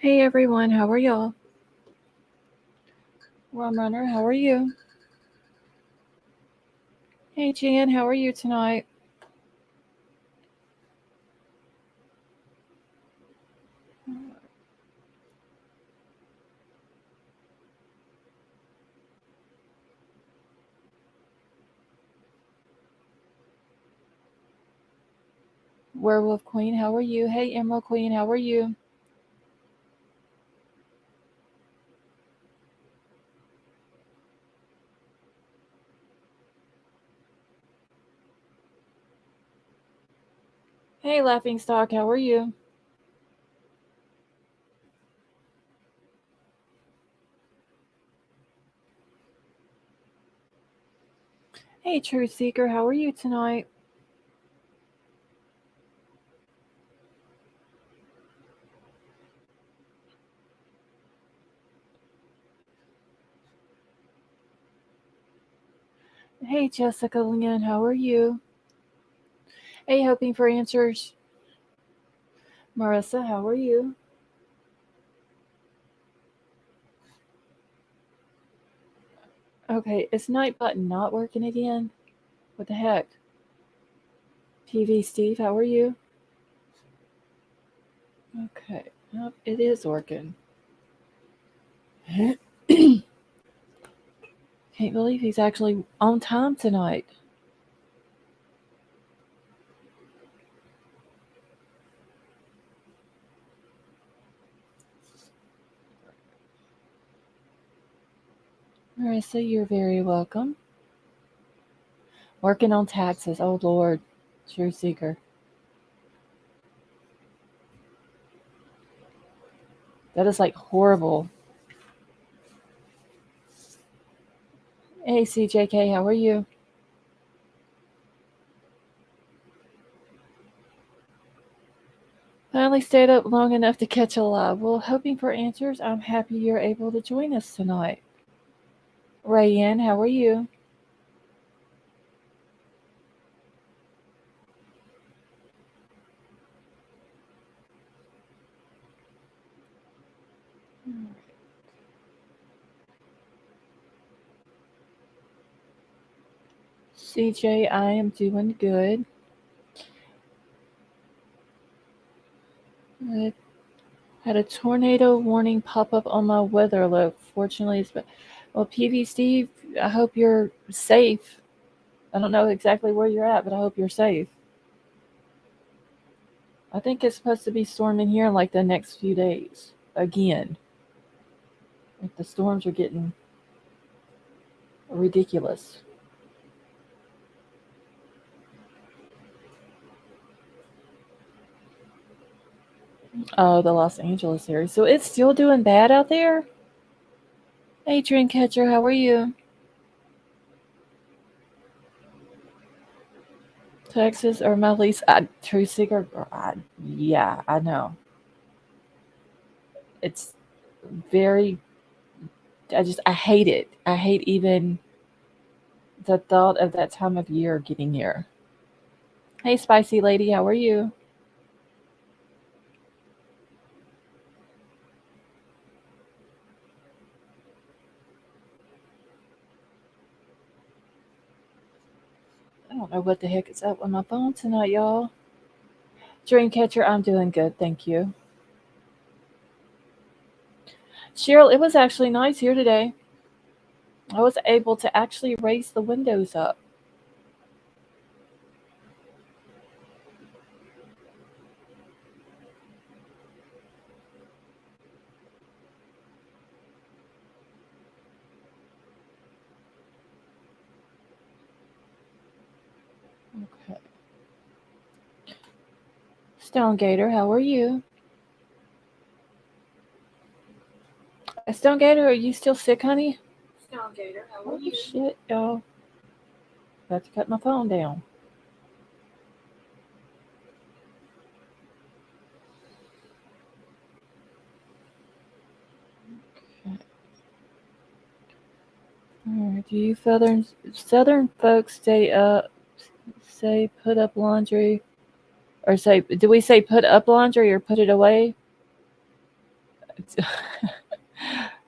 Hey everyone, how are y'all? Rum Runner, how are you? Hey Jan, how are you tonight? Werewolf Queen, how are you? Hey Emerald Queen, how are you? Hey Laughing Stock, how are you? Hey Truth Seeker, how are you tonight? Hey Jessica Lynn, how are you? Hey Hoping for Answers, Marissa, how are you? Okay, is night button not working again? What the heck? TV Steve, how are you? Okay, nope, it is working. Can't believe he's actually on time tonight. Marissa, you're very welcome. Working on taxes. Oh Lord, True Seeker. That is like horrible. Hey CJK, how are you? Finally stayed up long enough to catch a live. Well, hoping for answers. I'm happy you're able to join us tonight. Rayanne, how are you? CJ, I am doing good. I had a tornado warning pop up on my weather alert. Fortunately, it's well, PV Steve, I hope you're safe. I don't know exactly where you're at, but I hope you're safe. I think it's supposed to be storming here in like the next few days again. Like the storms are getting ridiculous. Oh, the Los Angeles area. So it's still doing bad out there? Hey, Dreamcatcher, how are you? Texas or my least true seeker? Yeah, I know. It's very. I hate it. I hate even the thought of that time of year getting here. Hey, Spicy Lady, how are you? I don't know what the heck is up with my phone tonight, y'all. Dreamcatcher, I'm doing good, thank you. Cheryl, it was actually nice here today. I was able to actually raise the windows up. Okay. Stone Gator, how are you? Stone Gator, are you still sick, honey? Stone Gator, how are Oh you? shit, y'all. About to cut my phone down. Alright, do you southern folks say put up laundry or say do we say put up laundry or put it away?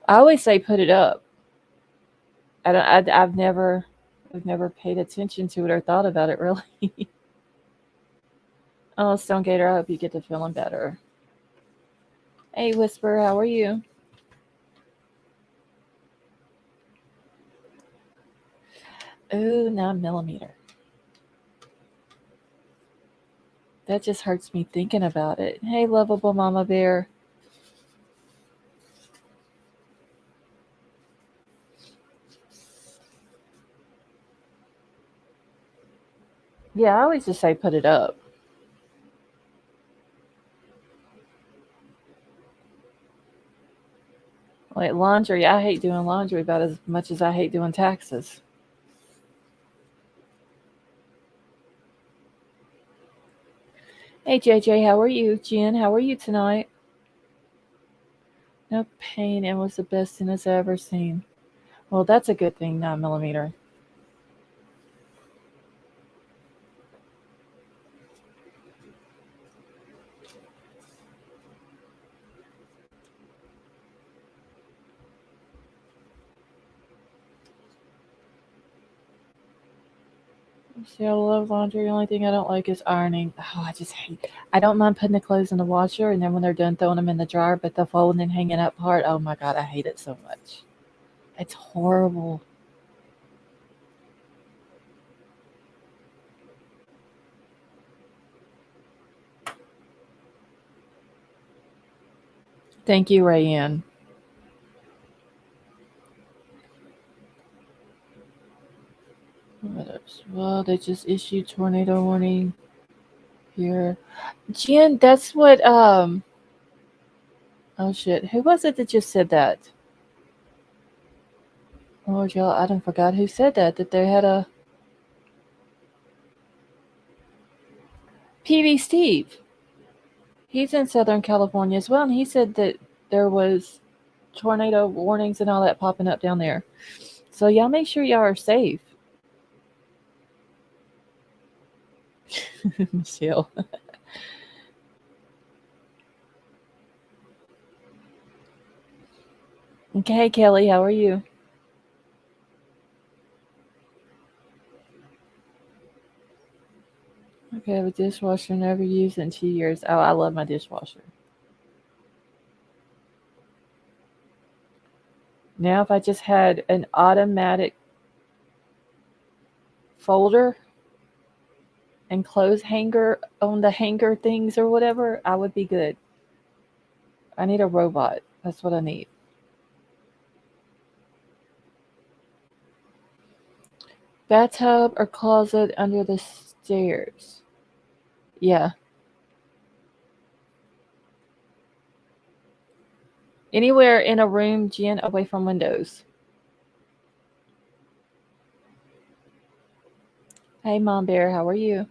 I always say put it up. I don't, I've never paid attention to it or thought about it really. Oh, Stone Gator, I hope you get to feeling better. Hey, Whisper, how are you? Ooh, 9 millimeter. That just hurts me thinking about it. Hey, lovable Mama Bear. Yeah, I always just say put it up. Like laundry, I hate doing laundry about as much as I hate doing taxes. Hey, JJ, how are you? Jen, how are you tonight? No pain and was the best I've ever seen. Well, that's a good thing, 9 millimeter. See, I love laundry. The only thing I don't like is ironing. Oh, I just hate. I don't mind putting the clothes in the washer and then when they're done, throwing them in the dryer. But the folding and hanging up part, oh my god, I hate it so much. It's horrible. Thank you, Rayanne. What else? Well, they just issued tornado warning here. Jen, that's what. Oh shit, who was it that just said that? Lord, y'all, I don't forgot who said that. That they had a PV Steve. He's in Southern California as well, and he said that there was tornado warnings and all that popping up down there. So y'all make sure y'all are safe. Michelle. Okay, Kelly, how are you? Okay, I have a dishwasher never used in 2 years. Oh, I love my dishwasher. Now, if I just had an automatic folder and clothes hanger on the hanger things or whatever, I would be good. I need a robot. That's what I need. Bathtub or closet under the stairs. Yeah. Anywhere in a room, Jen, away from windows. Hey, Mom Bear, how are you?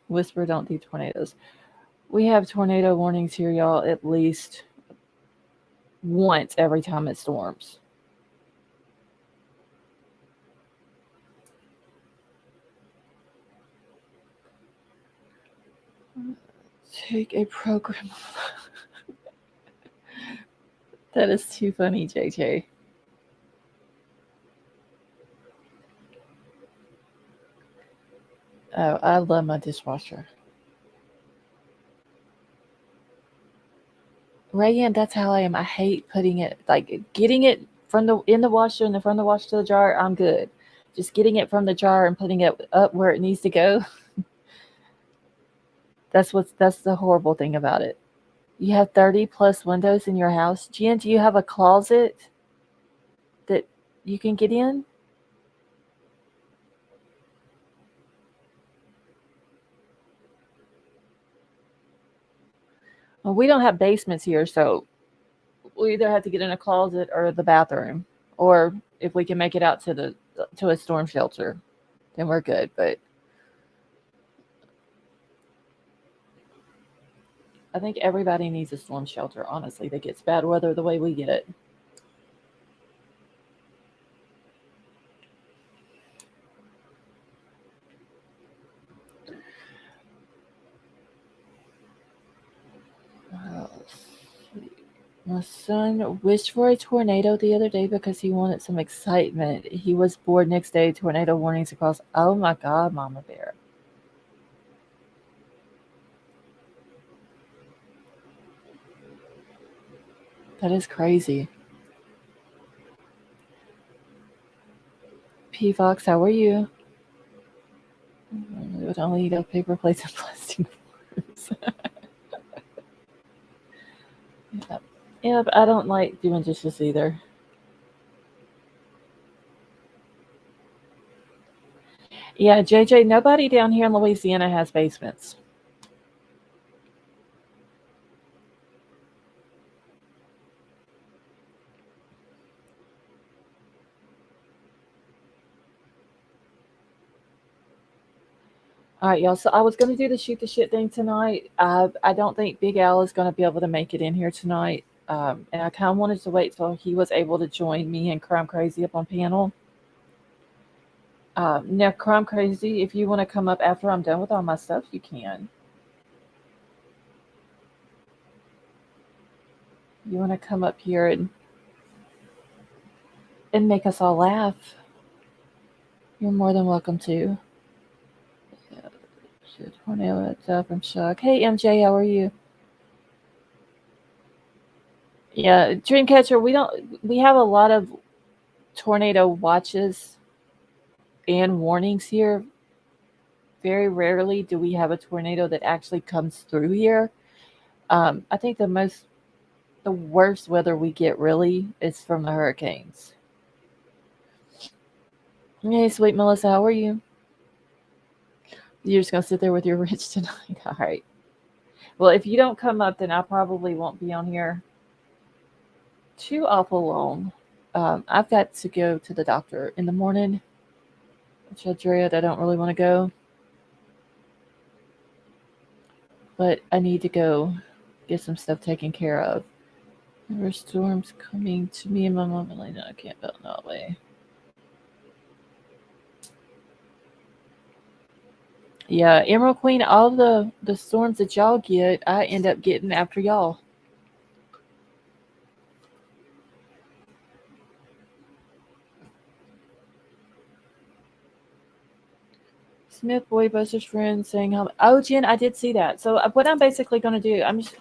Whisper, don't do tornadoes. We have tornado warnings here, y'all, at least once every time it storms. Take a program. That is too funny, JJ. Oh, I love my dishwasher. Rayanne, that's how I am. I hate putting it, like getting it from the in the washer and then from the washer to the jar. I'm good. Just getting it from the jar and putting it up where it needs to go. That's the horrible thing about it. You have 30 plus windows in your house. Jen, do you have a closet that you can get in? Well, we don't have basements here, so we either have to get in a closet or the bathroom, or if we can make it out to a storm shelter, then we're good. But I think everybody needs a storm shelter. Honestly, that gets bad weather the way we get it. My son wished for a tornado the other day because he wanted some excitement. He was bored next day. Tornado warnings across. Oh my God, Mama Bear. That is crazy. P Fox, how are you? It would only eat up paper plates and plastic forks. Yep. Yep, I don't like doing dishes either. Yeah, JJ, nobody down here in Louisiana has basements. All right, y'all. So I was going to do the shoot the shit thing tonight. I don't think Big Al is going to be able to make it in here tonight. And I kind of wanted to wait till he was able to join me and Crime Crazy up on panel. Now, Crime Crazy, if you want to come up after I'm done with all my stuff, you can. You want to come up here and make us all laugh? You're more than welcome to. Yeah, shit, tornado heads up. I'm shocked. Hey, MJ, how are you? Yeah, Dreamcatcher. We have a lot of tornado watches and warnings here. Very rarely do we have a tornado that actually comes through here. I think the worst weather we get really is from the hurricanes. Hey, sweet Melissa, how are you? You're just gonna sit there with your rich tonight. All right. Well, if you don't come up, then I probably won't be on here too awful long. I've got to go to the doctor in the morning, which I dread. I don't really want to go, but I need to go get some stuff taken care of. There are storms coming to me and my mom, Elena. I can't build no way. Yeah, Emerald Queen, all the storms that y'all get, I end up getting after y'all. Smith Boy Buster's friend saying how oh Jen, I did see that. So what I'm basically gonna do, I'm just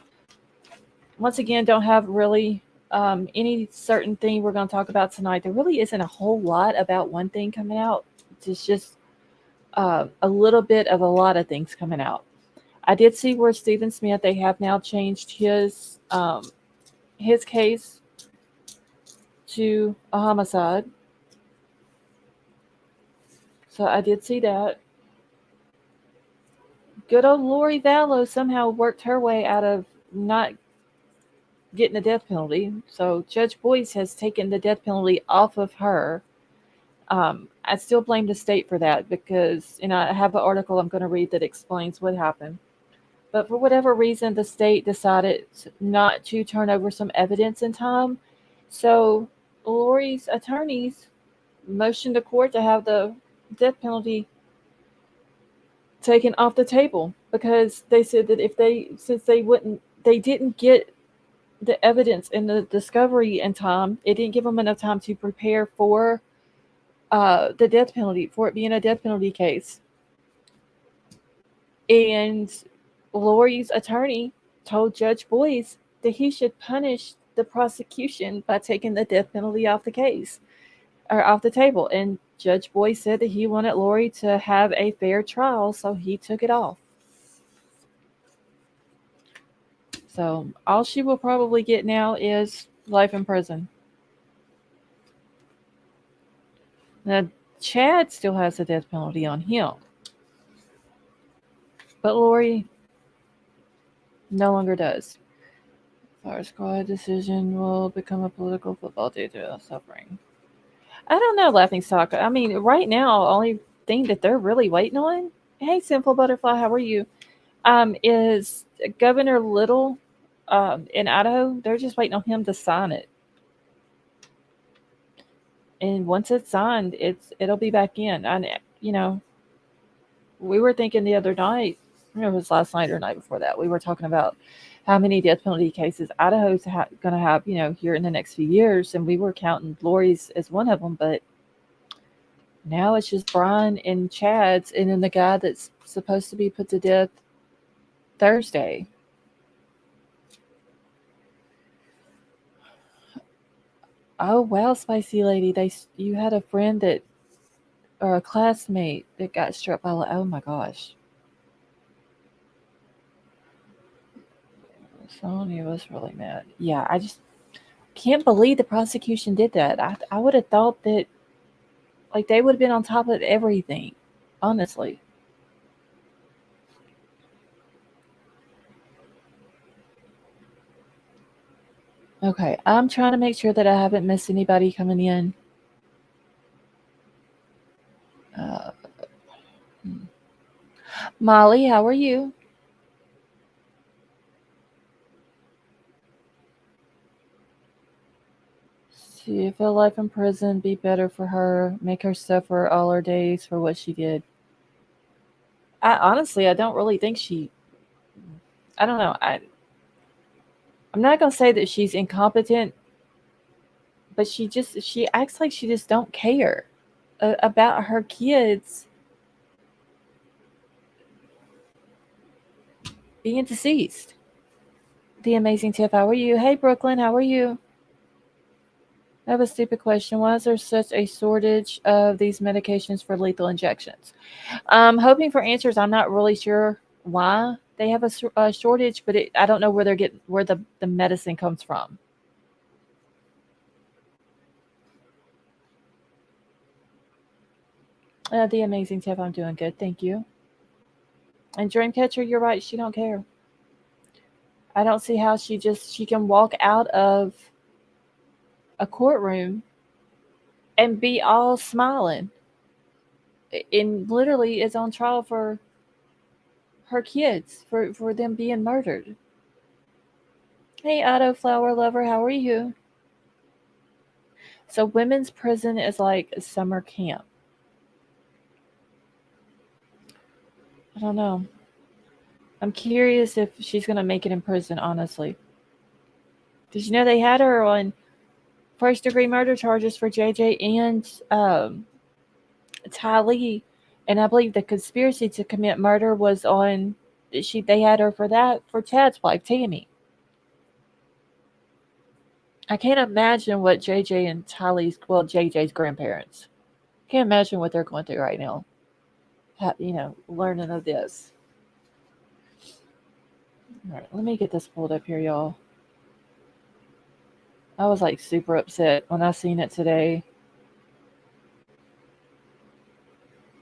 once again don't have really any certain thing we're gonna talk about tonight. There really isn't a whole lot about one thing coming out. It's just a little bit of a lot of things coming out. I did see where Stephen Smith they have now changed his case to a homicide. So I did see that. Good old Lori Vallow somehow worked her way out of not getting the death penalty. So Judge Boyce has taken the death penalty off of her. I still blame the state for that because, I have an article I'm going to read that explains what happened. But for whatever reason, the state decided not to turn over some evidence in time. So Lori's attorneys motioned the court to have the death penalty taken off the table because they said that since they didn't get the evidence and the discovery in time, it didn't give them enough time to prepare for the death penalty, for it being a death penalty case. And Lori's attorney told Judge Boyce that he should punish the prosecution by taking the death penalty off the case or off the table. And Judge Boyce said that he wanted Lori to have a fair trial, so he took it off. So all she will probably get now is life in prison. Now, Chad still has the death penalty on him. But Lori no longer does. Fire Squad decision will become a political football due to suffering. I don't know, Laughing Stock. I mean, right now, only thing that they're really waiting on, hey, Simple Butterfly, how are you? Is Governor Little in Idaho. They're just waiting on him to sign it. And once it's signed, it'll be back in. And we were thinking the other night, it was last night or night before that, we were talking about how many death penalty cases Idaho's going to have, here in the next few years. And we were counting Lori's as one of them, but now it's just Brian and Chad's, and then the guy that's supposed to be put to death Thursday. Oh wow, spicy lady! You had a friend that, or a classmate that got struck by. Oh my gosh, Sonya was really mad. Yeah, I just can't believe the prosecution did that. I would have thought that, like, they would have been on top of everything, honestly. Okay, I'm trying to make sure that I haven't missed anybody coming in. Uh, Molly, how are you? She feel life in prison be better for her, make her suffer all her days for what she did. I honestly, I don't really think she. I don't know. I'm not gonna say that she's incompetent, but she acts like she just don't care about her kids being deceased. The amazing Tiff, how are you? Hey Brooklyn, how are you? I have a stupid question. Why is there such a shortage of these medications for lethal injections? I'm hoping for answers. I'm not really sure why they have a shortage, but I don't know where they're getting where the medicine comes from. The amazing Tiff, I'm doing good, thank you. And Dreamcatcher, you're right. She don't care. I don't see how she can walk out of a courtroom and be all smiling and literally is on trial for her kids for them being murdered. Hey, Otto Flower Lover, how are you? So, women's prison is like a summer camp. I don't know. I'm curious if she's gonna make it in prison. Honestly, did you know they had her on first degree murder charges for JJ and Ty Lee, and I believe the conspiracy to commit murder was on. They had her for that for Chad's wife Tammy. I can't imagine what JJ and Tylee's, well, JJ's grandparents. Can't imagine what they're going through right now. Learning of this. All right, let me get this pulled up here, y'all. I was like super upset when I seen it today.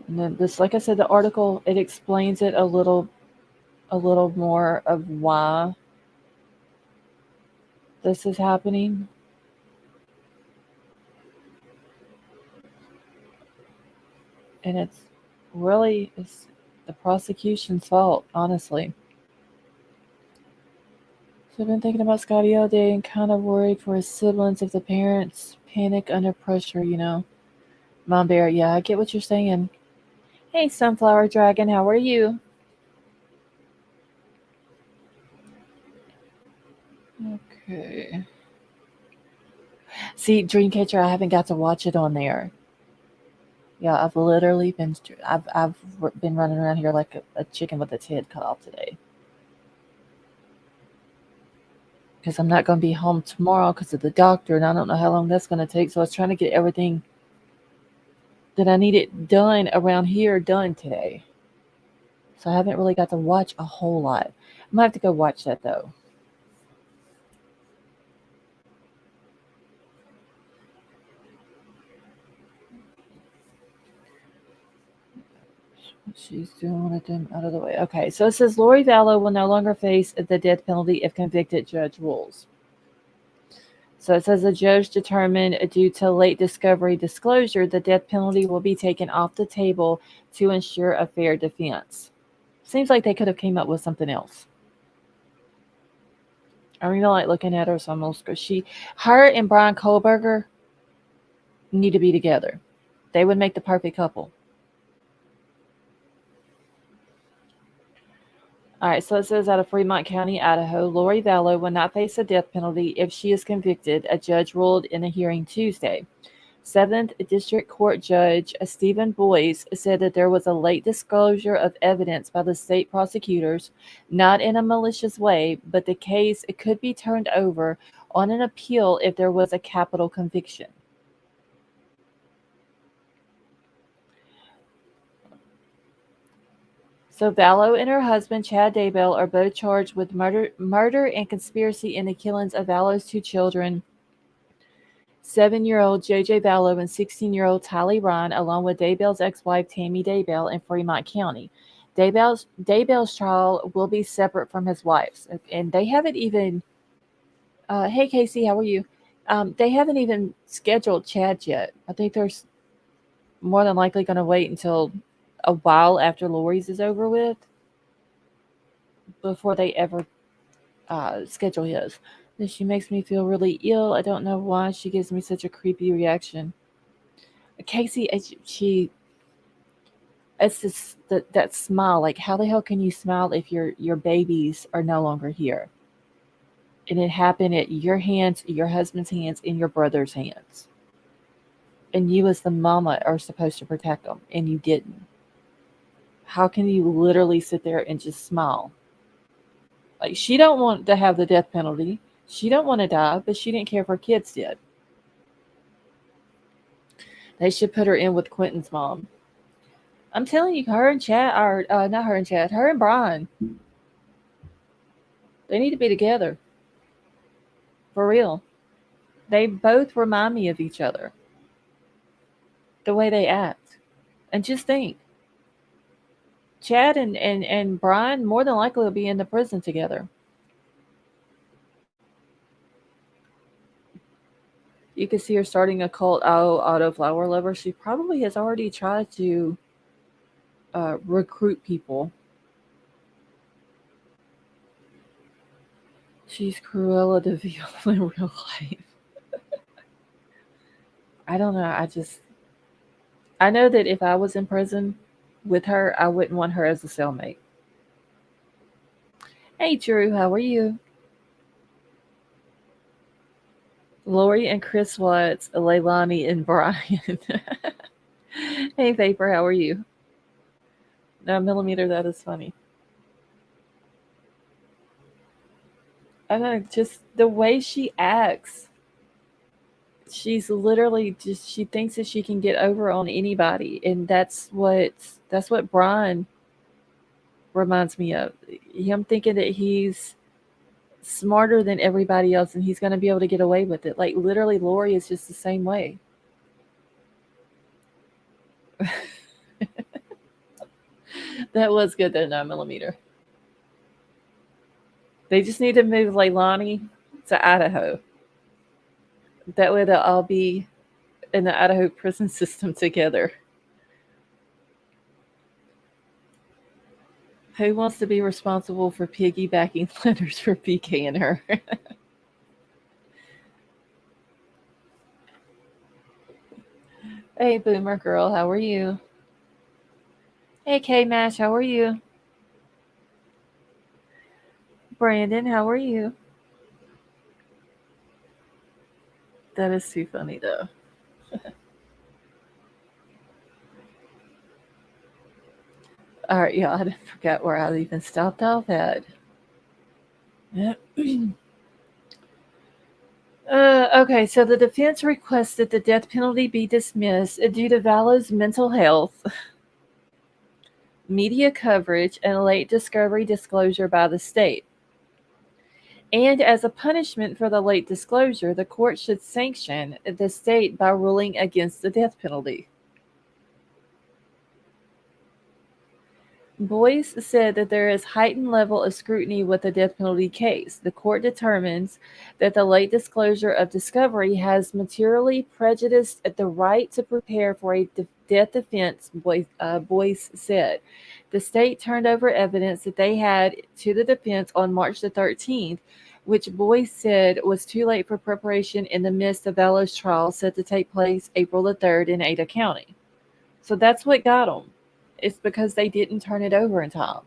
And then this, like I said, the article it explains it a little more of why this is happening. And it's the prosecution's fault, honestly. So I've been thinking about Scotty all day and kind of worried for his siblings if the parents panic under pressure. Mom Bear, yeah, I get what you're saying. Hey, Sunflower Dragon, how are you? Okay. See, Dreamcatcher, I haven't got to watch it on there. Yeah, I've literally I've been running around here like a chicken with its head cut off today. Because I'm not going to be home tomorrow because of the doctor, and I don't know how long that's going to take. So I was trying to get everything that I needed done around here done today. So I haven't really got to watch a whole lot. I might have to go watch that though. She's doing one of them out of the way. Okay, so it says Lori Vallow will no longer face the death penalty if convicted, judge rules. So it says the judge determined due to late discovery disclosure, the death penalty will be taken off the table to ensure a fair defense. Seems like they could have came up with something else. I really like looking at her, so I'm almost her and Brian Kohlberger need to be together. They would make the perfect couple. All right, so it says out of Fremont County, Idaho, Lori Vallow will not face a death penalty if she is convicted, a judge ruled in a hearing Tuesday. 7th District Court Judge Stephen Boyce said that there was a late disclosure of evidence by the state prosecutors, not in a malicious way, but the case could be turned over on an appeal if there was a capital conviction. So Vallow and her husband Chad Daybell are both charged with murder and conspiracy in the killings of Vallow's two children, 7-year-old JJ Vallow and 16-year-old Tylee Ryan, along with Daybell's ex-wife Tammy Daybell in Fremont County. Daybell's trial will be separate from his wife's, and they haven't even. Hey Casey, how are you? They haven't even scheduled Chad yet. I think they're more than likely going to wait until a while after Lori's is over with before they ever schedule his. She makes me feel really ill. I don't know why she gives me such a creepy reaction. Casey, it's just that smile. Like, how the hell can you smile if your babies are no longer here? And it happened at your hands, your husband's hands, and your brother's hands. And you, as the mama, are supposed to protect them, and you didn't. How can you literally sit there and just smile? Like, she don't want to have the death penalty. She don't want to die, but she didn't care if her kids did. They should put her in with Quentin's mom. I'm telling you, her and Chad are not her and Chad, her and Brian. They need to be together. For real. They both remind me of each other. The way they act. And just think. Chad and Brian more than likely will be in the prison together. You can see her starting a cult out of Flower Lover. She probably has already tried to recruit people. She's Cruella de Vil in real life. I don't know. I know that if I was in prison with her, I wouldn't want her as a cellmate. Hey, Drew, how are you? Lori and Chris Watts, Leilani and Brian. Hey, Vapor, how are you? No, Millimeter, that is funny. I don't know, just the way she acts. She's literally just she thinks that she can get over on anybody, and that's what Brian reminds me of. Him thinking that he's smarter than everybody else and he's going to be able to get away with it. Like, literally, Lori is just the same way. That was good though, 9mm. They just need to move Leilani to Idaho. That way they'll all be in the Idaho prison system together. Who wants to be responsible for piggybacking letters for PK and her? Hey, Boomer Girl, how are you? Hey, K Mash, how are you? Brandon, how are you? That is too funny, though. All right, yeah, I forgot where I even stopped off at. Okay, so the defense requested the death penalty be dismissed due to Vallow's mental health, media coverage, and late discovery disclosure by the state. And as a punishment for the late disclosure, the court should sanction the state by ruling against the death penalty. Boyce said that there is heightened level of scrutiny with the death penalty case. The court determines that the late disclosure of discovery has materially prejudiced the right to prepare for a death defense, Boyce said. The state turned over evidence that they had to the defense on March the 13th, which Boyce said was too late for preparation in the midst of Vallow's trial set to take place April the 3rd in Ada County. So that's what got them. It's because they didn't turn it over in time.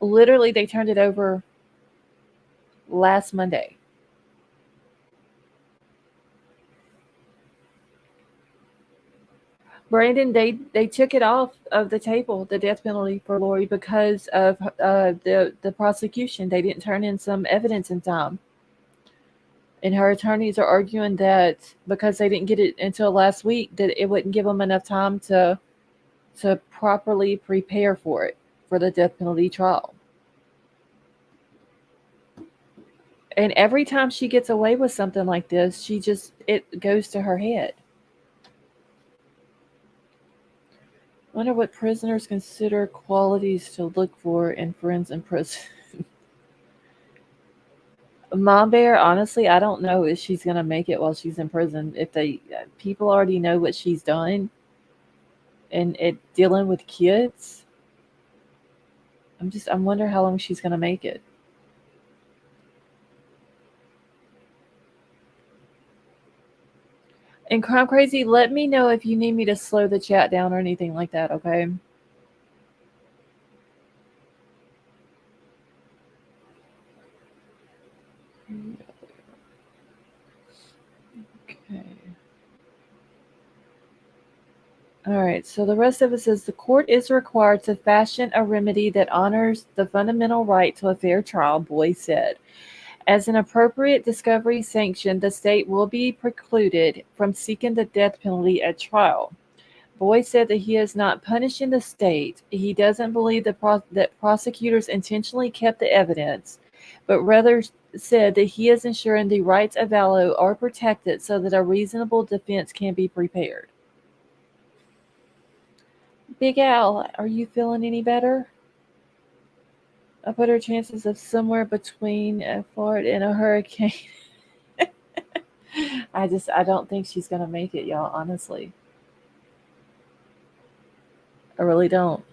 Literally, they turned it over last Monday. Brandon, they took it off of the table, the death penalty for Lori, because of the prosecution. They didn't turn in some evidence in time, and her attorneys are arguing that because they didn't get it until last week, that it wouldn't give them enough time to properly prepare for it for the death penalty trial. And every time she gets away with something like this, it goes to her head. I wonder what prisoners consider qualities to look for in friends in prison. Mom Bear, honestly, I don't know if she's gonna make it while she's in prison. If they people already know what she's done, and it dealing with kids, I'm wonder how long she's gonna make it. And Crime Crazy, let me know if you need me to slow the chat down or anything like that. Okay. Okay. All right, so the rest of it says the court is required to fashion a remedy that honors the fundamental right to a fair trial, Boyd said. As an appropriate discovery sanction, the state will be precluded from seeking the death penalty at trial. Boyd said that he is not punishing the state. He doesn't believe that prosecutors intentionally kept the evidence, but rather said that he is ensuring the rights of Vallow are protected so that a reasonable defense can be prepared. Big Al, are you feeling any better? I put her chances of somewhere between a fart and a hurricane. I don't think she's gonna make it, y'all, honestly. I really don't.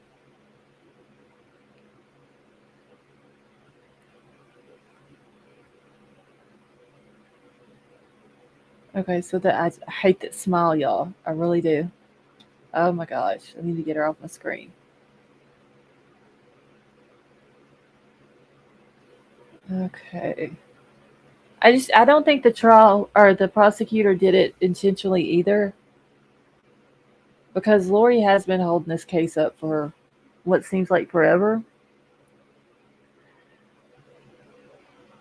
Okay, so I hate that smile, y'all. I really do. Oh my gosh, I need to get her off my screen. Okay. I don't think the trial or the prosecutor did it intentionally either, because Lori has been holding this case up for what seems like forever.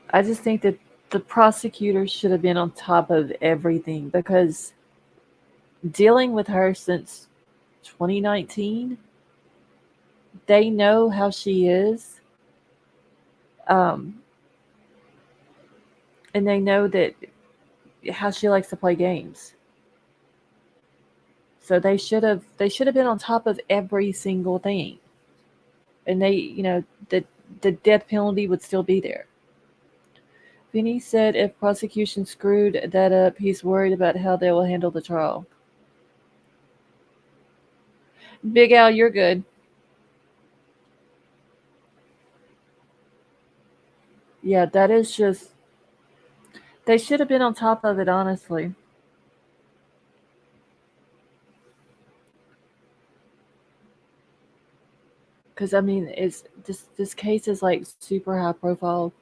I just think that the prosecutor should have been on top of everything, because dealing with her since 2019, they know how she is. Um, and they know that how she likes to play games. So they should have been on top of every single thing. And the death penalty would still be there. Vinny said if prosecution screwed that up, he's worried about how they will handle the trial. Big Al, you're good. Yeah, that is just. They should have been on top of it, honestly. Because I mean, it's this case is like super high profile.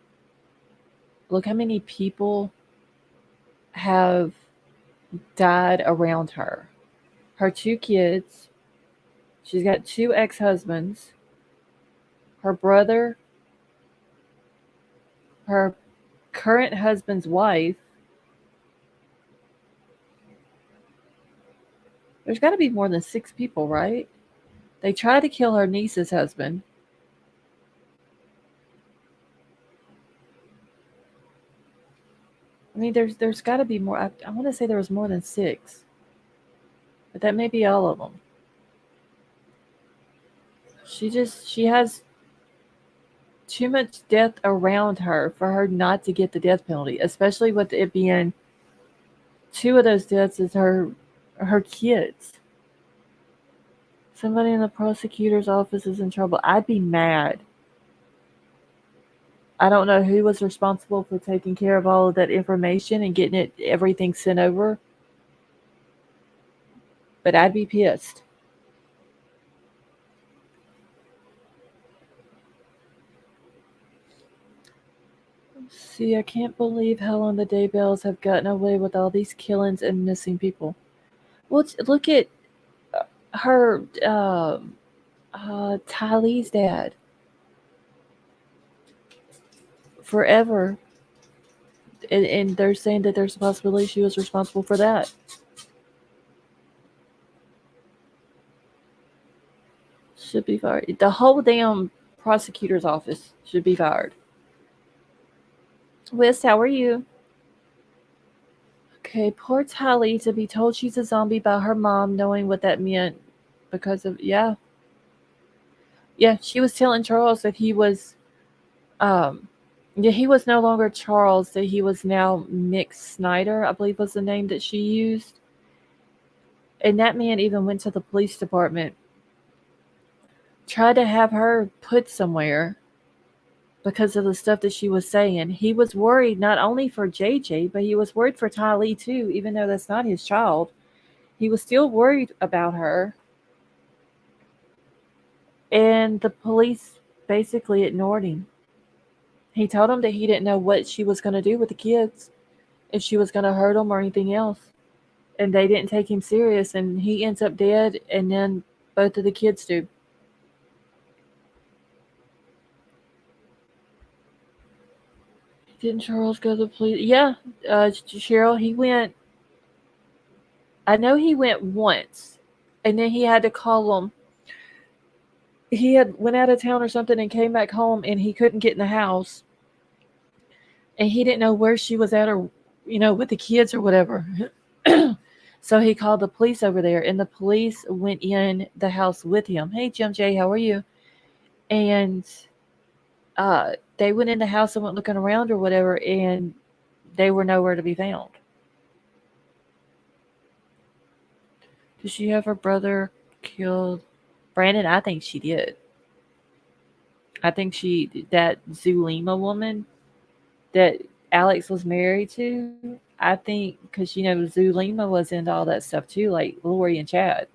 Look how many people have died around her. Her two kids. She's got two ex-husbands. Her brother, her current husband's wife. There's got to be more than 6 people, right? They tried to kill her niece's husband. I mean, there's got to be more. I want to say there was more than 6, but that may be all of them. She has too much death around her for her not to get the death penalty, especially with it being 2 of those deaths is her kids. Somebody in the prosecutor's office is in trouble. I'd be mad. I don't know who was responsible for taking care of all of that information and getting everything sent over, but I'd be pissed. See, I can't believe how long the Daybells have gotten away with all these killings and missing people. Well, look at her, Tylee's dad. Forever. And they're saying that there's a possibility she was responsible for that. Should be fired. The whole damn prosecutor's office should be fired. Liz, how are you? Okay, poor Tylee to be told she's a zombie by her mom, knowing what that meant because of, yeah. Yeah, she was telling Charles that he was, um, yeah, he was no longer Charles, that he was now Mick Snyder, I believe was the name that she used. And that man even went to the police department, tried to have her put somewhere because of the stuff that she was saying. He was worried not only for JJ, but he was worried for Tylee too, even though that's not his child. He was still worried about her. And the police basically ignored him. He told them that he didn't know what she was going to do with the kids, if she was going to hurt them or anything else. And they didn't take him serious, and he ends up dead, and then both of the kids do. Didn't Charles go to the police? Yeah, Cheryl, he went. I know he went once, and then he had to call them. He had went out of town or something and came back home, and he couldn't get in the house, and he didn't know where she was at, or with the kids or whatever. So he called the police over there, and the police went in the house with him. Hey, Jim J, how are you? And they went in the house and went looking around or whatever, and they were nowhere to be found. Did she have her brother killed? Brandon, I think she did. I think that Zulema woman that Alex was married to, I think, because Zulema was into all that stuff too, like Lori and Chad,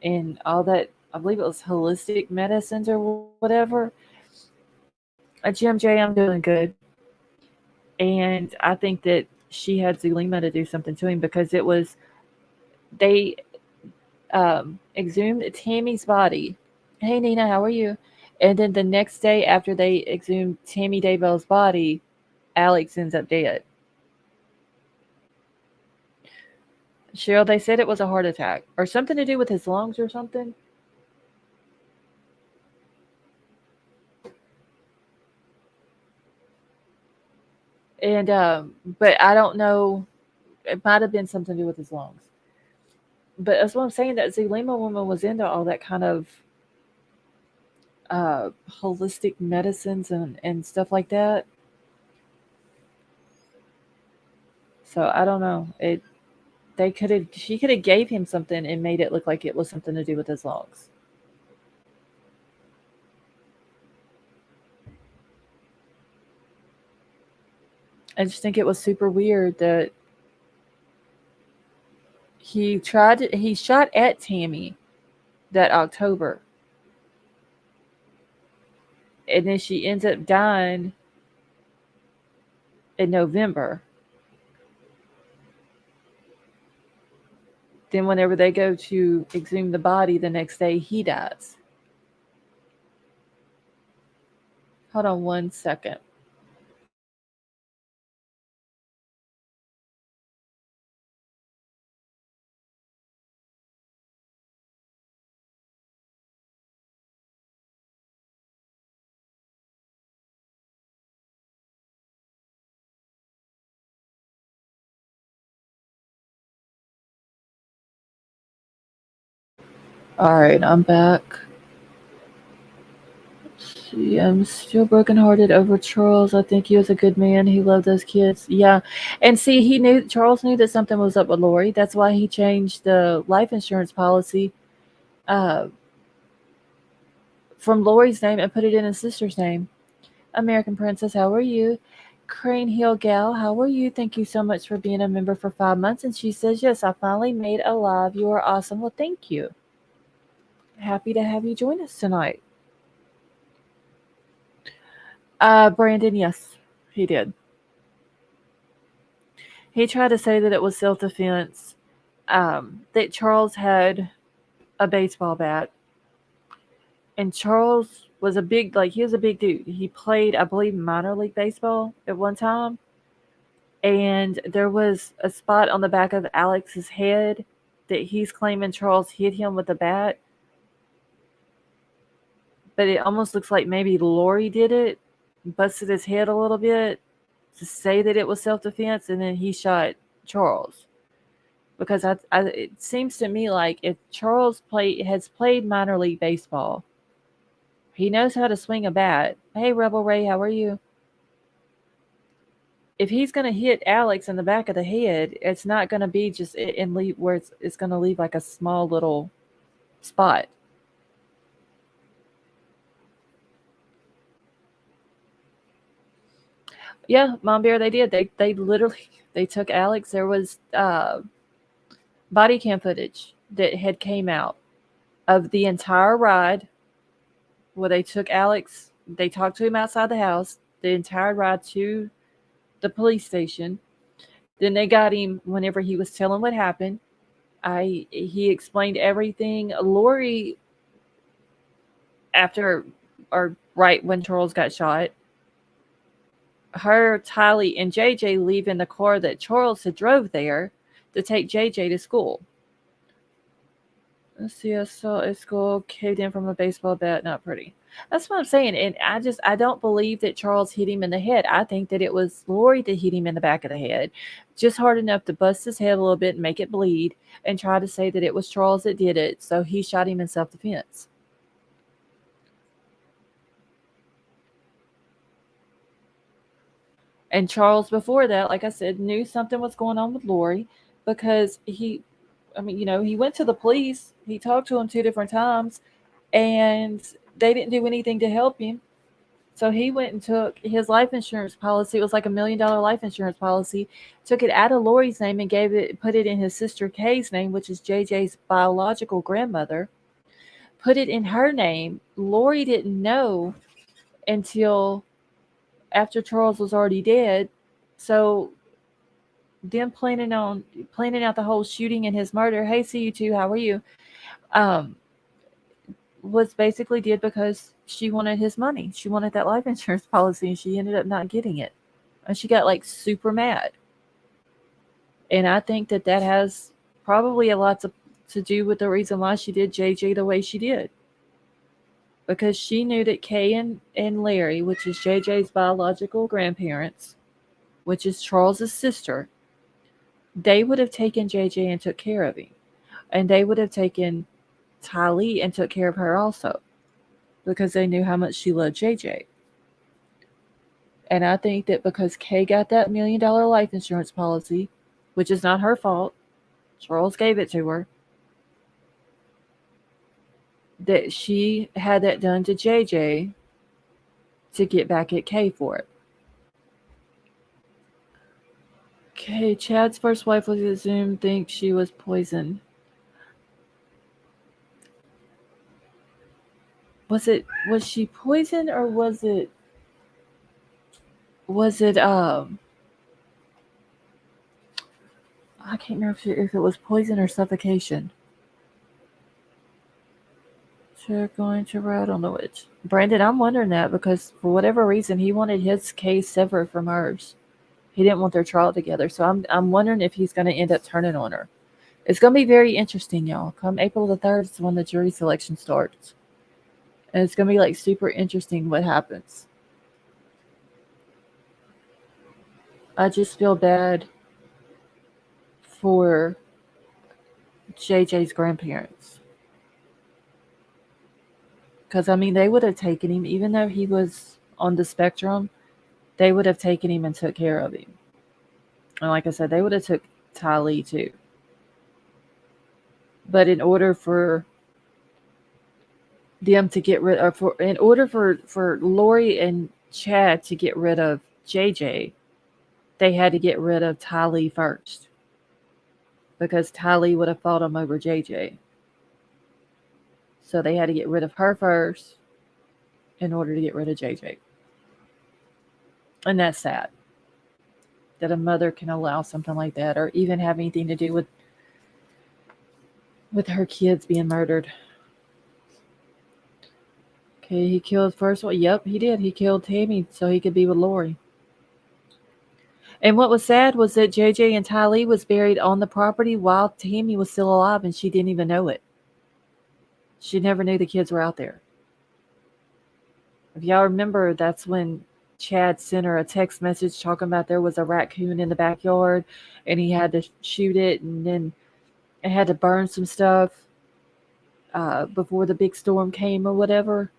and all that. I believe it was holistic medicines or whatever. At GMJ, I'm doing good, and I think that she had Zulema to do something to him because it was they exhumed Tammy's body. Hey Nina, how are you? And then the next day after they exhumed Tammy Daybell's body, Alex ends up dead. Cheryl, they said it was a heart attack or something to do with his lungs or something. And but I don't know. It might have been something to do with his lungs. But that's what I'm saying. That Zulema woman was into all that kind of uh, holistic medicines and stuff like that. So I don't know. She could have gave him something and made it look like it was something to do with his lungs. I just think it was super weird that he shot at Tammy that October. And then she ends up dying in November. Then whenever they go to exhume the body the next day, he dies. Hold on one second. All right, I'm back. See, I'm still brokenhearted over Charles. I think he was a good man. He loved those kids. Yeah. And see, Charles knew that something was up with Lori. That's why he changed the life insurance policy uh, from Lori's name and put it in his sister's name. American Princess, how are you? Crane Hill Gal, how are you? Thank you so much for being a member for 5 months. And she says, yes, I finally made a live. You are awesome. Well, thank you. Happy to have you join us tonight. Brandon, yes. He did. He tried to say that it was self-defense, that Charles had a baseball bat, and Charles was a big, like, he was a big dude. He played, I believe, minor league baseball at one time, and there was a spot on the back of Alex's head that he's claiming Charles hit him with a bat, but it almost looks like maybe Lori did it, busted his head a little bit to say that it was self-defense, and then he shot Charles. Because it seems to me like if Charles has played minor league baseball, he knows how to swing a bat. Hey, Rebel Ray, how are you? If he's going to hit Alex in the back of the head, it's not going to be just in leave where it's going to leave like a small little spot. Yeah, Mom Bear, they did. They literally they took Alex. There was body cam footage that had came out of the entire ride where they took Alex. They talked to him outside the house the entire ride to the police station. Then they got him whenever he was telling what happened. He explained everything. Lori, after or right when Charles got shot, her, Tylee, and JJ leave in the car that Charles had drove there to take JJ to school. Let's see, I saw a skull caved in from a baseball bat. Not pretty. That's what I'm saying. And I don't believe that Charles hit him in the head. I think that it was Lori that hit him in the back of the head, just hard enough to bust his head a little bit and make it bleed, and try to say that it was Charles that did it. So he shot him in self-defense. And Charles, before that, like I said, knew something was going on with Lori because he went to the police. He talked to them 2 different times, and they didn't do anything to help him. So he went and took his life insurance policy. It was like $1 million life insurance policy. Took it out of Lori's name and put it in his sister Kay's name, which is JJ's biological grandmother. Put it in her name. Lori didn't know until after Charles was already dead. So them planning out the whole shooting and his murder. Hey, see you too. How are you? Um, was basically did because she wanted his money. She wanted that life insurance policy, and she ended up not getting it. And she got like super mad. And I think that has probably a lot to do with the reason why she did JJ the way she did. Because she knew that Kay and Larry, which is JJ's biological grandparents, which is Charles's sister, they would have taken JJ and took care of him. And they would have taken Tylee and took care of her also, because they knew how much she loved JJ. And I think that because Kay got that $1 million life insurance policy, which is not her fault, Charles gave it to her, that she had that done to JJ to get back at Kay for it. Okay, Chad's first wife was assumed thinks she was poisoned. Was she poisoned, or was it I can't remember if it was poison or suffocation. They're going to ride on the witch. Brandon, I'm wondering that because for whatever reason he wanted his case severed from hers. He didn't want their trial together. So I'm wondering if he's going to end up turning on her. It's going to be very interesting, y'all. Come April the 3rd is when the jury selection starts. And it's going to be like super interesting what happens. I just feel bad for JJ's grandparents. Because, I mean, they would have taken him, even though he was on the spectrum, they would have taken him and took care of him. And like I said, they would have took Tylee too. But in order for them to get rid of, in order for Lori and Chad to get rid of JJ, they had to get rid of Tylee first. Because Tylee would have fought him over JJ. So they had to get rid of her first in order to get rid of JJ. And that's sad that a mother can allow something like that, or even have anything to do with her kids being murdered. Okay, he killed first one. Yep, he did. He killed Tammy so he could be with Lori. And what was sad was that JJ and Tylee was buried on the property while Tammy was still alive, and she didn't even know it. She never knew the kids were out there. If y'all remember, that's when Chad sent her a text message talking about there was a raccoon in the backyard and he had to shoot it, and then it had to burn some stuff before the big storm came or whatever.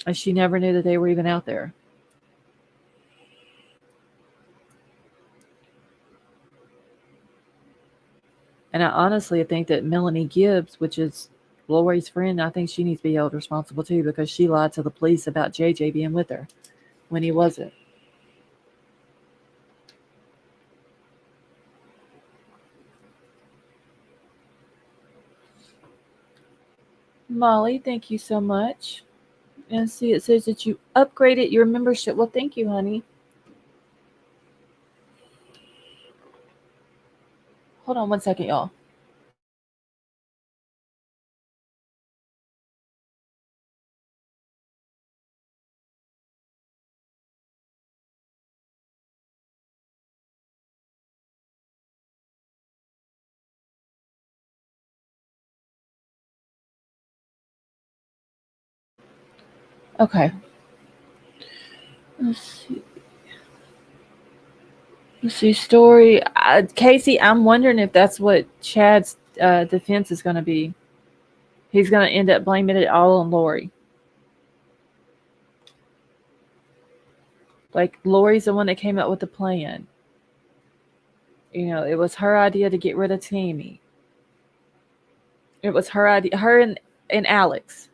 And she never knew that they were even out there. And I honestly think that Melanie Gibbs, which is Lori's friend, I think she needs to be held responsible too, because she lied to the police about JJ being with her when he wasn't. Molly, thank you so much. And see, it says that you upgraded your membership. Well, thank you, honey. Hold on one second, y'all. Okay. Let's see. Let's see. Story. Casey, I'm wondering if that's what Chad's defense is going to be. He's going to end up blaming it all on Lori. Like, Lori's the one that came up with the plan. It was her idea to get rid of Tammy. It was her idea. Her and Alex.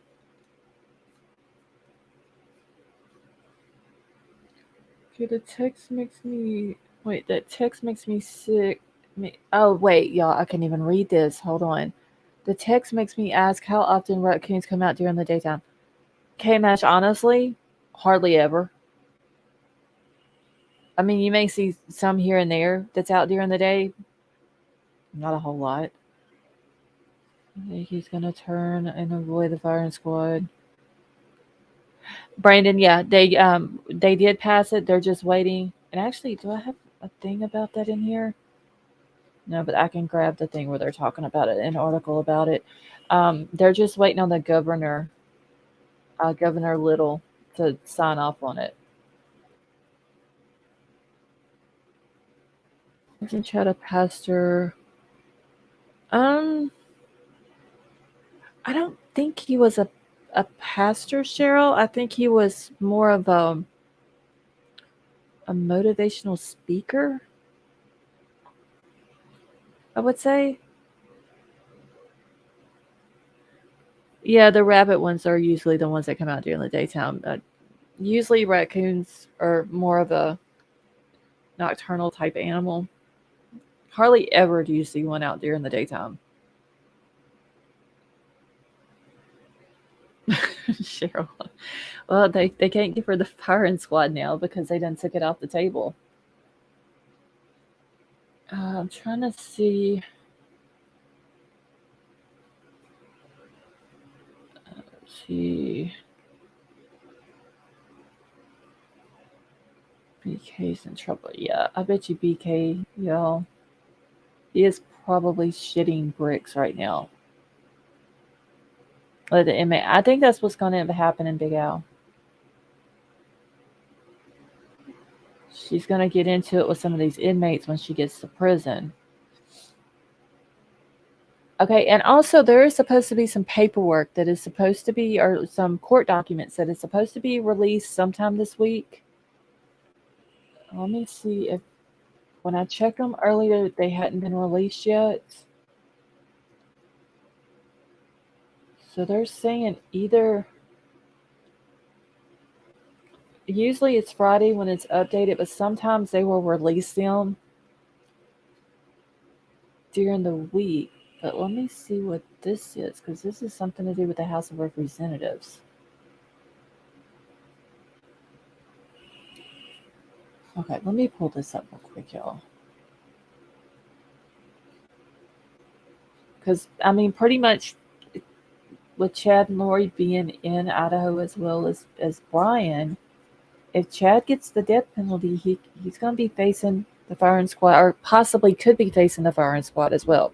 Okay, the text makes me. Wait, that text makes me sick. Oh, wait, y'all. I can't even read this. Hold on. The text makes me ask how often raccoons come out during the daytime. K-Mash, honestly, hardly ever. I mean, you may see some here and there that's out during the day. Not a whole lot. I think he's gonna turn and avoid the firing squad. Brandon, yeah, they did pass it. They're just waiting. And actually, do I have a thing about that in here? No, but I can grab the thing where they're talking about it, an article about it. They're just waiting on the governor, Governor Little, to sign off on it. I can chat a pastor. Um, I don't think he was a pastor, Cheryl. I think he was more of a motivational speaker, I would say. Yeah, the rabbit ones are usually the ones that come out during the daytime. Usually raccoons are more of a nocturnal type animal. Hardly ever do you see one out during the daytime. Cheryl. Well, they can't give her the firing squad now because they done took it off the table. I'm trying to see. Let's see. BK's in trouble. Yeah, I bet you BK, y'all. He is probably shitting bricks right now. Like the inmate. I think that's what's going to happen in Big Al. She's going to get into it with some of these inmates when she gets to prison. Okay, and also there is supposed to be some paperwork that is supposed to be, or some court documents that is supposed to be released sometime this week. Let me see if, when I checked them earlier, they hadn't been released yet. So they're saying either, usually it's Friday when it's updated, but sometimes they will release them during the week. But let me see what this is, because this is something to do with the House of Representatives. Okay, let me pull this up real quick, y'all. Because, I mean, pretty much with Chad and Lori being in Idaho as well as Brian, if Chad gets the death penalty, he's going to be facing the firing squad, or possibly could be facing the firing squad as well.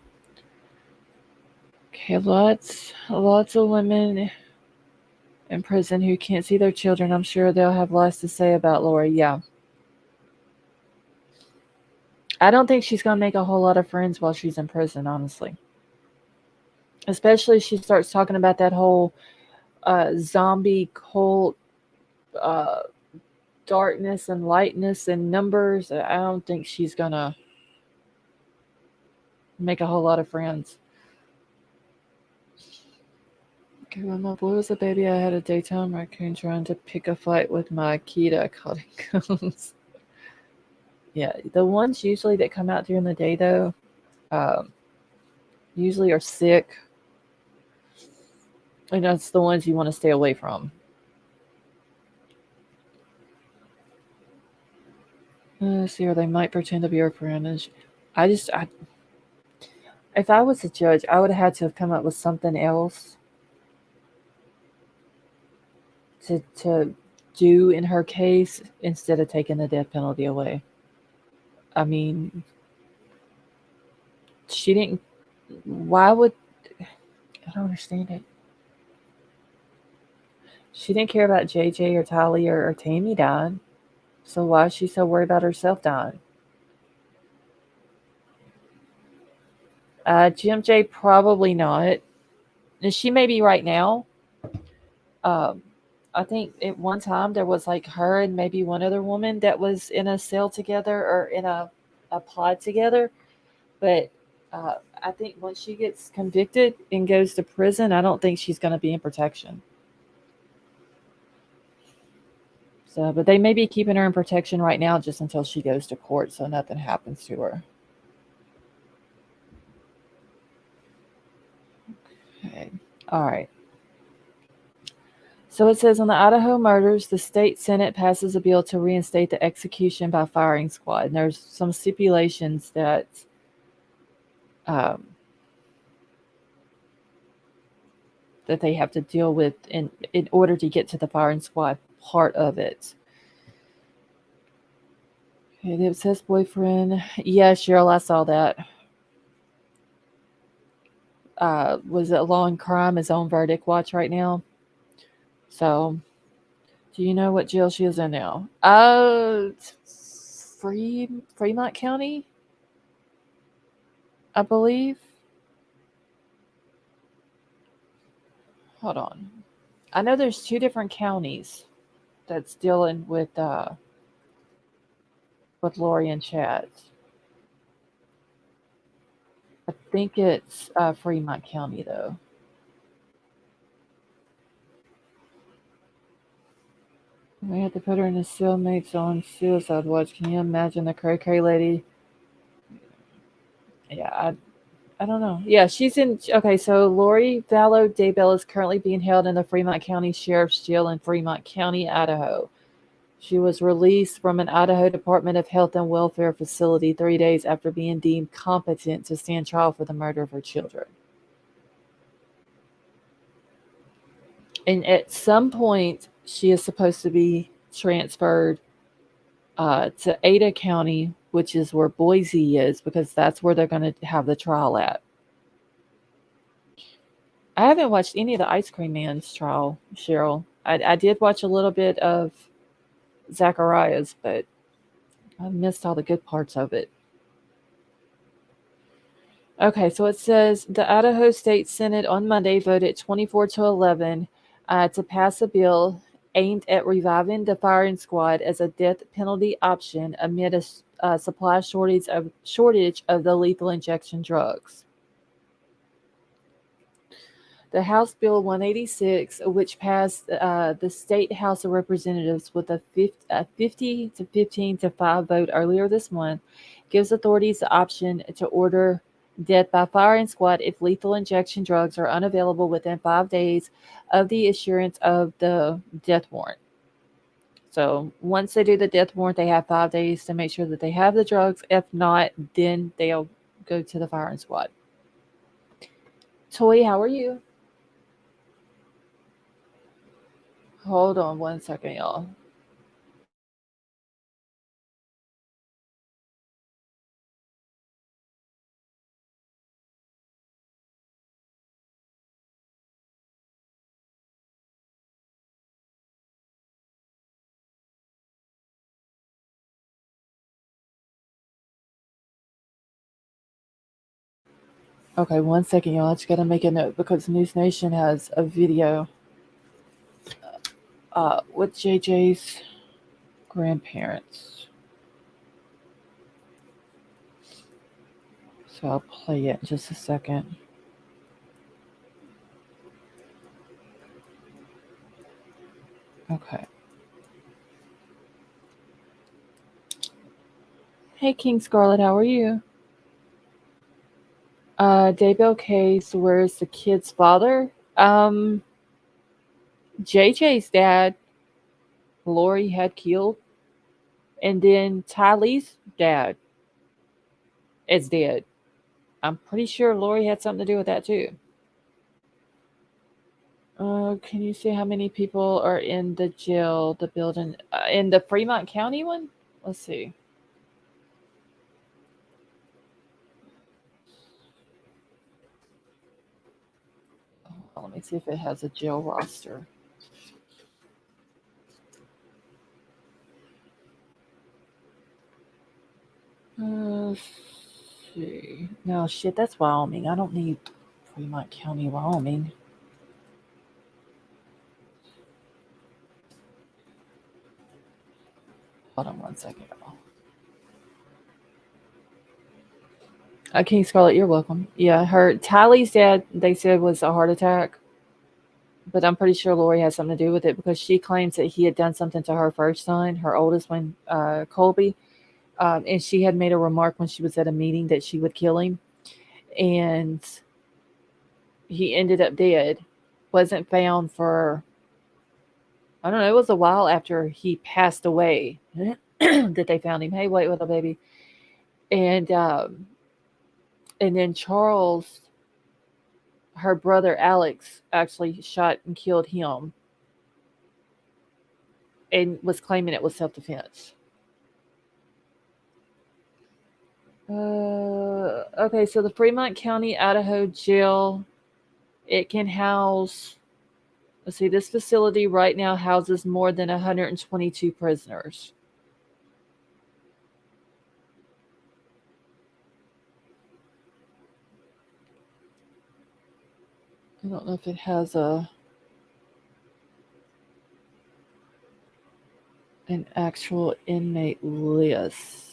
Okay, lots of women in prison who can't see their children. I'm sure they'll have lots to say about Lori. Yeah. I don't think she's going to make a whole lot of friends while she's in prison, honestly. Especially if she starts talking about that whole zombie cult, uh, darkness and lightness and numbers. I don't think she's going to make a whole lot of friends. Okay, when my boy was a baby, I had a daytime raccoon trying to pick a fight with my Akita. I caught it goes. Yeah, the ones usually that come out during the day, though, um, usually are sick. And that's the ones you want to stay away from. Let's see, or they might pretend to be her friend. And if I was a judge, I would have had to have come up with something else to do in her case instead of taking the death penalty away. I mean, she didn't. Why would. I don't understand it. She didn't care about JJ or Tali or Tammy dying. So why is she so worried about herself dying? Jim J, probably not. And she may be right now. Um, I think at one time there was like her and maybe one other woman that was in a cell together or in a pod together. But I think once she gets convicted and goes to prison, I don't think she's going to be in protection. So, but they may be keeping her in protection right now just until she goes to court, so nothing happens to her. Okay. All right. So it says on the Idaho murders, the state Senate passes a bill to reinstate the execution by firing squad. And there's some stipulations that um, that they have to deal with in order to get to the firing squad part of it. Okay, it says boyfriend. Yeah, Cheryl, I saw that. Was it Law and Crime is on Verdict Watch right now? So, do you know what jail she is in now? Fremont County, I believe. Hold on. I know there's two different counties that's dealing with Lori and Chad. I think it's Fremont County though. We had to put her in the cellmates on suicide watch. Can you imagine the cray cray lady? Yeah, I don't know. Yeah, she's in. Okay, so Lori Vallow Daybell is currently being held in the Fremont County Sheriff's Jail in Fremont County, Idaho. She was released from an Idaho Department of Health and Welfare facility 3 days after being deemed competent to stand trial for the murder of her children. And at some point, she is supposed to be transferred to Ada County, which is where Boise is, because that's where they're going to have the trial at. I haven't watched any of the Ice Cream Man's trial, Cheryl. I did watch a little bit of Zachariah's, but I missed all the good parts of it. Okay, so it says the Idaho State Senate on Monday voted 24-11 to pass a bill aimed at reviving the firing squad as a death penalty option amid a supply shortage of the lethal injection drugs. The House Bill 186, which passed the State House of Representatives with a 50 to 15 to 5 vote earlier this month, gives authorities the option to order death by firing squad if lethal injection drugs are unavailable within 5 days of the issuance of the death warrant. So once they do the death warrant, they have 5 days to make sure that they have the drugs. If not, then they'll go to the firing squad. Toy, how are you? Hold on 1 second, y'all. Okay, 1 second, y'all. I just gotta make a note because News Nation has a video with JJ's grandparents. So I'll play it in just a second. Okay. Hey, King Scarlet, how are you? Daybell Case, where's the kid's father? JJ's dad, Lori had killed, and then Tylee's dad is dead. I'm pretty sure Lori had something to do with that too. Can you see how many people are in the jail, the building, in the Fremont County one? Let's see. Let me see if it has a jail roster. Let's see. No, shit, that's Wyoming. I don't need Fremont County, Wyoming. Hold on 1 second. King Scarlet, you're welcome. Yeah, her Tylee's dad, they said, was a heart attack, but I'm pretty sure Lori has something to do with it because she claims that he had done something to her first son, her oldest one, Colby, and she had made a remark when she was at a meeting that she would kill him, and he ended up dead. Wasn't found for, I don't know, it was a while after he passed away that they found him. Hey, wait, little baby, and then Charles, her brother Alex, actually shot and killed him and was claiming it was self-defense. Okay, so the Fremont County, Idaho jail, it can house, let's see, this facility right now houses more than 122 prisoners. I don't know if it has an actual inmate list.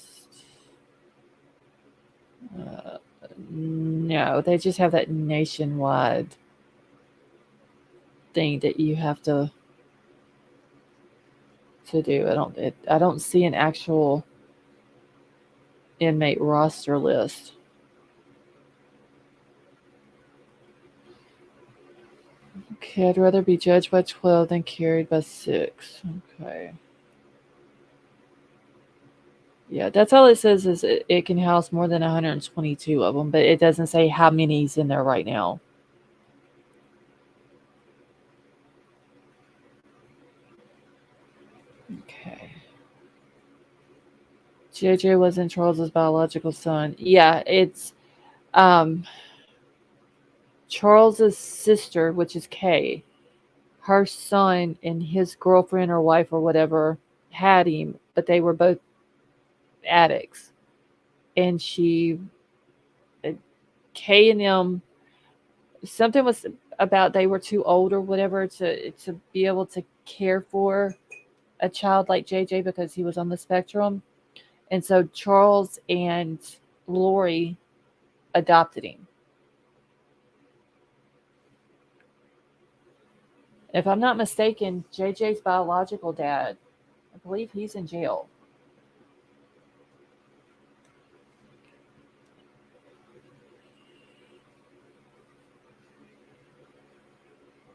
No, they just have that nationwide thing that you have to do. I don't see an actual inmate roster list. Okay, I'd rather be judged by 12 than carried by 6. Okay. Yeah, that's all it says is it can house more than 122 of them, but it doesn't say how many's in there right now. Okay. JJ wasn't Charles's biological son. Yeah, it's um Charles's sister, which is Kay. Her son and his girlfriend or wife or whatever had him, but they were both addicts. And Kay and them, something was about they were too old or whatever to be able to care for a child like JJ because he was on the spectrum. And so Charles and Lori adopted him. If I'm not mistaken, JJ's biological dad, I believe he's in jail.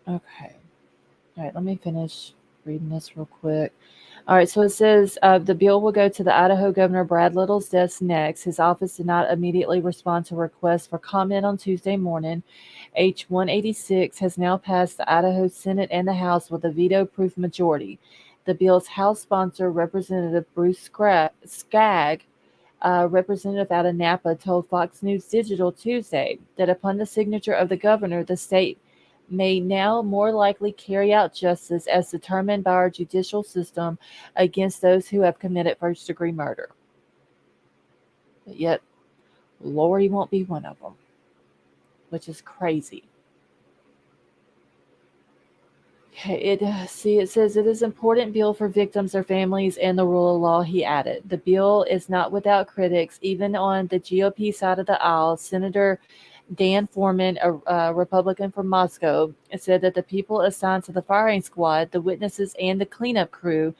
Okay. All right, let me finish reading this real quick. All right, so it says the bill will go to the Idaho Governor Brad Little's desk next. His office did not immediately respond to requests for comment on Tuesday morning. H 186 has now passed the Idaho Senate and the House with a veto proof majority. The bill's House sponsor, Representative Bruce Skagg, representative out of Napa, told Fox News Digital Tuesday that upon the signature of the governor, the state may now more likely carry out justice as determined by our judicial system against those who have committed first-degree murder. But yet, Lori won't be one of them, which is crazy. It says it is an important bill for victims, their families, and the rule of law, he added. The bill is not without critics, even on the GOP side of the aisle. Senator Dan Foreman, a Republican from Moscow, said that the people assigned to the firing squad, the witnesses, and the cleanup crew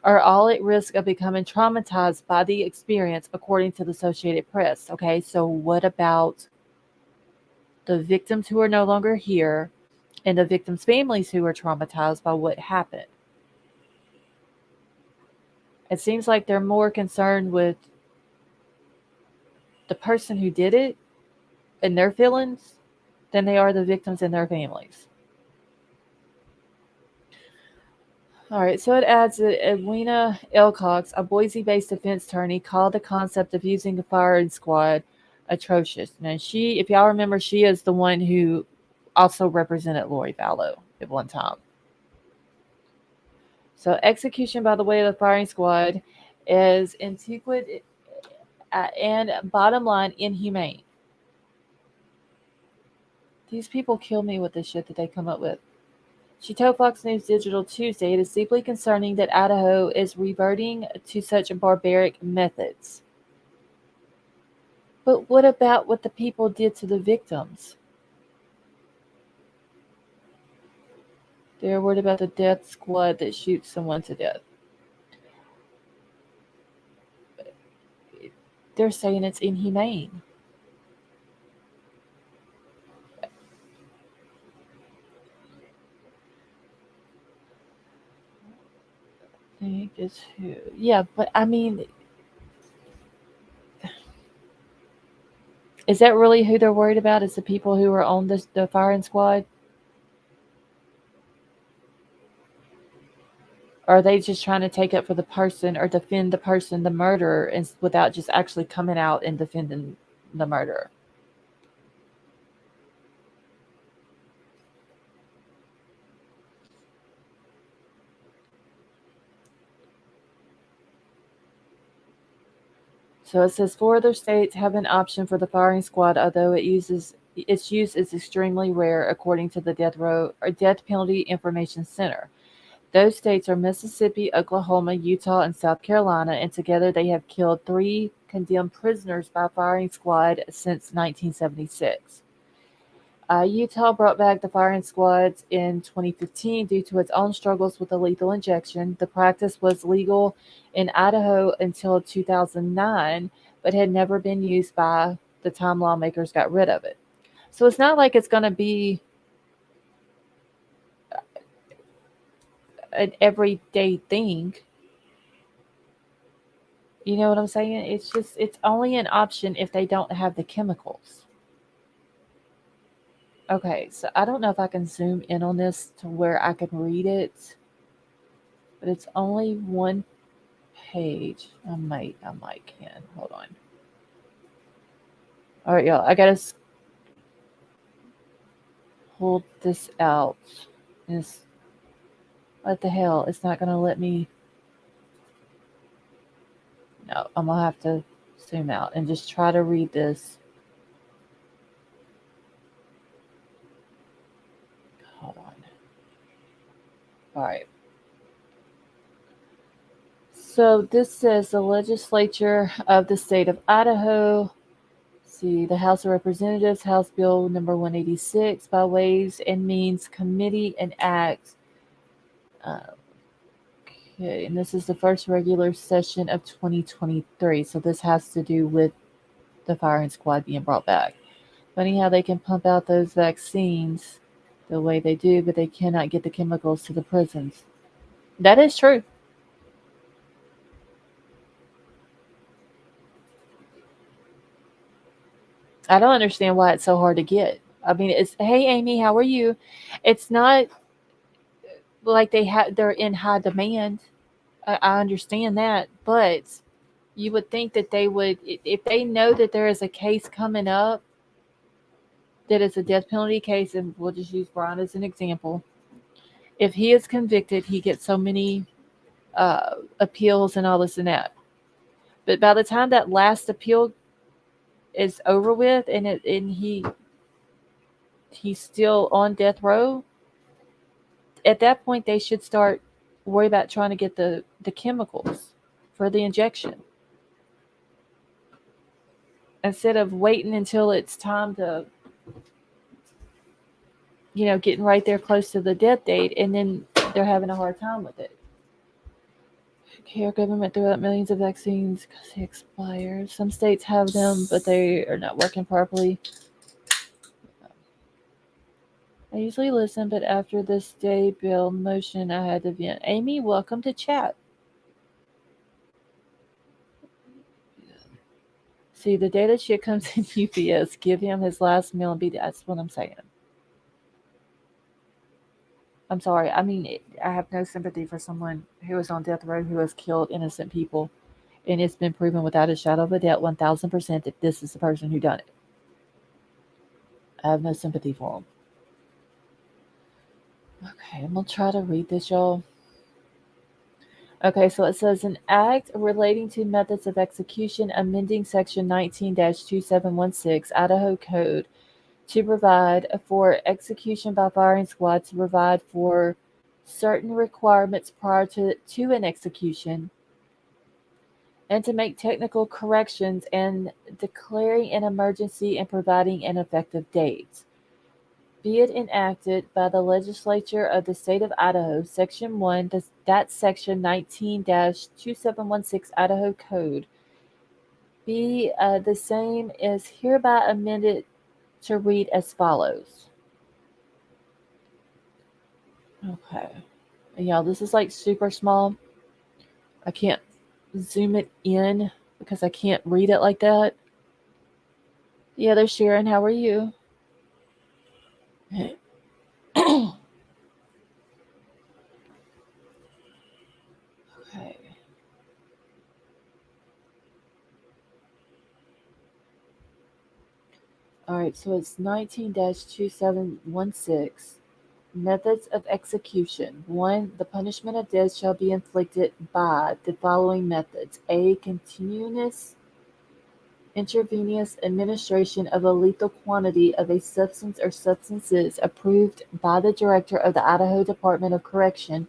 are all at risk of becoming traumatized by the experience, according to the Associated Press. Okay, so what about the victims who are no longer here and the victims' families who are traumatized by what happened? It seems like they're more concerned with the person who did it and their feelings than they are the victims and their families. All right, so it adds that Edwina Elcox, a Boise-based defense attorney, called the concept of using a firing squad atrocious. Now, if y'all remember, she is the one who also represented Lori Vallow at one time. So execution by the way of the firing squad is antiquated and bottom line inhumane. These people kill me with the shit that they come up with. She told Fox News Digital Tuesday it is deeply concerning that Idaho is reverting to such barbaric methods. But what about what the people did to the victims? They're worried about the death squad that shoots someone to death. They're saying it's inhumane. I think it's who? Yeah, but I mean, is that really who they're worried about? Is the people who are on the firing squad? Or are they just trying to take up for the person or defend the person, the murderer, and without just actually coming out and defending the murderer? So it says 4 other states have an option for the firing squad, although its use is extremely rare, according to the Death Penalty Information Center. Those states are Mississippi, Oklahoma, Utah, and South Carolina, and together they have killed 3 condemned prisoners by firing squad since 1976. Utah brought back the firing squads in 2015 due to its own struggles with the lethal injection. The practice was legal in Idaho until 2009, but had never been used by the time lawmakers got rid of it. So it's not like it's going to be an everyday thing. You know what I'm saying? It's only an option if they don't have the chemicals. Okay, so I don't know if I can zoom in on this to where I can read it, but it's only one page. I might can. Hold on. All right, y'all. I gotta hold this out. What the hell? It's not gonna let me. No, I'm gonna have to zoom out and just try to read this. Hold on. All right. So this says the legislature of the state of Idaho. See, the House of Representatives, House Bill number 186, by Ways and Means Committee and Act. Okay, and this is the first regular session of 2023. So this has to do with the firing squad being brought back. Funny how they can pump out those vaccines the way they do, but they cannot get the chemicals to the prisons. That is true. I don't understand why it's so hard to get. I mean, it's, hey Amy, how are you? It's not like they're in high demand. I understand that, but you would think that they would, if they know that there is a case coming up that is a death penalty case, and we'll just use Brian as an example. If he is convicted, he gets so many appeals and all this and that. But by the time that last appeal is over with, and he's still on death row, at that point they should start worry about trying to get the chemicals for the injection instead of waiting until it's time to, getting right there close to the death date, and then they're having a hard time with it. Okay, our government threw out millions of vaccines because they expired. Some states have them, but they are not working properly. I usually listen, but after this day bill motion, I had to vent. Amy, welcome to chat. See, the day that shit comes in UPS, give him his last meal and be. That's what I'm saying. I'm sorry. I mean, I have no sympathy for someone who was on death row who has killed innocent people, and it's been proven without a shadow of a doubt, 1,000%, that this is the person who done it. I have no sympathy for him. Okay, I'm gonna try to read this, y'all. Okay, so it says an act relating to methods of execution amending section 19-2716 Idaho Code to provide for execution by firing squad, to provide for certain requirements prior to an execution, and to make technical corrections, and declaring an emergency and providing an effective date. Be it enacted by the legislature of the state of Idaho, Section 1, that's Section 19-2716 Idaho Code, be the same is hereby amended to read as follows. Okay. Y'all, this is like super small. I can't zoom it in because I can't read it like that. Yeah, there's Sharon. How are you? Okay. All right, so it's 19-2716. Methods of execution. 1. The punishment of death shall be inflicted by the following methods. A. Continuous intravenous administration of a lethal quantity of a substance or substances approved by the director of the Idaho Department of Correction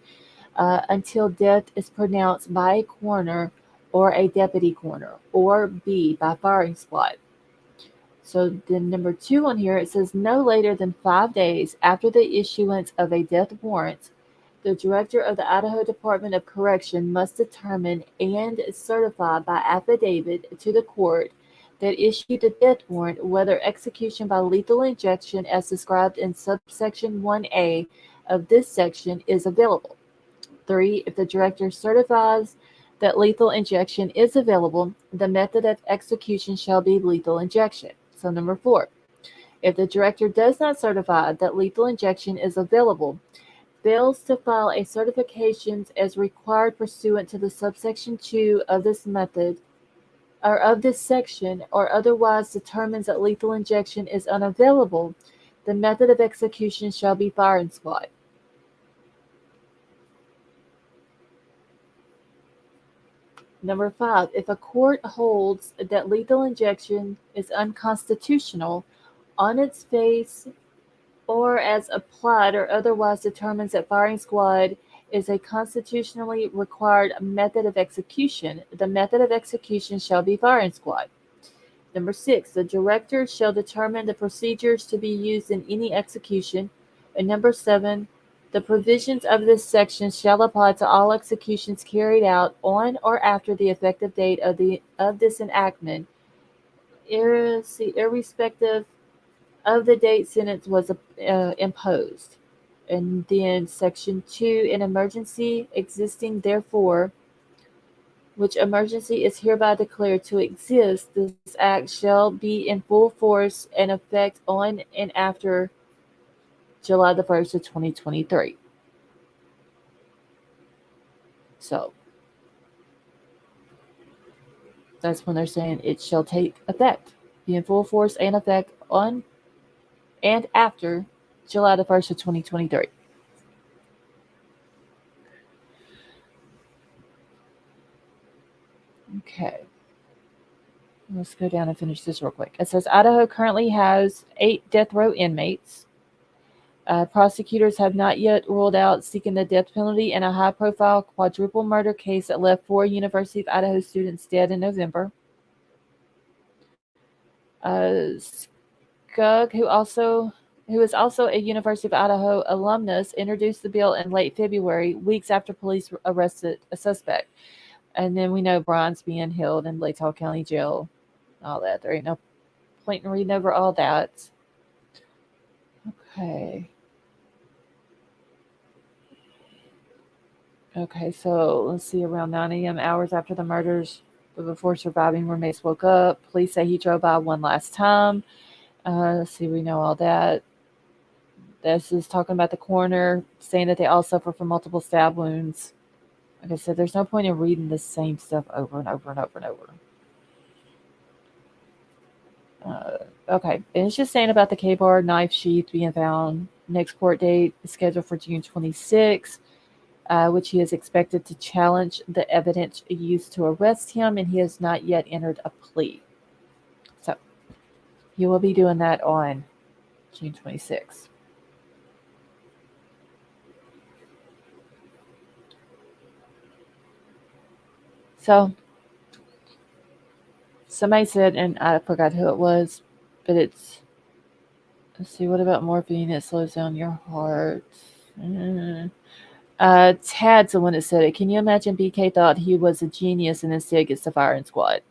until death is pronounced by a coroner or a deputy coroner. Or B. By firing squad. So then number 2 on here, it says no later than 5 days after the issuance of a death warrant, the director of the Idaho Department of Correction must determine and certify by affidavit to the court that issued the death warrant whether execution by lethal injection as described in subsection 1A of this section is available. 3. If the director certifies that lethal injection is available, the method of execution shall be lethal injection. So number 4, if the director does not certify that lethal injection is available, fails to file a certification as required pursuant to the subsection 2 of this method or of this section, or otherwise determines that lethal injection is unavailable, the method of execution shall be firing squad. Number 5, if a court holds that lethal injection is unconstitutional on its face or as applied, or otherwise determines that firing squad is a constitutionally required method of execution, the method of execution shall be firing squad. Number 6, the director shall determine the procedures to be used in any execution. And number 7, the provisions of this section shall apply to all executions carried out on or after the effective date of this enactment, irrespective of the date sentence was imposed. And then section 2, an emergency existing therefore, which emergency is hereby declared to exist, this act shall be in full force and effect on and after July the 1st of 2023. So that's when they're saying it shall take effect, be in full force and effect on and after July the 1st of 2023. Okay. Let's go down and finish this real quick. It says Idaho currently has 8 death row inmates. Prosecutors have not yet ruled out seeking the death penalty in a high-profile quadruple murder case that left 4 University of Idaho students dead in November. Skugg, who is also a University of Idaho alumnus, introduced the bill in late February, weeks after police arrested a suspect. And then we know Brian's being held in Latah County Jail. All that. There ain't no point in reading over all that. Okay. Okay, so let's see. Around 9 a.m., hours after the murders, but before surviving roommates woke up, police say he drove by one last time. Let's see. We know all that. This is talking about the coroner saying that they all suffer from multiple stab wounds. Like I said, there's no point in reading the same stuff over and over and over and over. Okay, and it's just saying about the K-bar knife sheath being found. Next court date is scheduled for June 26th, which he is expected to challenge the evidence used to arrest him, and he has not yet entered a plea. So he will be doing that on June 26th. So somebody said, and I forgot who it was, but it's, let's see, what about morphine? It slows down your heart. Tad's the one that said it. Can you imagine BK thought he was a genius and instead gets the firing squad?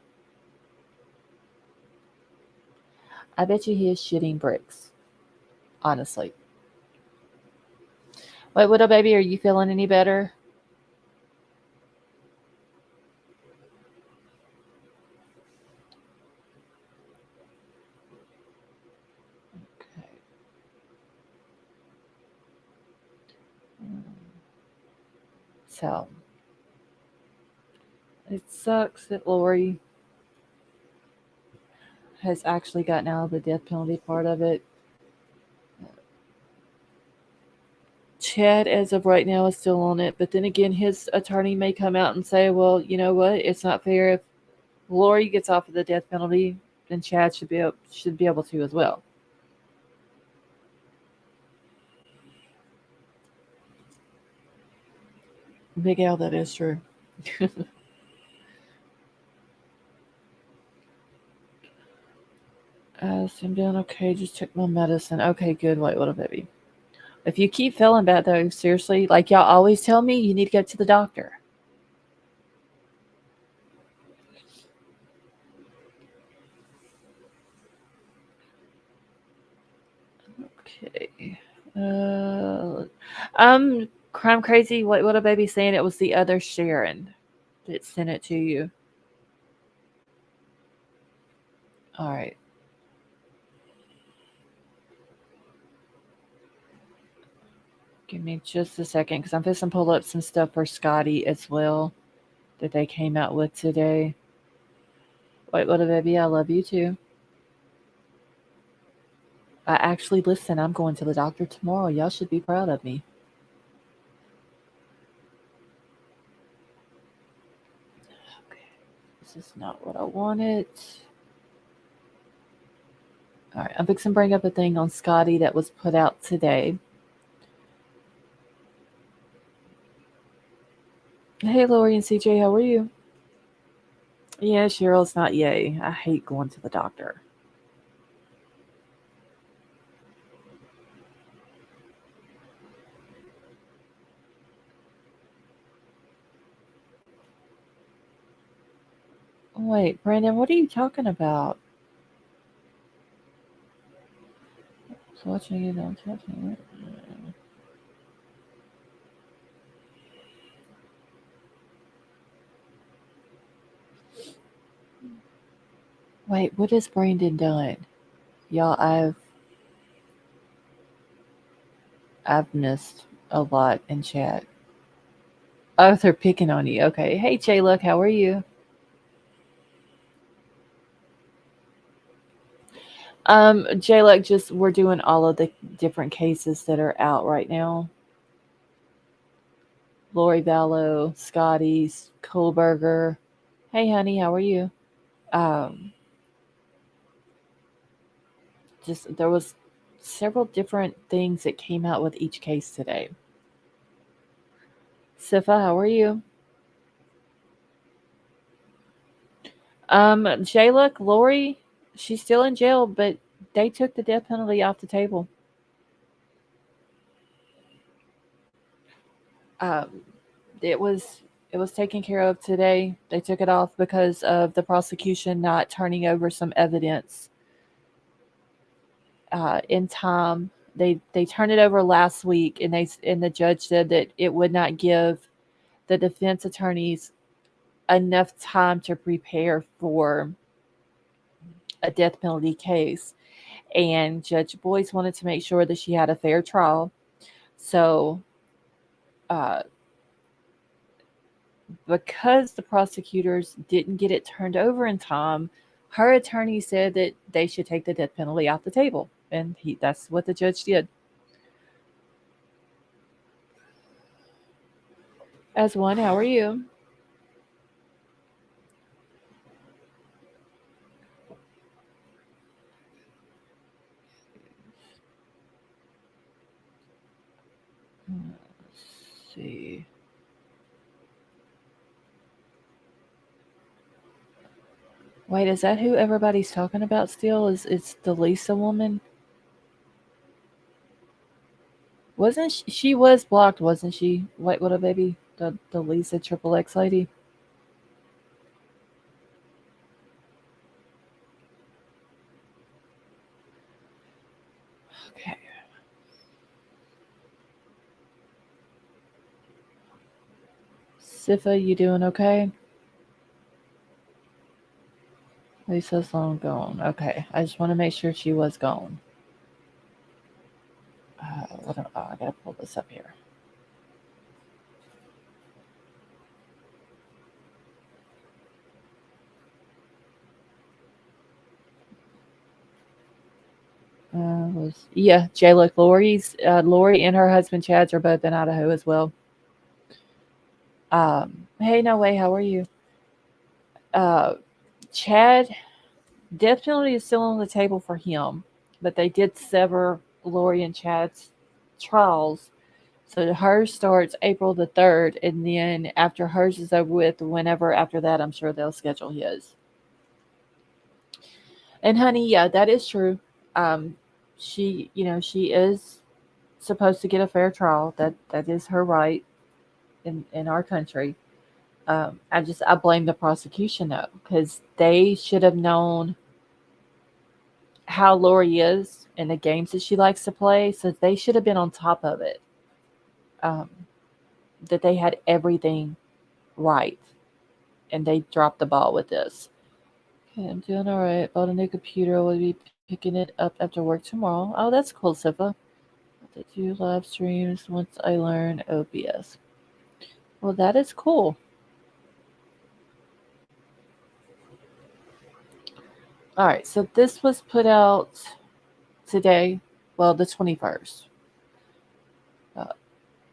I bet you he is shitting bricks. Honestly. Wait, Widow Baby, are you feeling any better? Okay. So, it sucks that Lori has actually gotten out of the death penalty part of it. Chad, as of right now, is still on it, but then again, his attorney may come out and say, well, you know what? It's not fair if Lori gets off of the death penalty, then Chad should be able to as well. Big Al, that is true. So I'm doing okay. Just took my medicine. Okay, good. Wait, what a baby. If you keep feeling bad, though, seriously, like y'all always tell me, you need to go to the doctor. Okay. Crime Crazy, what a baby saying it was the other Sharon that sent it to you. All right. Give me just a second because I'm fixing to pull up some stuff for Scotty as well that they came out with today. Wait, what a baby, I love you too. I actually, listen, I'm going to the doctor tomorrow. Y'all should be proud of me. Okay. This is not what I wanted. All right, I'm fixing to bring up a thing on Scotty that was put out today. Hey, Lori and CJ, how are you? Yeah, Cheryl's not yay. I hate going to the doctor. Wait, Brandon, what are you talking about? Watching it on touching it. Wait, what has Brandon done? Y'all, I've missed a lot in chat. Oh, they're picking on you. Okay. Hey, Jay, look, how are you? Jay, look, just we're doing all of the different cases that are out right now. Lori Vallow, Scotty's, Kohlberger. Hey, honey, how are you? Um, just there was several different things that came out with each case today. Sifa, how are you? Jay, look, Lori, she's still in jail, but they took the death penalty off the table. Um, it was it was taken care of today. They took it off because of the prosecution not turning over some evidence in time. They turned it over last week, and the judge said that it would not give the defense attorneys enough time to prepare for a death penalty case. And Judge Boyce wanted to make sure that she had a fair trial. So, uh, because the prosecutors didn't get it turned over in time, her attorney said that they should take the death penalty off the table. And that's what the judge did. As one, how are you? Let's see. Wait, is that who everybody's talking about still? Is it's the Lisa woman? Wasn't she was blocked, wasn't she? Wait, what a baby. The Lisa Triple X lady. Okay. Sifa, you doing okay? Lisa's long gone. Okay. I just want to make sure she was gone. I gotta pull this up here. Yeah, Jay, look, Lori and her husband Chad's are both in Idaho as well. Hey, no way, how are you? Uh, Chad, death penalty is still on the table for him, but they did sever Lori and Chad's trials. So hers starts April the 3rd, and then after hers is over with, whenever after that, I'm sure they'll schedule his. And honey, yeah, that is true. Um, she is supposed to get a fair trial. That is her right in our country. I blame the prosecution though, because they should have known how Lori is and the games that she likes to play, so they should have been on top of it. Um, that they had everything right, and they dropped the ball with this. Okay, I'm doing all right. Bought a new computer. We'll be picking it up after work tomorrow. Oh, that's cool, Sifa. To do live streams once I learn OBS. Well, that is cool. All right, so this was put out today, well, the 21st. Uh,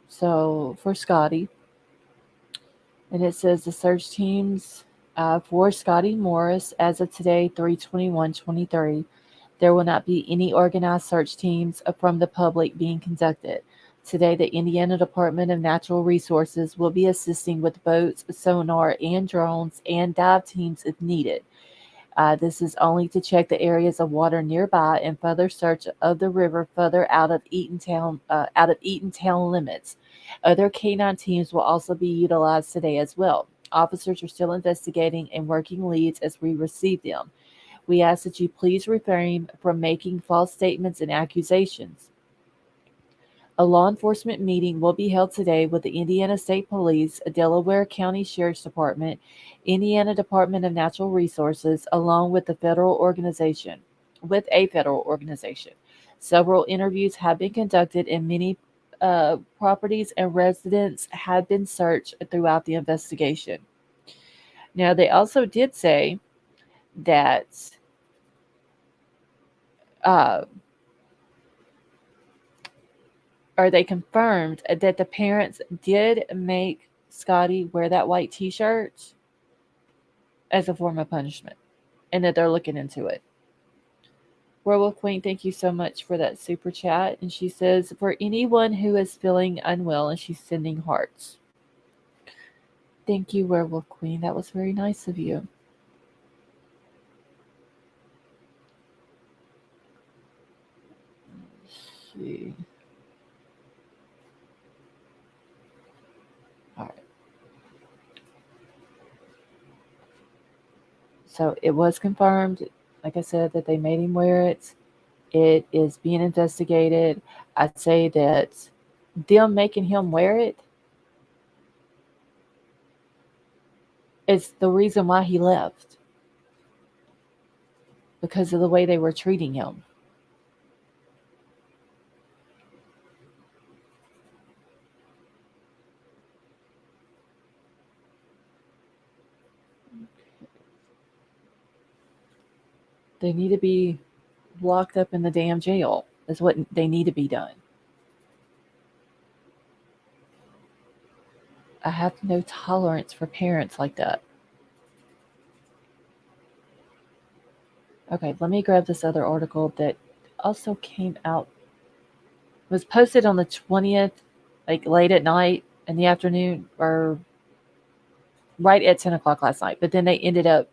so for Scotty, and it says the search teams for Scotty Morris as of today, 3/21/23. There will not be any organized search teams from the public being conducted. Today, the Indiana Department of Natural Resources will be assisting with boats, sonar, and drones and dive teams if needed. This is only to check the areas of water nearby and further search of the river further out of Eatontown limits. Other canine teams will also be utilized today as well. Officers are still investigating and working leads as we receive them. We ask that you please refrain from making false statements and accusations. A law enforcement meeting will be held today with the Indiana State Police, Delaware County Sheriff's Department, Indiana Department of Natural Resources, along with a federal organization. Several interviews have been conducted and many properties and residents have been searched throughout the investigation. Now, they also did say that uh, or they confirmed that the parents did make Scotty wear that white t-shirt as a form of punishment and that they're looking into it. Werewolf Queen, thank you so much for that super chat. And she says, for anyone who is feeling unwell, and she's sending hearts. Thank you, Werewolf Queen. That was very nice of you. Let's see. All right. So it was confirmed, like I said, that they made him wear it. It is being investigated. I'd say that them making him wear it is the reason why he left. Because of the way they were treating him. They need to be locked up in the damn jail, is what they need to be done. I have no tolerance for parents like that. Okay, let me grab this other article that also came out. It was posted on the 20th, like late at night in the afternoon, or right at 10 o'clock last night. But then they ended up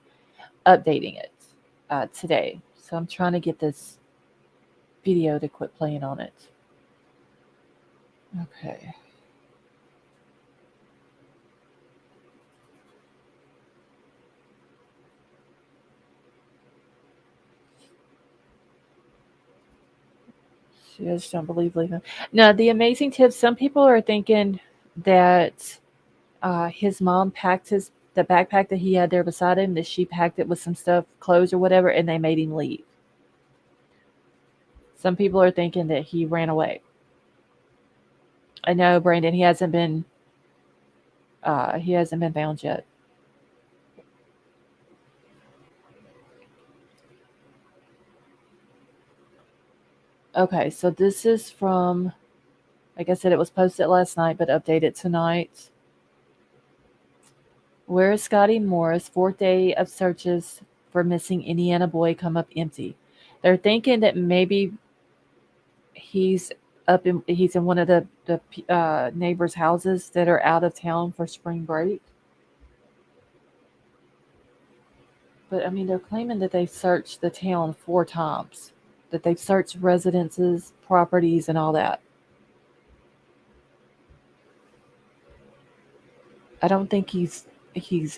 updating it today. So I'm trying to get this video to quit playing on it. Okay. I just don't believe leaving. Now, the amazing tips. Some people are thinking that his mom packed the backpack that he had there beside him. That she packed it with some stuff, clothes or whatever, and they made him leave. Some people are thinking that he ran away. I know, Brandon. He hasn't been found yet. Okay, so this is from. Like I said, it was posted last night, but updated tonight. Where is Scotty Morris? Fourth day of searches for missing Indiana boy come up empty. They're thinking that maybe he's he's in one of the neighbors' houses that are out of town for spring break. But I mean, they're claiming that they've searched the town 4 times, that they've searched residences, properties, and all that. I don't think he's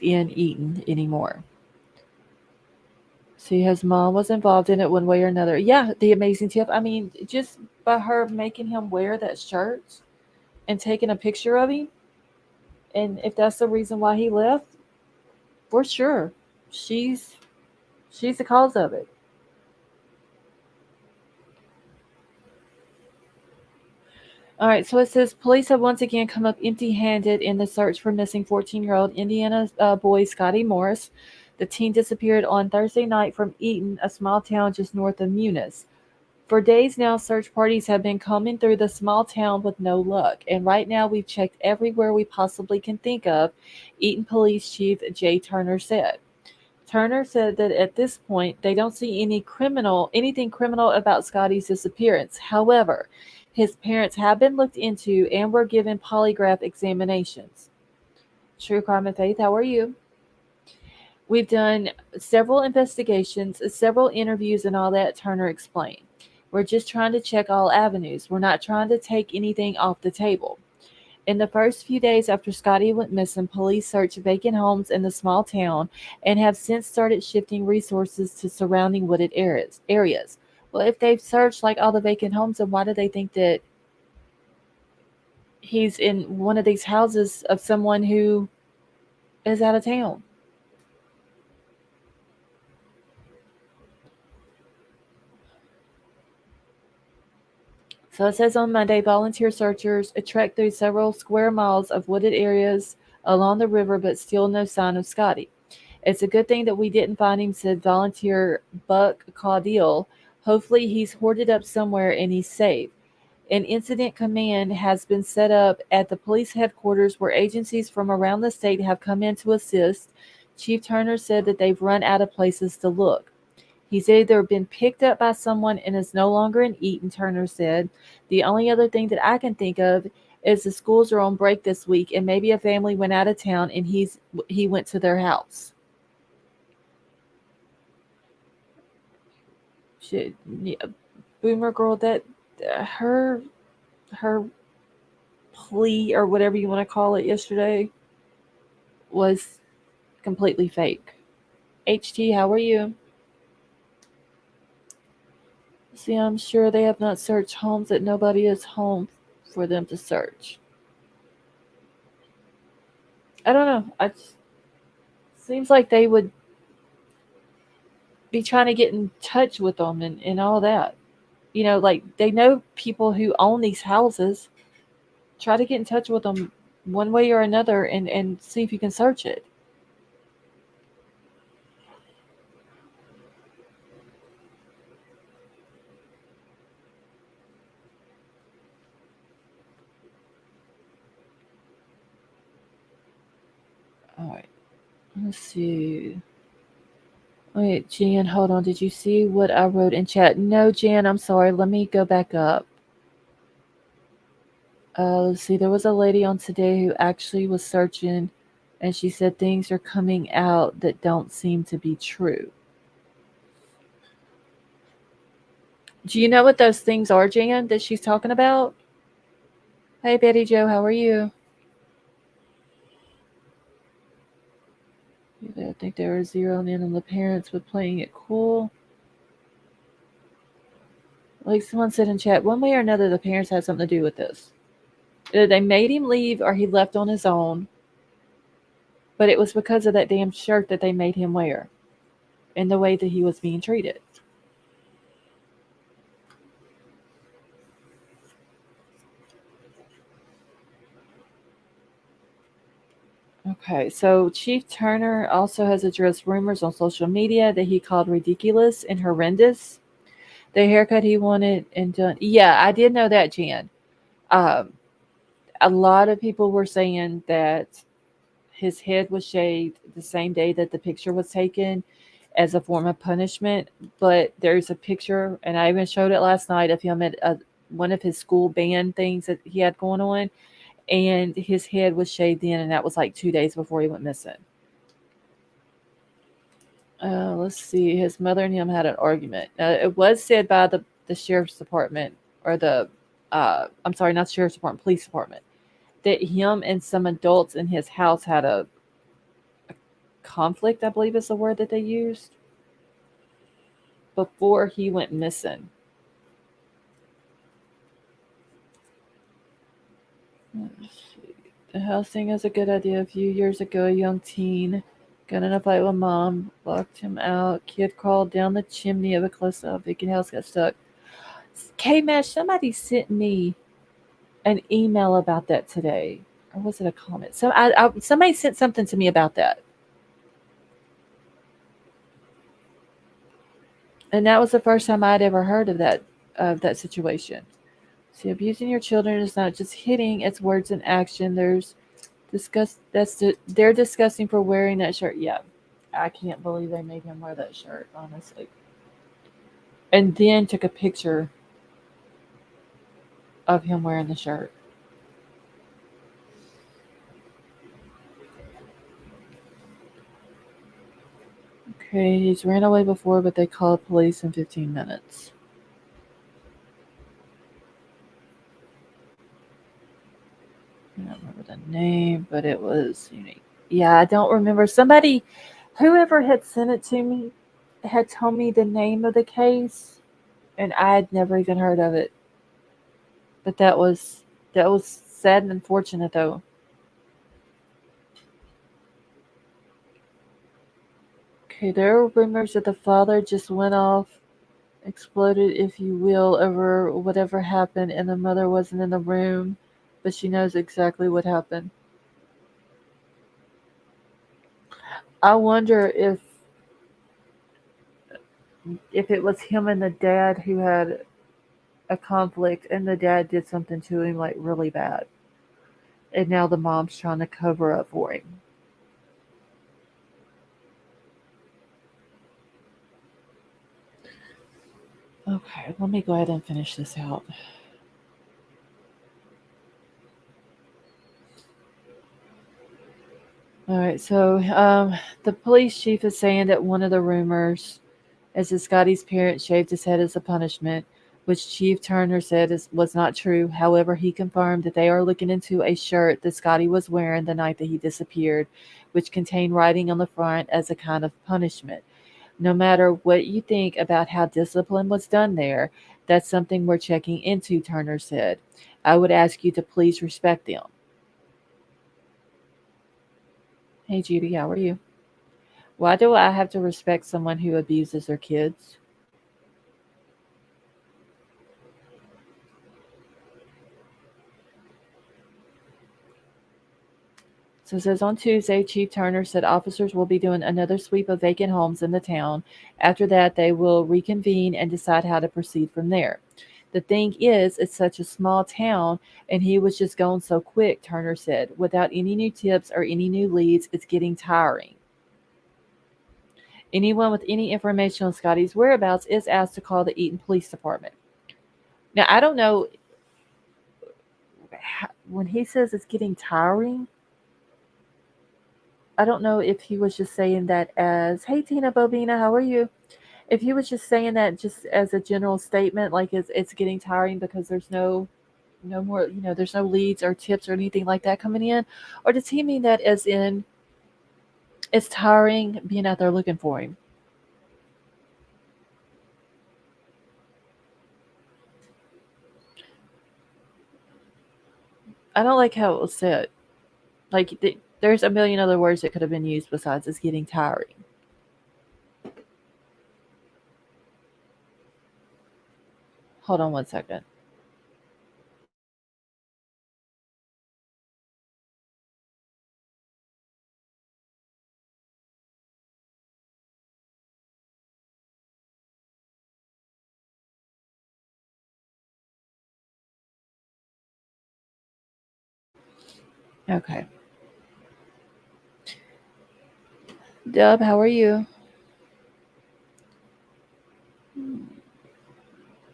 in Eaton anymore. See, his mom was involved in it one way or another. Yeah, the amazing tip. I mean, just by her making him wear that shirt and taking a picture of him, and if that's the reason why he left, for sure, she's she's the cause of it. All right, so it says police have once again come up empty-handed in the search for missing 14-year-old Indiana boy Scotty Morris. The teen disappeared on Thursday night from Eaton, a small town just north of Munis. For days now, search parties have been combing through the small town with no luck, and right now we've checked everywhere we possibly can think of, Eaton Police Chief Jay Turner said. Turner said that at this point they don't see anything criminal about Scotty's disappearance. However, his parents have been looked into and were given polygraph examinations. True Crime and Faith, how are you? We've done several investigations, several interviews, and all that, Turner explained. We're just trying to check all avenues. We're not trying to take anything off the table. In the first few days after Scotty went missing, police searched vacant homes in the small town and have since started shifting resources to surrounding wooded areas. Well, if they've searched like all the vacant homes, then why do they think that he's in one of these houses of someone who is out of town. So it says on Monday, volunteer searchers trekked through several square miles of wooded areas along the river, but still no sign of Scotty. It's a good thing that we didn't find him, said volunteer Buck Caudill. Hopefully, he's hoarded up somewhere and he's safe. An incident command has been set up at the police headquarters where agencies from around the state have come in to assist. Chief Turner said that they've run out of places to look. He's either been picked up by someone and is no longer in Eaton, Turner said. The only other thing that I can think of is the schools are on break this week and maybe a family went out of town and he went to their house. Shit, yeah, Boomer girl, that her her plea or whatever you want to call it yesterday was completely fake. HT, how are you? See, I'm sure they have not searched homes that nobody is home for them to search. I don't know. It seems like they would be trying to get in touch with them and all that. You know, like they know people who own these houses. Try to get in touch with them one way or another and see if you can search it. All right. Let's see. Wait, Jan, hold on. Did you see what I wrote in chat? No, Jan, I'm sorry. Let me go back up. Let's see. There was a lady on today who actually was searching, and she said things are coming out that don't seem to be true. Do you know what those things are, Jan, that she's talking about? Hey, Betty Joe, how are you? I think they were zeroing in on the parents with playing it cool. Like someone said in chat, one way or another, the parents had something to do with this. Either they made him leave or he left on his own, but it was because of that damn shirt that they made him wear and the way that he was being treated. Okay, so Chief Turner also has addressed rumors on social media that he called ridiculous and horrendous. The haircut he wanted and done. Yeah, I did know that, Jan. Um, a lot of people were saying that his head was shaved the same day that the picture was taken as a form of punishment. But there's a picture, and I even showed it last night of him at one of his school band things that he had going on, and his head was shaved in, and that was like 2 days before he went missing. Let's see. His mother and him had an argument. It was said by the sheriff's department or I'm sorry, not the sheriff's department, police department, that him and some adults in his house had a conflict, I believe is the word that they used, before he went missing. Let's see. The house thing is a good idea. A few years ago, a young teen got in a fight with mom, locked him out. Kid crawled down the chimney of a close up vacant house, got stuck. K-Mash, somebody sent me an email about that today. Or was it a comment? So somebody sent something to me about that. And that was the first time I'd ever heard of that situation. See, abusing your children is not just hitting; it's words and action. There's they're disgusting for wearing that shirt. Yeah, I can't believe they made him wear that shirt. Honestly, and then took a picture of him wearing the shirt. Okay, he's ran away before, but they called police in 15 minutes. I don't remember the name, but it was unique. Yeah, I don't remember. Somebody, whoever had sent it to me, had told me the name of the case, and I had never even heard of it. But that was sad and unfortunate, though. Okay, there are rumors that the father just went off, exploded, if you will, over whatever happened, and the mother wasn't in the room, but she knows exactly what happened. I wonder if it was him and the dad who had a conflict, and the dad did something to him like really bad, and now the mom's trying to cover up for him. Okay, let me go ahead and finish this out. All right, so the police chief is saying that one of the rumors is that Scotty's parents shaved his head as a punishment, which Chief Turner said was not true. However, he confirmed that they are looking into a shirt that Scotty was wearing the night that he disappeared, which contained writing on the front as a kind of punishment. No matter what you think about how discipline was done there, that's something we're checking into, Turner said. I would ask you to please respect them. Hey, Judy, how are you? Why do I have to respect someone who abuses their kids? So it says on Tuesday, Chief Turner said officers will be doing another sweep of vacant homes in the town. After that, they will reconvene and decide how to proceed from there. The thing is, it's such a small town, and he was just going so quick, Turner said. Without any new tips or any new leads, it's getting tiring. Anyone with any information on Scotty's whereabouts is asked to call the Eaton Police Department. Now, I don't know, when he says it's getting tiring, I don't know if he was just saying that as, hey, Tina Bobina, how are you? If he was just saying that just as a general statement, like it's getting tiring because there's no more, there's no leads or tips or anything like that coming in, or does he mean that as in it's tiring being out there looking for him? I don't like how it was said. Like there's a million other words that could have been used besides it's getting tiring. Hold on one second. Okay. Deb, how are you?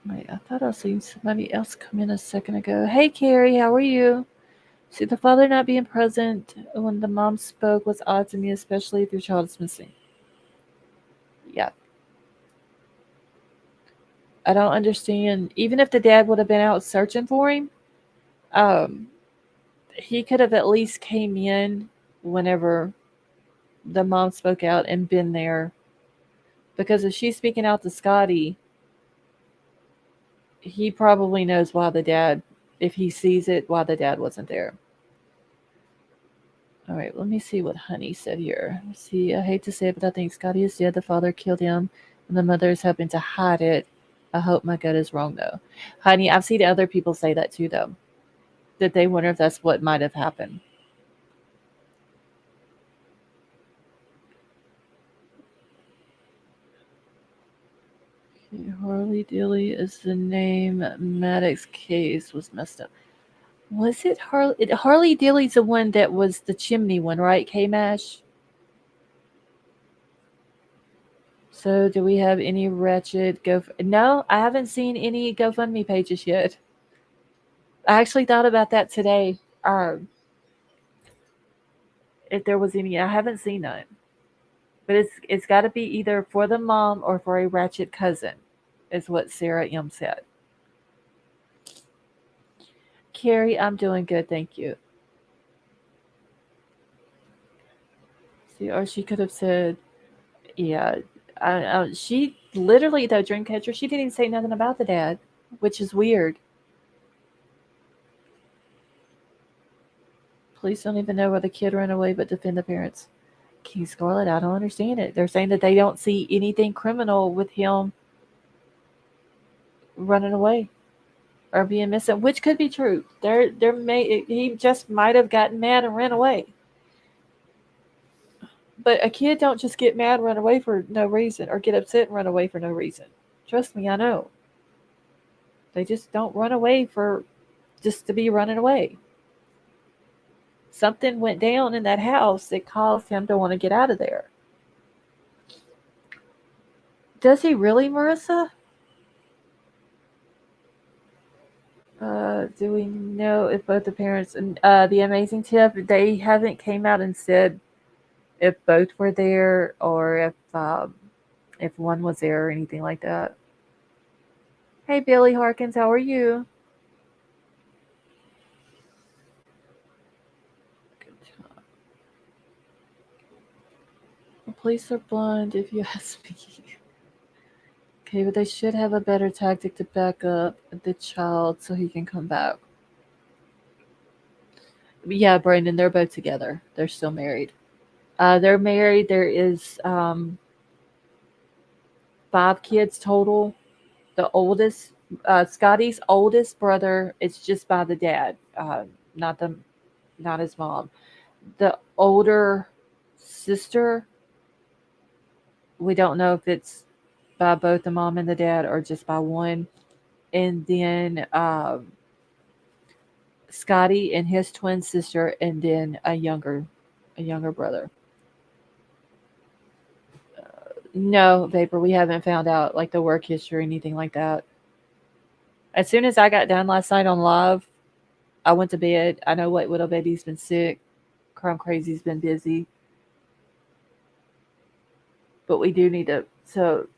Wait, I thought I seen somebody else come in a second ago. Hey, Carrie, how are you? See, the father not being present when the mom spoke was odd to me, especially if your child is missing. Yeah, I don't understand. Even if the dad would have been out searching for him, um, he could have at least came in whenever the mom spoke out and been there. Because if she's speaking out to Scotty, he probably knows why the dad, if he sees it, why the dad wasn't there. All right, let me see what Honey said here. See, I hate to say it, but I think Scotty is dead. The father killed him, and the mother is helping to hide it. I hope my gut is wrong, though. Honey, I've seen other people say that too, though, that they wonder if that's what might have happened. Okay, Harley Dilly is the name. Maddox case was messed up. Was it Harley? Harley Dilly's the one that was the chimney one, right? K Mash. So, do we have any wretched go? No, I haven't seen any GoFundMe pages yet. I actually thought about that today. If there was any, I haven't seen none. But it's got to be either for the mom or for a ratchet cousin, is what Sarah M said. Carrie, I'm doing good, thank you. See, or she could have said, yeah. She literally, though, Dreamcatcher, she didn't even say nothing about the dad, which is weird. Police don't even know why the kid ran away but defend the parents. King Scarlet, I don't understand it. They're saying that they don't see anything criminal with him running away or being missing, which could be true. He just might have gotten mad and ran away. But a kid don't just get mad and run away for no reason or get upset and run away for no reason. Trust me, I know. They just don't run away for just to be running away. Something went down in that house that caused him to want to get out of there. Does he really, Marissa? Do we know if both the parents and the amazing tip, they haven't came out and said if both were there or if one was there or anything like that. Hey Billy Harkins, how are you? Good job. The police are blind if you ask me. Okay, but they should have a better tactic to back up the child so he can come back. Yeah, Brandon, they're both together. They're still married. They're married. There is 5 kids total. The oldest, Scotty's oldest brother, is just by the dad, not the, not his mom. The older sister, we don't know if it's by both the mom and the dad or just by one. And then Scotty and his twin sister, and then a younger brother. No, Vapor, we haven't found out like the work history or anything like that. As soon as I got done last night on live, I went to bed. I know what Little Baby's been sick. Chrome Crazy's been busy, but we do need to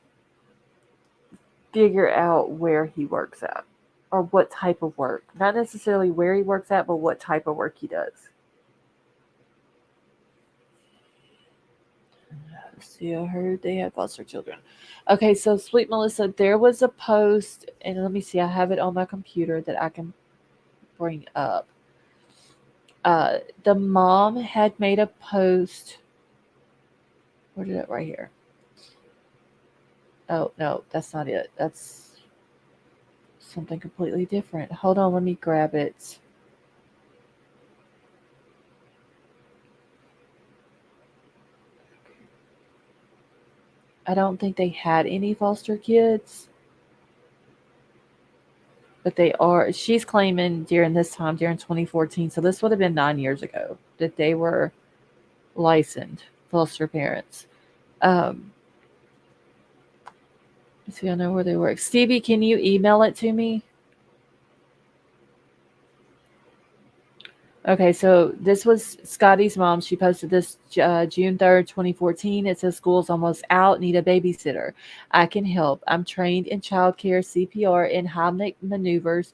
figure out where he works at or what type of work. Not necessarily where he works at, but what type of work he does. See, I heard they had foster children. Okay, so sweet Melissa, there was a post, and let me see, I have it on my computer that I can bring up. The mom had made a post. Where did it? Right here. Oh no, that's not it. That's something completely different. Hold on, let me grab it. I don't think they had any foster kids, but they are. She's claiming during this time, during 2014, so this would have been 9 years ago, that they were licensed foster parents. Um, see, I know where they work. Stevie, can you email it to me? Okay, so this was Scotty's mom. She posted this June 3rd, 2014. It says, school's almost out, need a babysitter. I can help. I'm trained in childcare, CPR, and Heimlich maneuvers.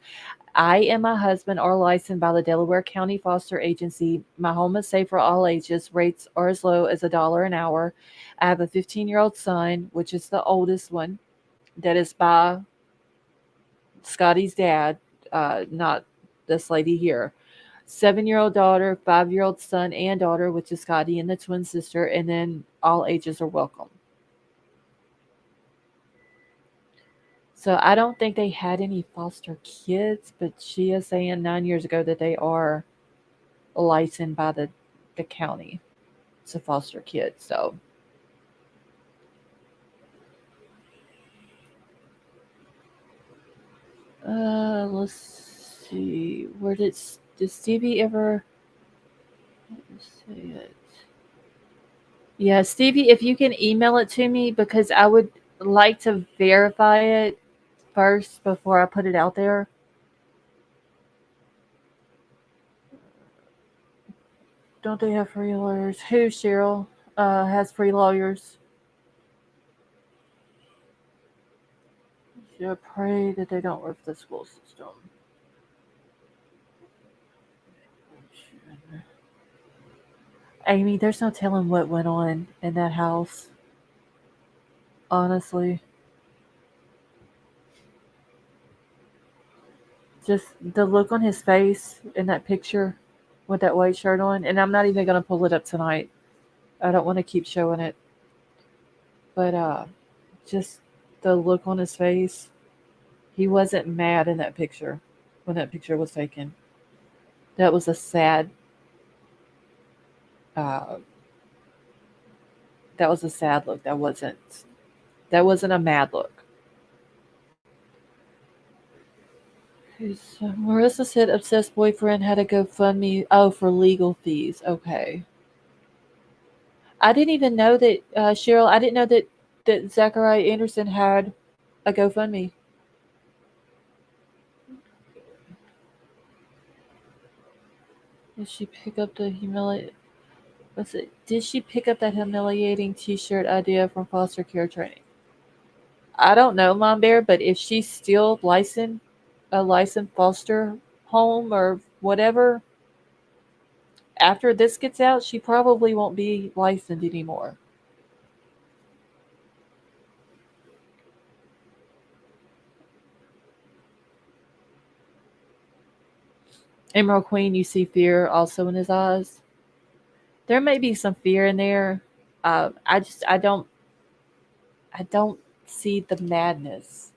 I and my husband are licensed by the Delaware County Foster Agency. My home is safe for all ages. Rates are as low as $1 an hour. I have a 15-year-old son, which is the oldest one, that is by Scotty's dad, not this lady here. 7-year-old daughter, 5-year-old son and daughter, which is Scotty and the twin sister, and then all ages are welcome. So I don't think they had any foster kids, but she is saying 9 years ago that they are licensed by the county to foster kids. So let's see. Where did Stevie ever say it? Yeah, Stevie, if you can email it to me because I would like to verify it first before I put it out there. Don't they have free lawyers? Who, Cheryl, has free lawyers? Yeah, pray that they don't work for the school system. Amy, there's no telling what went on in that house. Honestly, just the look on his face in that picture with that white shirt on, and I'm not even gonna pull it up tonight. I don't want to keep showing it, but just the look on his face. He wasn't mad in that picture when that picture was taken. That was a sad. Uh, that was a sad look. That wasn't. That wasn't a mad look. Marissa said obsessed boyfriend had a GoFundMe. Oh, for legal fees. Okay. I didn't even know that, Cheryl. I didn't know that Zachariah Anderson had a GoFundMe. Did she pick up the humiliating? What's it? Did she pick up that humiliating T-shirt idea from foster care training? I don't know, Mom Bear, but if she's still licensed, a licensed foster home or whatever, after this gets out, she probably won't be licensed anymore. Emerald Queen, you see fear also in his eyes. There may be some fear in there. I don't see the madness,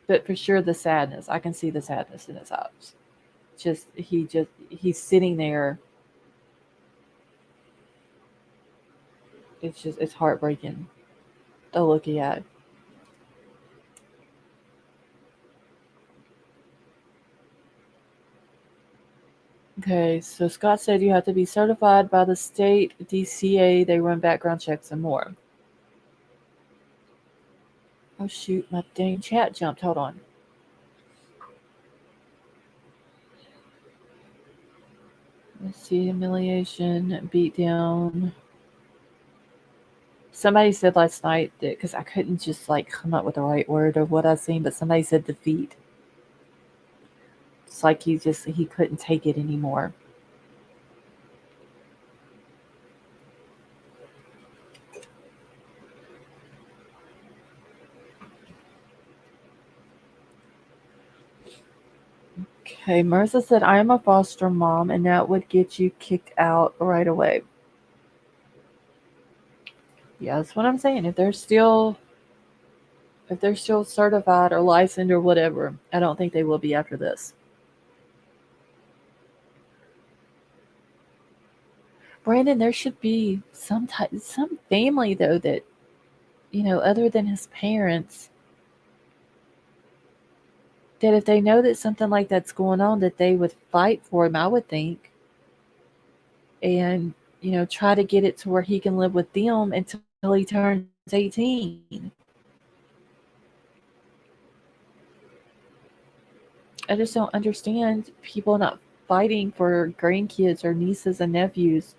but for sure the sadness. I can see the sadness in his eyes. He's sitting there. It's heartbreaking. The look he had. Okay, so Scott said you have to be certified by the state DCA. They run background checks and more. Oh shoot, my dang chat jumped. Hold on. Let's see, humiliation, beatdown. Somebody said last night that, because I couldn't just like come up with the right word of what I seen, but somebody said defeat. It's like he couldn't take it anymore. Okay, Marissa said I am a foster mom, and that would get you kicked out right away. Yeah, that's what I'm saying. If they're still certified or licensed or whatever, I don't think they will be after this. Brandon, there should be some family though that, other than his parents, that if they know that something like that's going on, that they would fight for him. I would think, and try to get it to where he can live with them until he turns 18. I just don't understand people not fighting for grandkids or nieces and nephews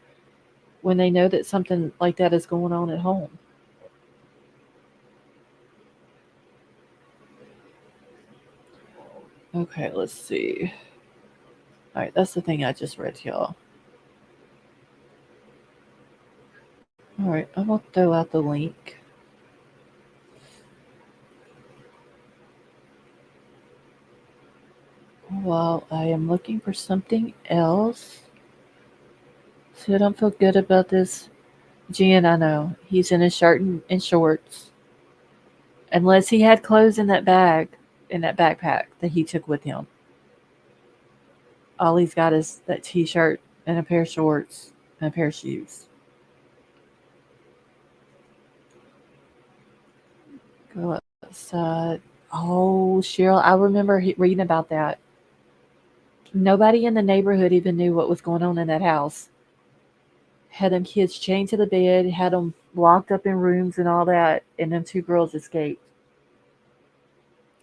when they know that something like that is going on at home. Okay, let's see. All right, that's the thing I just read to y'all. All right, I'm gonna throw out the link while I am looking for something else. See, I don't feel good about this. Jan, I know. He's in his shirt and shorts. Unless he had clothes in that bag, in that backpack that he took with him. All he's got is that t shirt and a pair of shorts and a pair of shoes. Go outside. Oh, Cheryl, I remember reading about that. Nobody in the neighborhood even knew what was going on in that house. Had them kids chained to the bed, had them locked up in rooms and all that, and them two girls escaped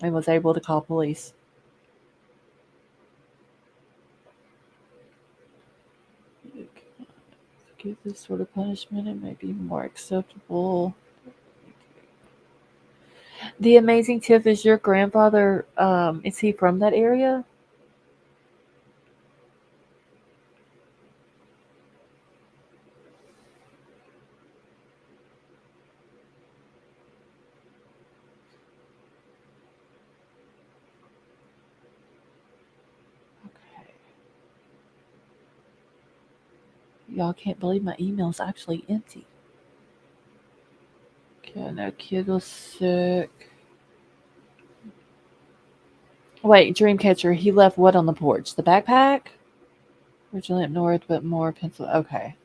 and was able to call police. Give this sort of punishment, it may be more acceptable. The amazing Tiff, is your grandfather, is he from that area? Y'all can't believe my email's actually empty. Okay, no kid was sick. Wait, Dreamcatcher, he left what on the porch? The backpack? Originally up north, but more pencil. Okay.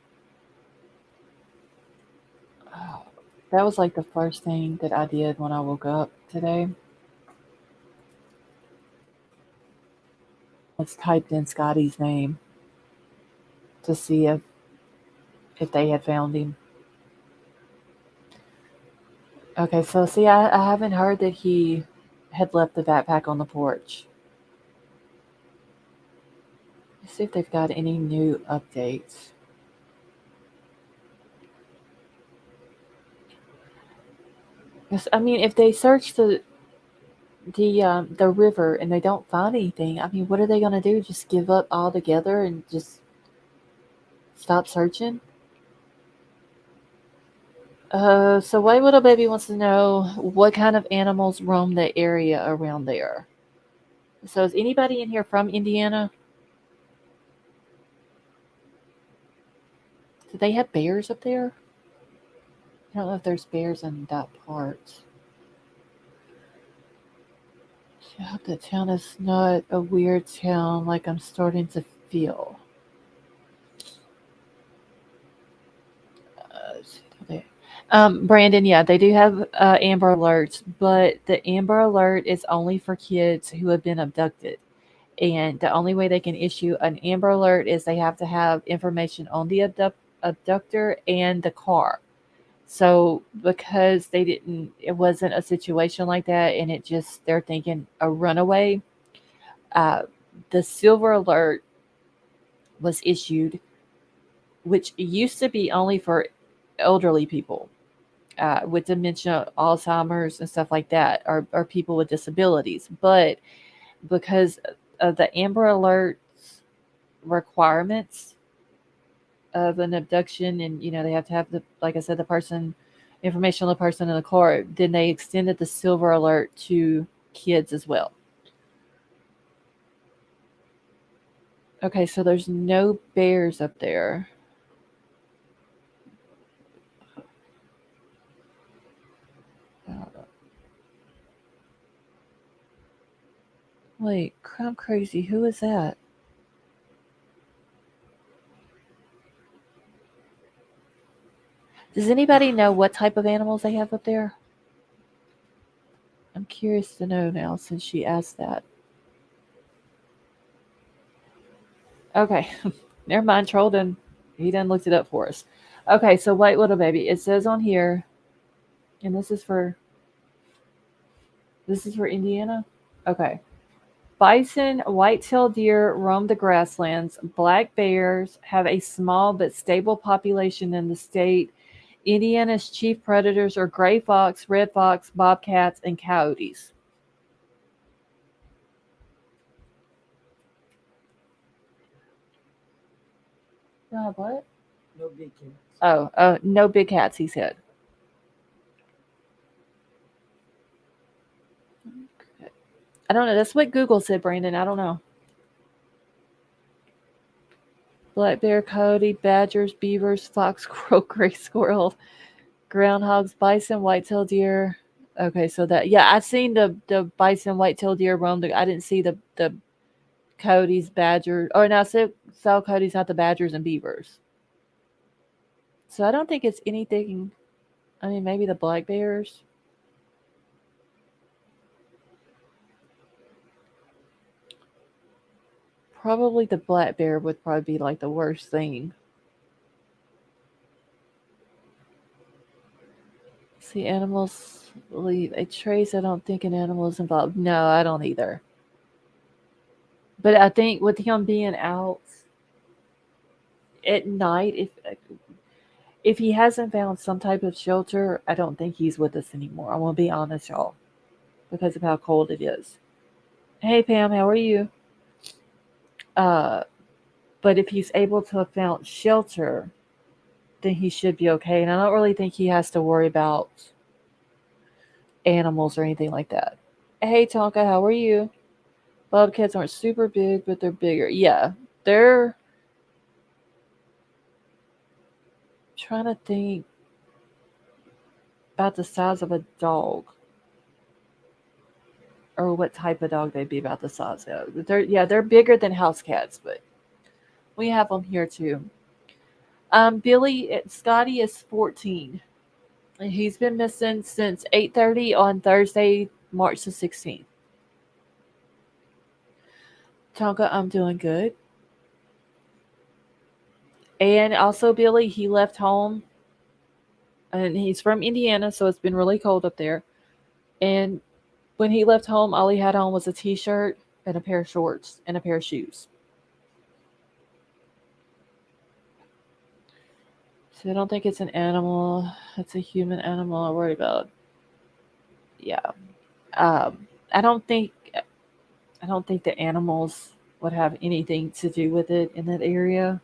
Oh, that was like the first thing that I did when I woke up today. I just typed in Scotty's name to see if they had found him. Okay, so see, I haven't heard that he had left the backpack on the porch. Let's see if they've got any new updates. I mean, if they search the river and they don't find anything, I mean, what are they gonna do? Just give up altogether and just stop searching? So White Widow Baby wants to know what kind of animals roam the area around there. So is anybody in here from Indiana? Do they have bears up there? I don't know if there's bears in that part. I hope that town is not a weird town like I'm starting to feel. Brandon, yeah, they do have Amber Alerts, but the Amber Alert is only for kids who have been abducted. And the only way they can issue an Amber Alert is they have to have information on the abductor and the car. So because it wasn't a situation like that, and they're thinking a runaway. Uh, the Silver Alert was issued, which used to be only for elderly people with dementia, Alzheimer's, and stuff like that, or people with disabilities. But because of the Amber Alert requirements of an abduction, and they have to have like I said, the person information on the person in the car, then they extended the Silver Alert to kids as well. Okay, so there's no bears up there. Wait, Crime Crazy, who is that? Does anybody know what type of animals they have up there? I'm curious to know now since she asked that. Okay, never mind. Troll done. He done looked it up for us. Okay, so White Widow Baby. It says on here, and this is for Indiana. Okay. Bison, white-tailed deer roam the grasslands. Black bears have a small but stable population in the state. Indiana's chief predators are gray fox, red fox, bobcats, and coyotes. What? No big cats. Oh, no big cats, he said. I don't know. That's what Google said, Brandon. I don't know. Black bear, coyote, badgers, beavers, fox, crow, gray squirrel, groundhogs, bison, white-tailed deer. Okay, so I've seen the bison, white-tailed deer roam. I didn't see the coyotes, badgers. Or now, saw coyotes, not the badgers and beavers. So I don't think it's anything. I mean, maybe the black bears. Probably the black bear would probably be like the worst thing. See, animals leave a trace. I don't think an animal is involved. No, I don't either. But I think with him being out at night, if he hasn't found some type of shelter, I don't think he's with us anymore. I want to be honest, y'all, because of how cold it is. Hey, Pam, how are you? Uh, but if he's able to have found shelter, then he should be okay. And I don't really think he has to worry about animals or anything like that. Hey, Tonka, how are you? Bobcats aren't super big, but they're bigger. Yeah, they're trying to think about the size of a dog or what type of dog they'd be about the size of. They're bigger than house cats, but we have them here too. Scotty is 14. And he's been missing since 8:30 on Thursday, March the 16th. Tonka, I'm doing good. And also Billy, he left home and he's from Indiana, so it's been really cold up there. And when he left home, all he had on was a t-shirt and a pair of shorts and a pair of shoes. So I don't think it's an animal. It's a human animal I worry about. Yeah. Um, I don't think I don't think the animals would have anything to do with it in that area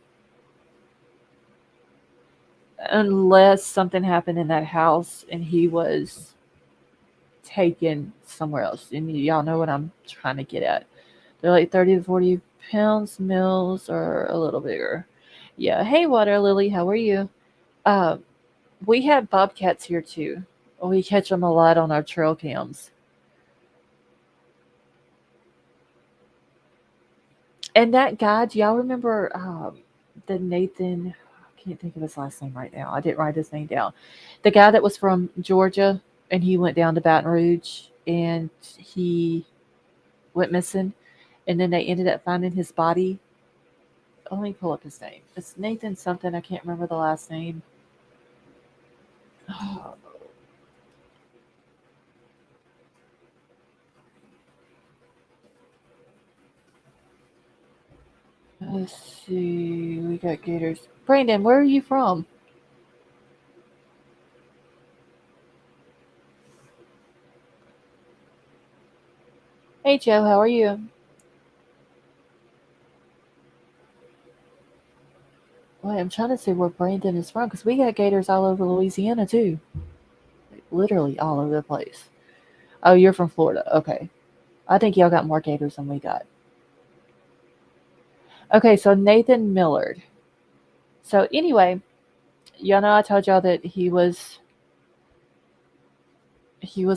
unless something happened in that house and he was taken somewhere else. And y'all know what I'm trying to get at. They're like 30 to 40 pounds, males are a little bigger. Yeah. Hey, Water Lily, how are you? Um, we have bobcats here too. We catch them a lot on our trail cams. And that guy, do y'all remember the Nathan? I can't think of his last name right now. I didn't write his name down. The guy that was from Georgia and he went down to Baton Rouge and he went missing. And then they ended up finding his body. Let me pull up his name. It's Nathan something. I can't remember the last name. Let's see. We got gators. Brandon, where are you from? Hey, Joe, how are you? Wait, I'm trying to see where Brandon is from because we got gators all over Louisiana too. Like, literally all over the place. Oh, you're from Florida. Okay. I think y'all got more gators than we got. Okay, so Nathan Millard. So anyway, y'all know I told y'all that he was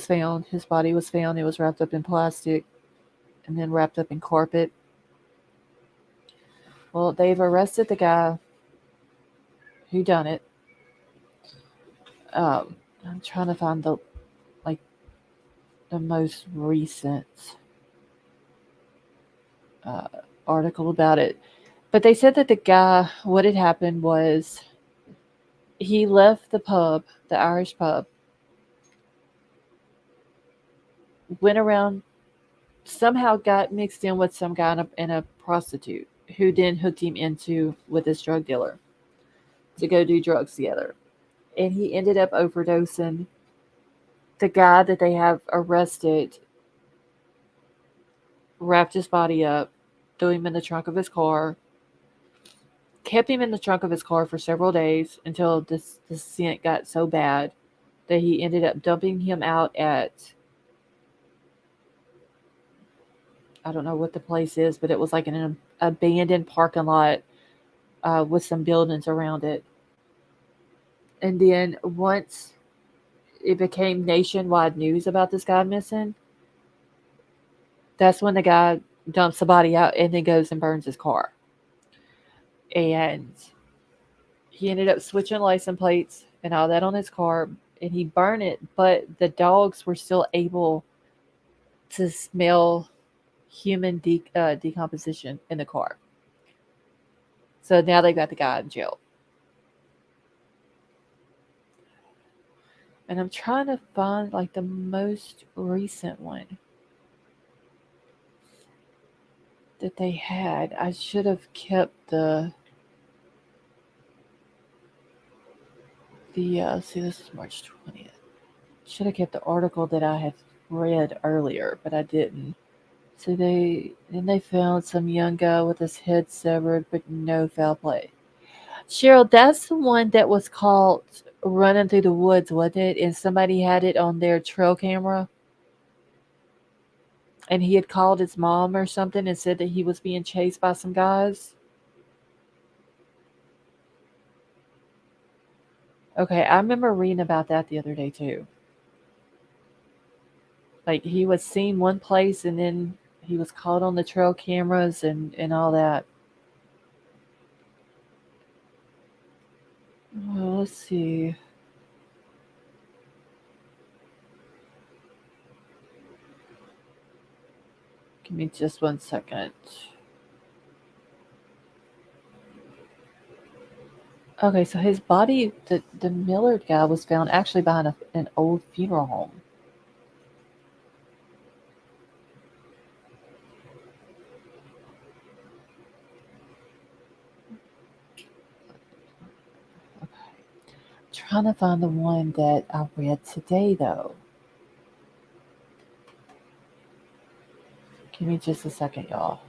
found. His body was found. It was wrapped up in plastic and then wrapped up in carpet. Well, they've arrested the guy who done it. Um, I'm trying to find like the most recent uh, article about it. But they said that the guy, what had happened was he left the pub, the Irish pub, went around, somehow got mixed in with some guy and a prostitute who then hooked him into with this drug dealer to go do drugs together. And he ended up overdosing. The guy that they have arrested wrapped his body up, threw him in the trunk of his car, kept him in the trunk of his car for several days until the scent got so bad that he ended up dumping him out at, I don't know what the place is, but it was like an abandoned parking lot with some buildings around it. And then once it became nationwide news about this guy missing, that's when the guy dumps the body out and then goes and burns his car. And he ended up switching license plates and all that on his car and he burned it, but the dogs were still able to smell human decomposition in the car. So now they got the guy in jail. And I'm trying to find like the most recent one that they had. I should have kept the see, this is March 20th. Should have kept the article that I had read earlier, but I didn't. So they found some young guy with his head severed, but no foul play. Cheryl, that's the one that was caught running through the woods, wasn't it? And somebody had it on their trail camera, and he had called his mom or something and said that he was being chased by some guys. Okay, I remember reading about that the other day too. Like he was seen one place and then he was caught on the trail cameras and all that. Well, let's see. Give me just 1 second. Okay, so his body, the Millard guy, was found actually behind an old funeral home. Okay. Trying to find the one that I read today, though. Give me just a second, y'all.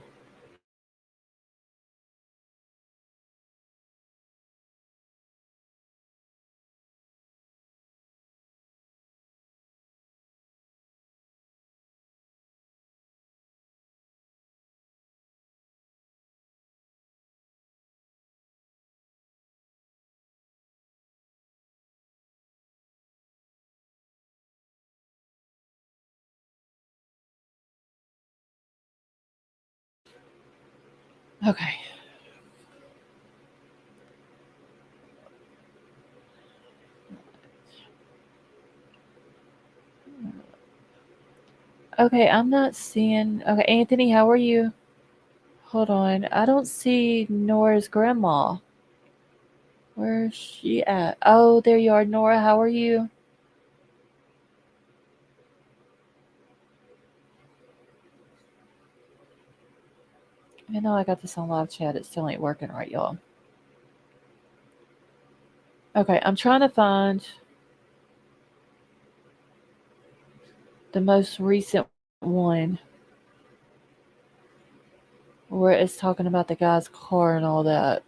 Okay. Okay, I'm not seeing. Okay, Anthony, how are you? Hold on. I don't see Nora's grandma. Where's she at? Oh, there you are, Nora. How are you? I know I got this on live chat. It still ain't working right, y'all. Okay, I'm trying to find the most recent one where it's talking about the guy's car and all that.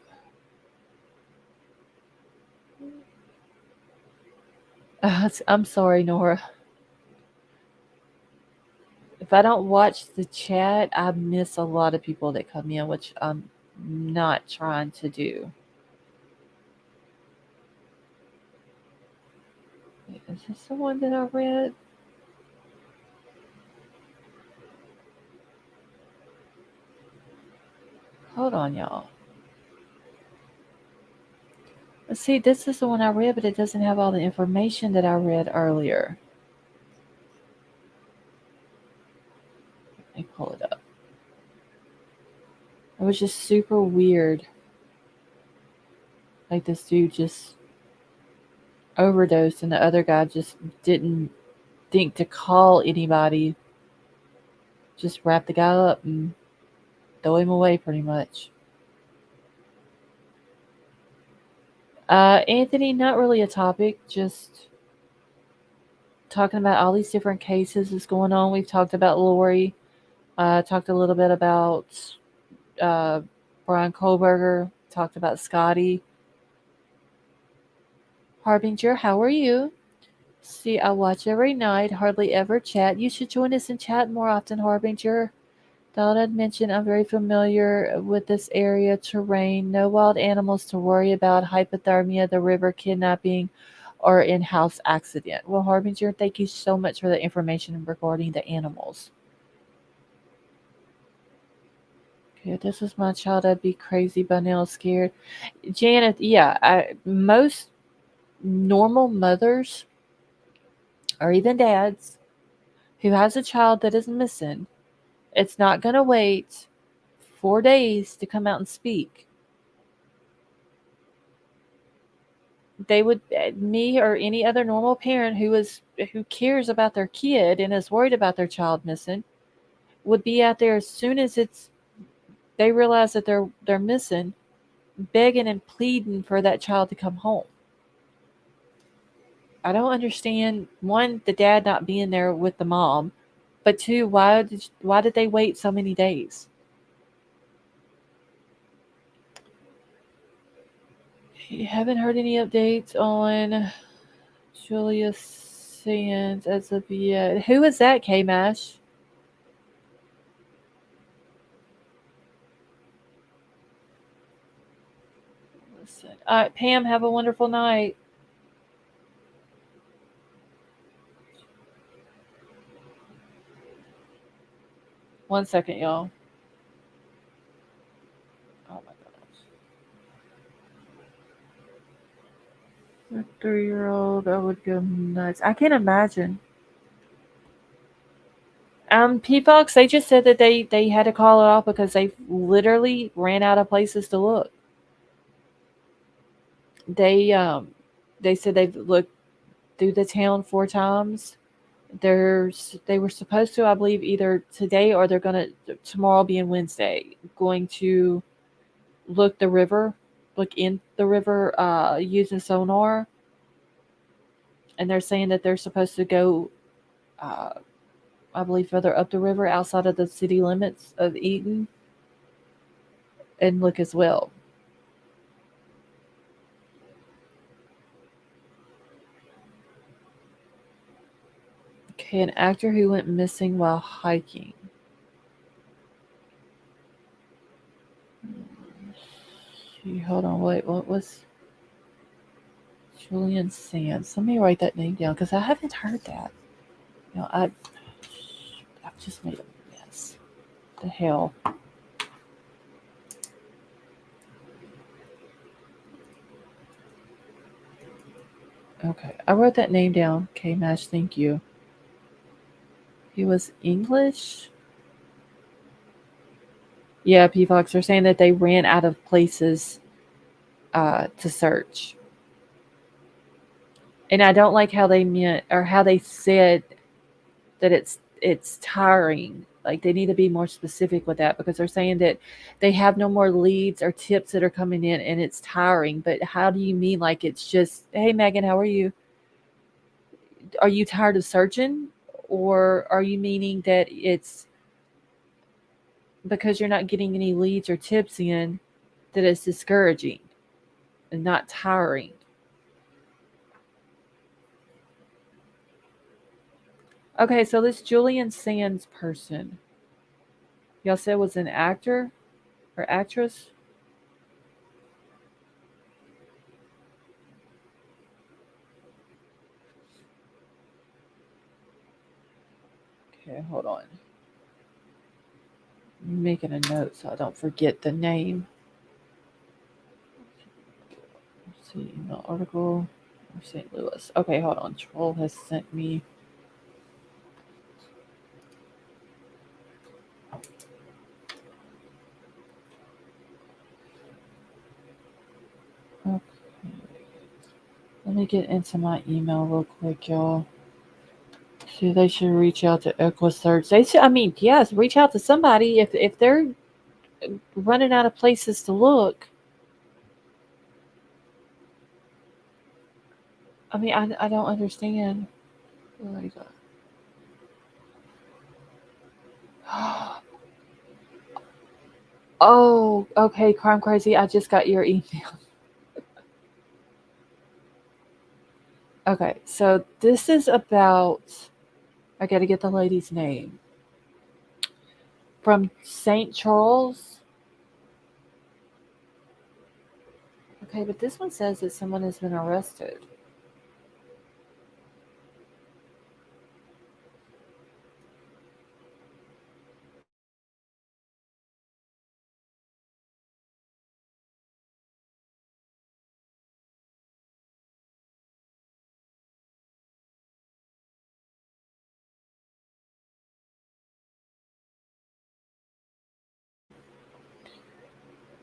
I'm sorry, Nora. If I don't watch the chat, I miss a lot of people that come in, which I'm not trying to do. Is this the one that I read? Hold on, y'all. Let's see, this is the one I read, but it doesn't have all the information that I read earlier. Let me pull it up. It was just super weird. Like this dude just overdosed, and the other guy just didn't think to call anybody. Just wrap the guy up and throw him away, pretty much. Anthony, not really a topic, just talking about all these different cases that's going on. We've talked about Lori, talked a little bit about uh, Brian Kohlberger, talked about Scotty. Harbinger, how are you? See, I watch every night, hardly ever chat. You should join us and chat more often, Harbinger. Thought I'd mention I'm very familiar with this area terrain. No wild animals to worry about, hypothermia, the river, kidnapping, or in-house accident. Well, Harbinger, thank you so much for the information regarding the animals. Okay, if this was my child, I'd be crazy by now, scared. Janet, yeah, most normal mothers or even dads who has a child that is missing, it's not going to wait 4 days to come out and speak. They would, me or any other normal parent who cares about their kid and is worried about their child missing, would be out there as soon as they realize that they're missing, begging and pleading for that child to come home. I don't understand, one, the dad not being there with the mom, but two, why did they wait so many days? You haven't heard any updates on Julius Sands as of yet. Who is that, K Mash? Listen. All right, Pam, have a wonderful night. 1 second, y'all. Oh my gosh. A 3-year-old, I would go nuts. I can't imagine. P-Fox, they just said that they had to call it off because they literally ran out of places to look. They said they've looked through the town 4 times. They were supposed to, I believe, either today or they're gonna tomorrow being Wednesday, going to look in the river using sonar, and they're saying that they're supposed to go, uh, I believe, further up the river outside of the city limits of Eaton and look as well. Okay, an actor who went missing while hiking. Hold on, wait, what was Julian Sands? Let me write that name down because I haven't heard that. I've just made a mess. The hell. Okay, I wrote that name down. Okay, Mash, thank you. He was English? Yeah, P Fox are saying that they ran out of places to search. And I don't like how they meant or how they said that it's tiring. Like they need to be more specific with that because they're saying that they have no more leads or tips that are coming in and it's tiring. But how do you mean like it's just, hey Megan, how are you? Are you tired of searching? Or are you meaning that it's because you're not getting any leads or tips in that it's discouraging and not tiring? Okay, so this Julian Sands person, y'all said was an actor or actress? Okay, hold on. I'm making a note so I don't forget the name. Let's see, email article or St. Louis. Okay, hold on. Troll has sent me. Okay. Let me get into my email real quick, y'all. See, they should reach out to EquiSearch. They should, I mean, yes, reach out to somebody if they're running out of places to look. I mean, I don't understand. Where is that? Oh, okay, Crime Crazy. I just got your email. Okay, so this is about. I got to get the lady's name. From St. Charles. Okay, but this one says that someone has been arrested.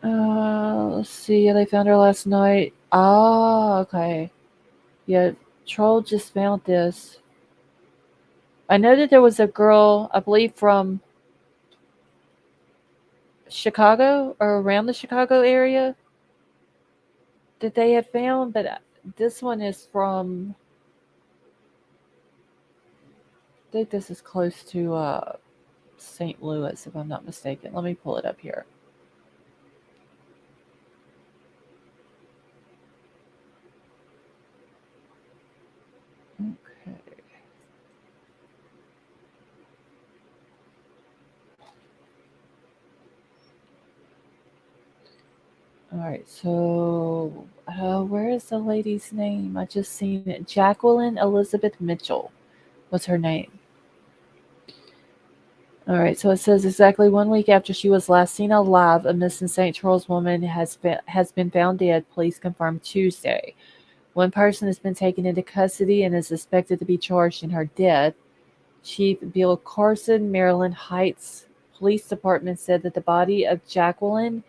Let's see. Yeah, they found her last night. Ah, okay. Yeah, Troll just found this. I know that there was a girl, I believe from Chicago or around the Chicago area that they had found, but this one is from. I think this is close to St. Louis, if I'm not mistaken. Let me pull it up here. Okay. All right, so where is the lady's name? I just seen it. Jacqueline Elizabeth Mitchell was her name. All right, so it says exactly 1 week after she was last seen alive, a missing St. Charles woman has been found dead, police confirmed Tuesday. One person has been taken into custody and is suspected to be charged in her death. Chief Bill Carson, Maryland Heights Police Department said that the body of Jackie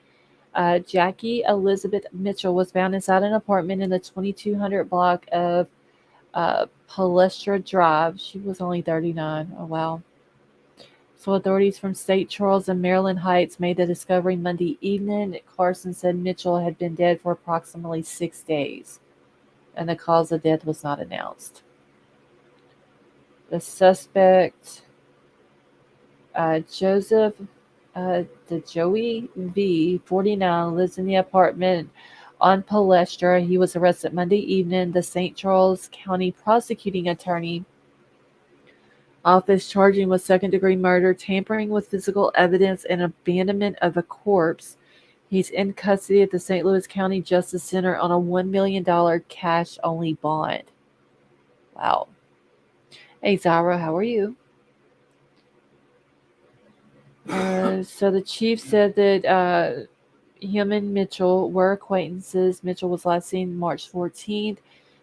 Elizabeth Mitchell was found inside an apartment in the 2200 block of Palestra Drive. She was only 39. Oh, wow. So authorities from St. Charles and Maryland Heights made the discovery Monday evening. Carson said Mitchell had been dead for approximately 6 days, and the cause of death was not announced. The suspect, Joseph DeJoey V, 49, lives in the apartment on Palestra. He was arrested Monday evening. The St. Charles County prosecuting attorney office charging with second-degree murder, tampering with physical evidence, and abandonment of a corpse. He's in custody at the St. Louis County Justice Center on a $1 million cash-only bond. Wow. Hey, Zara, how are you? So the chief said that him and Mitchell were acquaintances. Mitchell was last seen March 14th.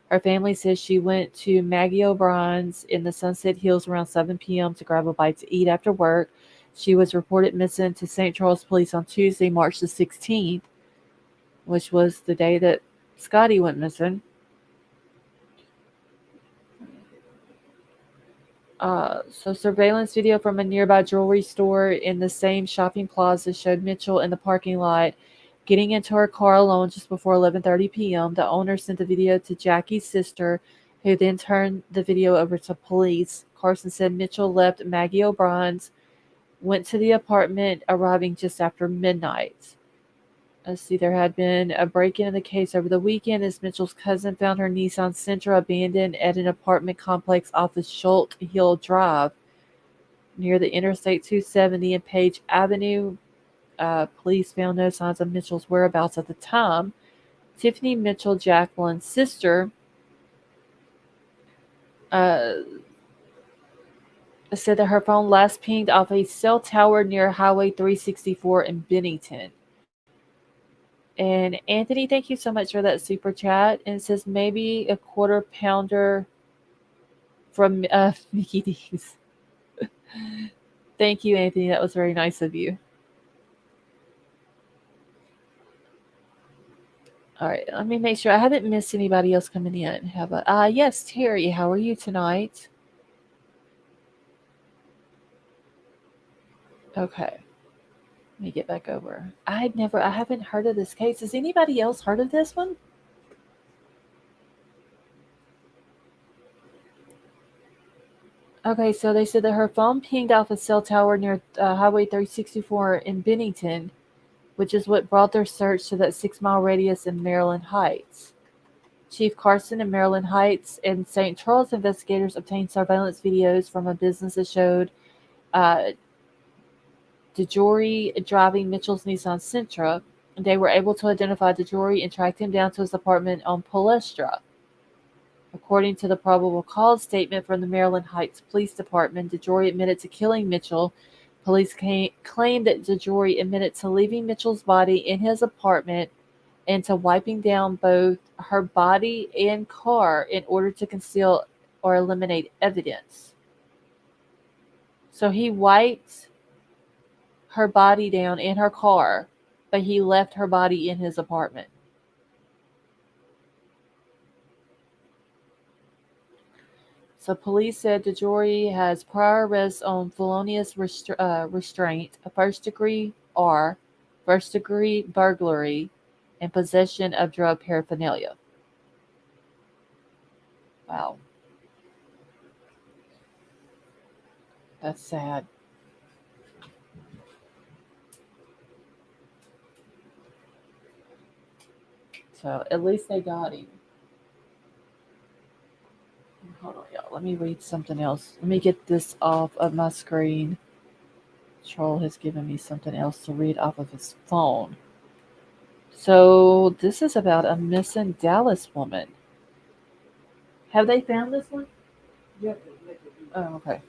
Her family says she went to Maggie O'Brien's in the Sunset Hills around 7 p.m. to grab a bite to eat after work. She was reported missing to St. Charles Police on Tuesday, March the 16th, which was the day that Scotty went missing. So surveillance video from a nearby jewelry store in the same shopping plaza showed Mitchell in the parking lot getting into her car alone just before 11:30 p.m. The owner sent the video to Jackie's sister, who then turned the video over to police. Carson said Mitchell left Maggie O'Brien's, went to the apartment, arriving just after midnight. Let's see, there had been a break-in in the case over the weekend as Mitchell's cousin found her Nissan Sentra abandoned at an apartment complex off of Schultz Hill Drive near the Interstate 270 and Page Avenue. Police found no signs of Mitchell's whereabouts at the time. Tiffany Mitchell, Jacqueline's sister, uh, said that her phone last pinged off a cell tower near Highway 364 in Bennington. And Anthony, thank you so much for that super chat. And it says maybe a quarter pounder from Mickey D's. Thank you, Anthony. That was very nice of you. All right, let me make sure I haven't missed anybody else coming in. Have a yes, Terry. How are you tonight? Okay, let me get back over. I haven't heard of this case. Has anybody else heard of this one? Okay, so they said that her phone pinged off a cell tower near Highway 364 in Bennington, which is what brought their search to that 6 mile radius in Maryland Heights. Chief Carson in Maryland Heights and St. Charles investigators obtained surveillance videos from a business that showed uh, DeJory driving Mitchell's Nissan Sentra. They were able to identify DeJory and tracked him down to his apartment on Palestra. According to the probable cause statement from the Maryland Heights Police Department, DeJory admitted to killing Mitchell. Police claimed that DeJory admitted to leaving Mitchell's body in his apartment and to wiping down both her body and car in order to conceal or eliminate evidence. So he wiped her body down in her car, but he left her body in his apartment. So police said DeJory has prior arrests on felonious restraint, a first-degree burglary, and possession of drug paraphernalia. Wow. That's sad. So at least they got him. Hold on, y'all. Let me read something else. Let me get this off of my screen. Troll has given me something else to read off of his phone. So this is about a missing Dallas woman. Have they found this one? Oh, okay.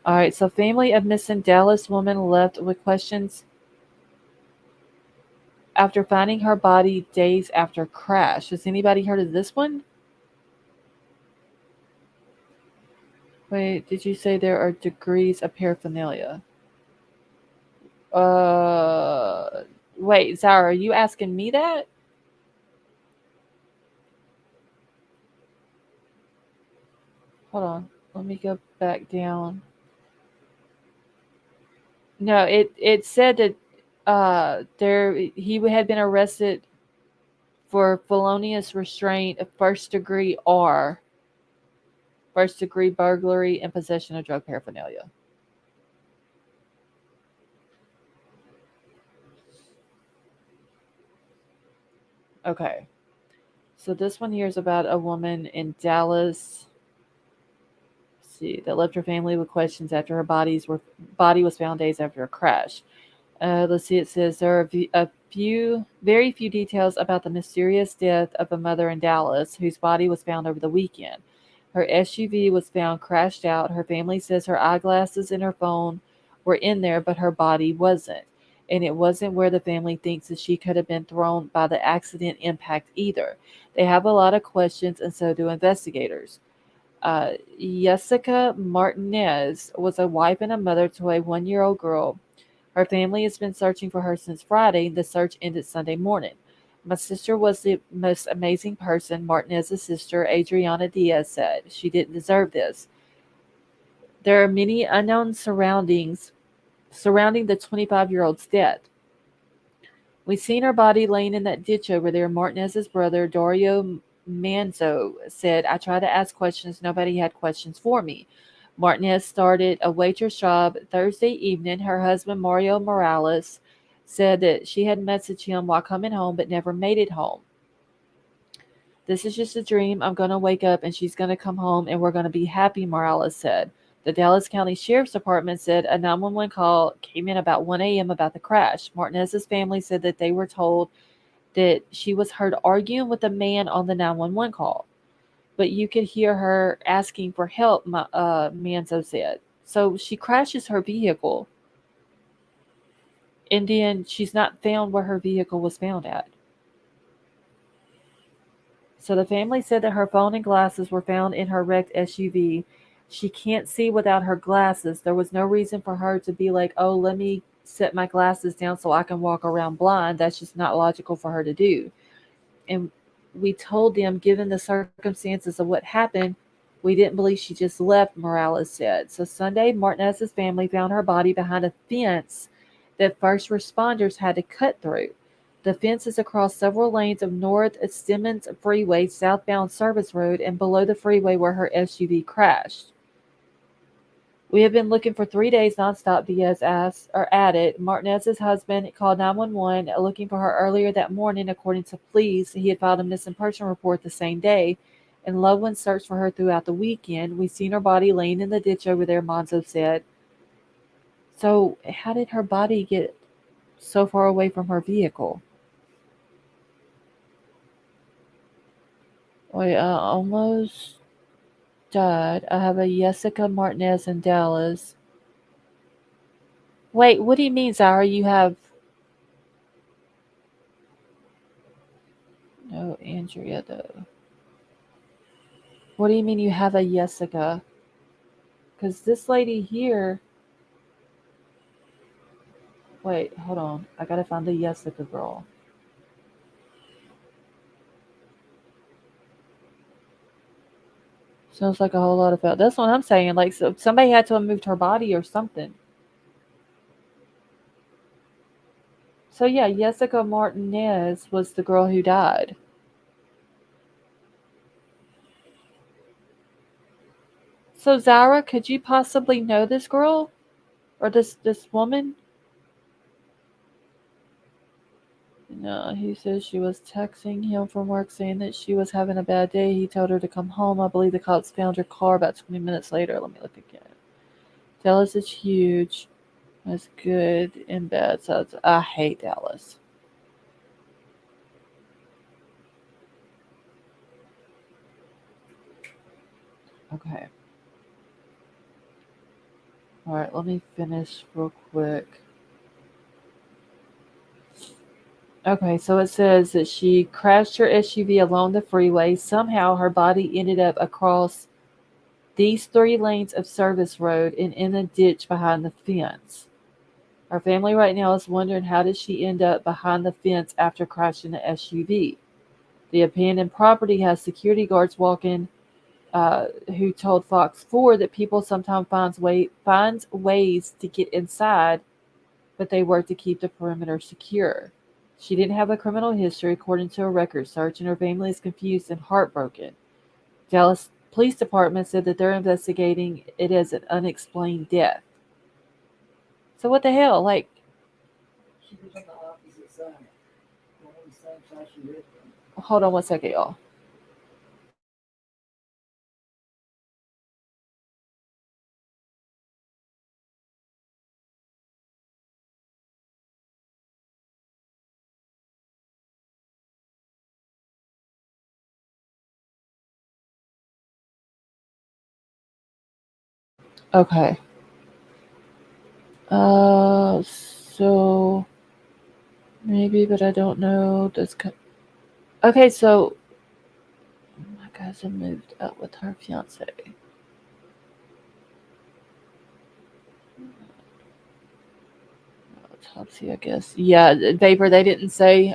All right, so family of missing Dallas woman left with questions after finding her body days after crash. Has anybody heard of this one? Wait, did you say there are degrees of paraphernalia? Uh, wait, Zara, are you asking me that? Hold on, let me go back down. No, it said that there he had been arrested for felonious restraint of first degree burglary, and possession of drug paraphernalia. Okay, so this one here is about a woman in Dallas. Let's see, that left her family with questions after her body was found days after a crash. Let's see. It says there are very few details about the mysterious death of a mother in Dallas whose body was found over the weekend. Her SUV was found crashed out. Her family says her eyeglasses and her phone were in there, but her body wasn't. And it wasn't where the family thinks that she could have been thrown by the accident impact either. They have a lot of questions, and so do investigators. Jessica Martinez was a wife and a mother to a 1 year old girl. Her family has been searching for her since Friday. The search ended Sunday morning. My sister was the most amazing person, Martinez's sister, Adriana Diaz, said. She didn't deserve this. There are many unknown surroundings surrounding the 25-year-old's death. We seen her body laying in that ditch over there, Martinez's brother, Dario Manzo, said. I tried to ask questions. Nobody had questions for me. Martinez started a waitress job Thursday evening. Her husband, Mario Morales, said that she had messaged him while coming home but never made it home. This is just a dream. I'm going to wake up and she's going to come home and we're going to be happy, Morales said. The Dallas County Sheriff's Department said a 911 call came in about 1 a.m. about the crash. Martinez's family said that they were told that she was heard arguing with a man on the 911 call, but you could hear her asking for help, Manzo said. So she crashes her vehicle, and then she's not found where her vehicle was found at. So the family said that her phone and glasses were found in her wrecked SUV. She can't see without her glasses. There was no reason for her to be like, oh, let me set my glasses down so I can walk around blind. That's just not logical for her to do. And we told them, given the circumstances of what happened, we didn't believe she just left, Morales said. So Sunday, Martinez's family found her body behind a fence that first responders had to cut through. The fence is across several lanes of North Simmons Freeway southbound service road and below the freeway where her SUV crashed. We have been looking for 3 days nonstop, Diaz added. Martinez's husband called 911 looking for her earlier that morning. According to police, he had filed a missing person report the same day, and loved ones searched for her throughout the weekend. We seen her body laying in the ditch over there, Monzo said. So, how did her body get so far away from her vehicle? Wait, almost died. I have a Jessica Martinez in Dallas. Wait, what do you mean, Zara? You have no Andrea though. What do you mean you have a Jessica? Because this lady here. Wait, hold on. I gotta find the Jessica girl. Sounds like a whole lot of felt. That's what I'm saying. Like, so somebody had to have moved her body or something. So yeah, Jessica Martinez was the girl who died. So Zara, could you possibly know this girl or this woman? No, he says she was texting him from work saying that she was having a bad day. He told her to come home. I believe the cops found her car about 20 minutes later. Let me look again. Dallas is huge. That's good and bad sides. I hate Dallas. Okay. All right, let me finish real quick. Okay, so it says that she crashed her SUV along the freeway. Somehow her body ended up across these 3 lanes of service road and in a ditch behind the fence. Our family right now is wondering, how did she end up behind the fence after crashing the SUV? The abandoned property has security guards walking, who told Fox 4 that people sometimes finds ways to get inside, but they work to keep the perimeter secure. She didn't have a criminal history, according to a record search, and her family is confused and heartbroken. Dallas Police Department said that they're investigating it as an unexplained death. So what the hell? Like, She was on the opposite side, on the same side she lived on. hold on one second, y'all. Okay. So maybe, but I don't know. Okay, so my cousin moved out with her fiance. Autopsy, I guess. Yeah, Vapor. They didn't say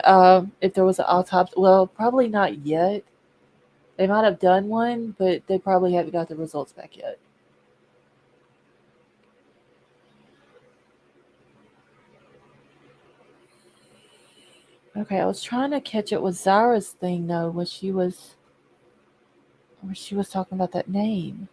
if there was an autopsy. Well, probably not yet. They might have done one, but they probably haven't got the results back yet. Okay, I was trying to catch it with Zara's thing though, where she was talking about that name.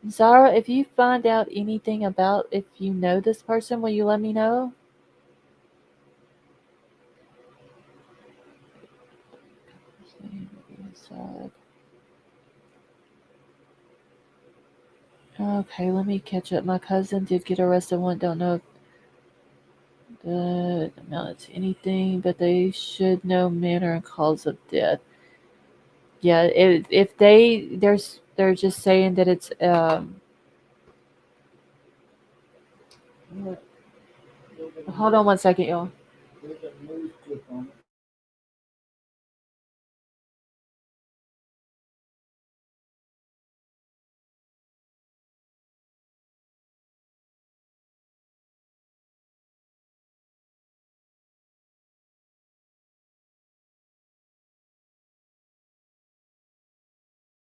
Zara, if you find out anything about if you know this person, will you let me know? Okay, let me catch up. My cousin did get arrested one. Don't know if that amounted to anything, but they should know manner and cause of death. Yeah, if they're just saying that it's hold on one second, y'all. There's a news clip on it.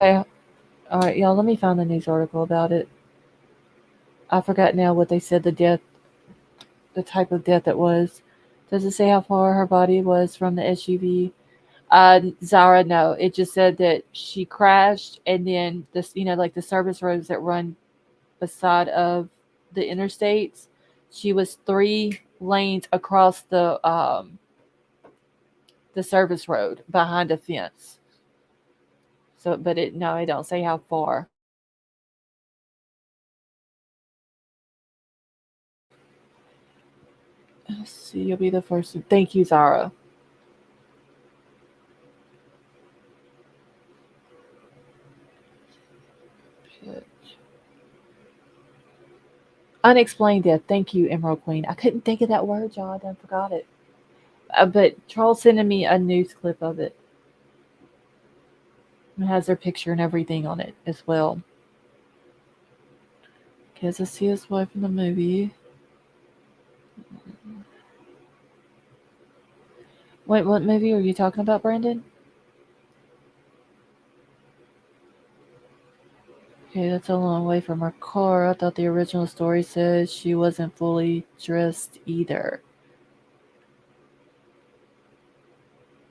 Okay, all right, y'all. Let me find the news article about it. I forgot now what they said. The type of death it was. Does it say how far her body was from the SUV? Zara, no. It just said that she crashed, and then this, like the service roads that run beside of the interstates. She was 3 lanes across the service road behind a fence. So, but it no, it don't say how far. Let's see, you'll be the first. Thank you, Zara. Unexplained death. Thank you, Emerald Queen. I couldn't think of that word, y'all. I forgot it. But Charles sending me a news clip of it. It has their picture and everything on it as well. Because I see his wife in the movie. Wait, what movie are you talking about, Brandon? Okay, that's a long way from her car. I thought the original story said she wasn't fully dressed either.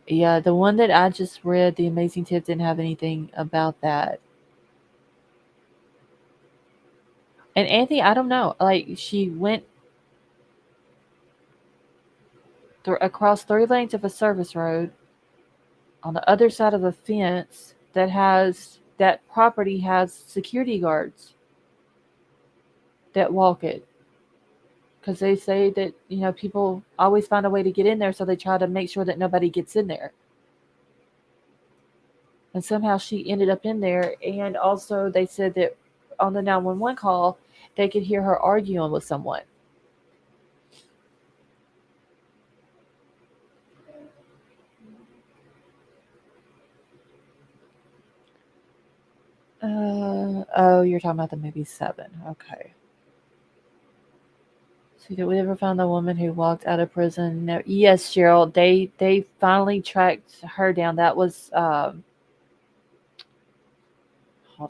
Yeah, the one that I just read, The Amazing Tip, didn't have anything about that. And Anthony, I don't know. Like, she went across 3 lanes of a service road on the other side of a fence that property has security guards that walk it, because they say that people always find a way to get in there, so they try to make sure that nobody gets in there. and somehow she ended up in there. And also, they said that on the 911 call, they could hear her arguing with someone. Oh, you're talking about the movie Seven. Okay. So did we ever find the woman who walked out of prison? No. Yes, Cheryl. They finally tracked her down. That was hold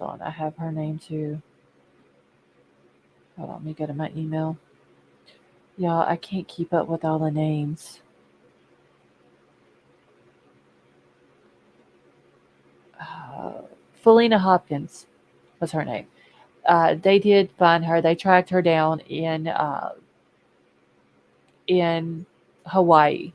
on, I have her name too. Hold on, let me go to my email. Yeah, I can't keep up with all the names. Uh, Felina Hopkins was her name. They did find her. They tracked her down in Hawaii.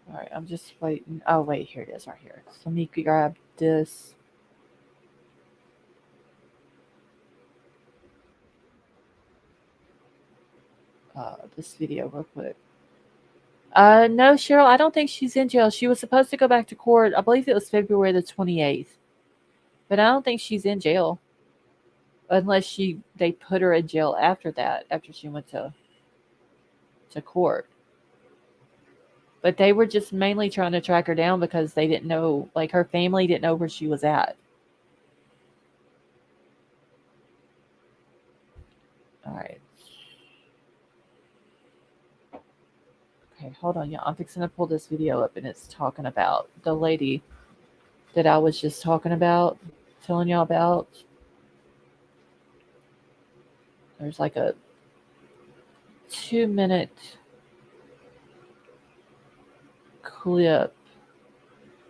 All right, I'm just waiting. Oh wait, here it is, right here. So let me grab this. This video real quick. No, Cheryl, I don't think she's in jail. She was supposed to go back to court. I believe it was February the 28th, but I don't think she's in jail unless they put her in jail after that, after she went to court. But they were just mainly trying to track her down because they didn't know, like her family didn't know where she was at. All right. Okay, hold on, y'all. I'm fixing to pull this video up, and it's talking about the lady that I was just talking about, telling y'all about. There's like a 2-minute clip,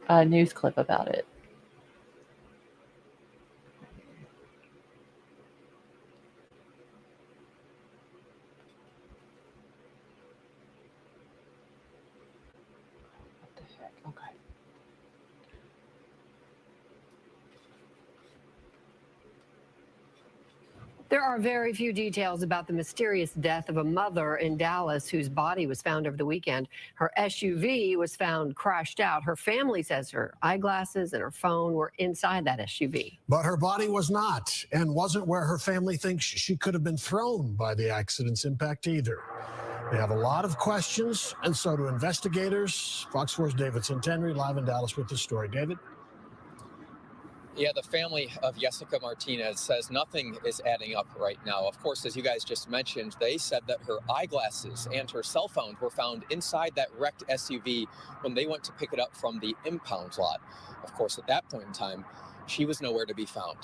a news clip about it. What the heck? Okay. There are very few details about the mysterious death of a mother in Dallas whose body was found over the weekend. Her SUV was found crashed out. Her family says her eyeglasses and her phone were inside that SUV. But her body was not, and wasn't where her family thinks she could have been thrown by the accident's impact either. They have a lot of questions, and so do investigators. Fox 4's David Centenary live in Dallas with the story. David? Yeah, the family of Jessica Martinez says nothing is adding up right now. Of course, as you guys just mentioned, they said that her eyeglasses and her cell phone were found inside that wrecked SUV when they went to pick it up from the impound lot. Of course, at that point in time, she was nowhere to be found.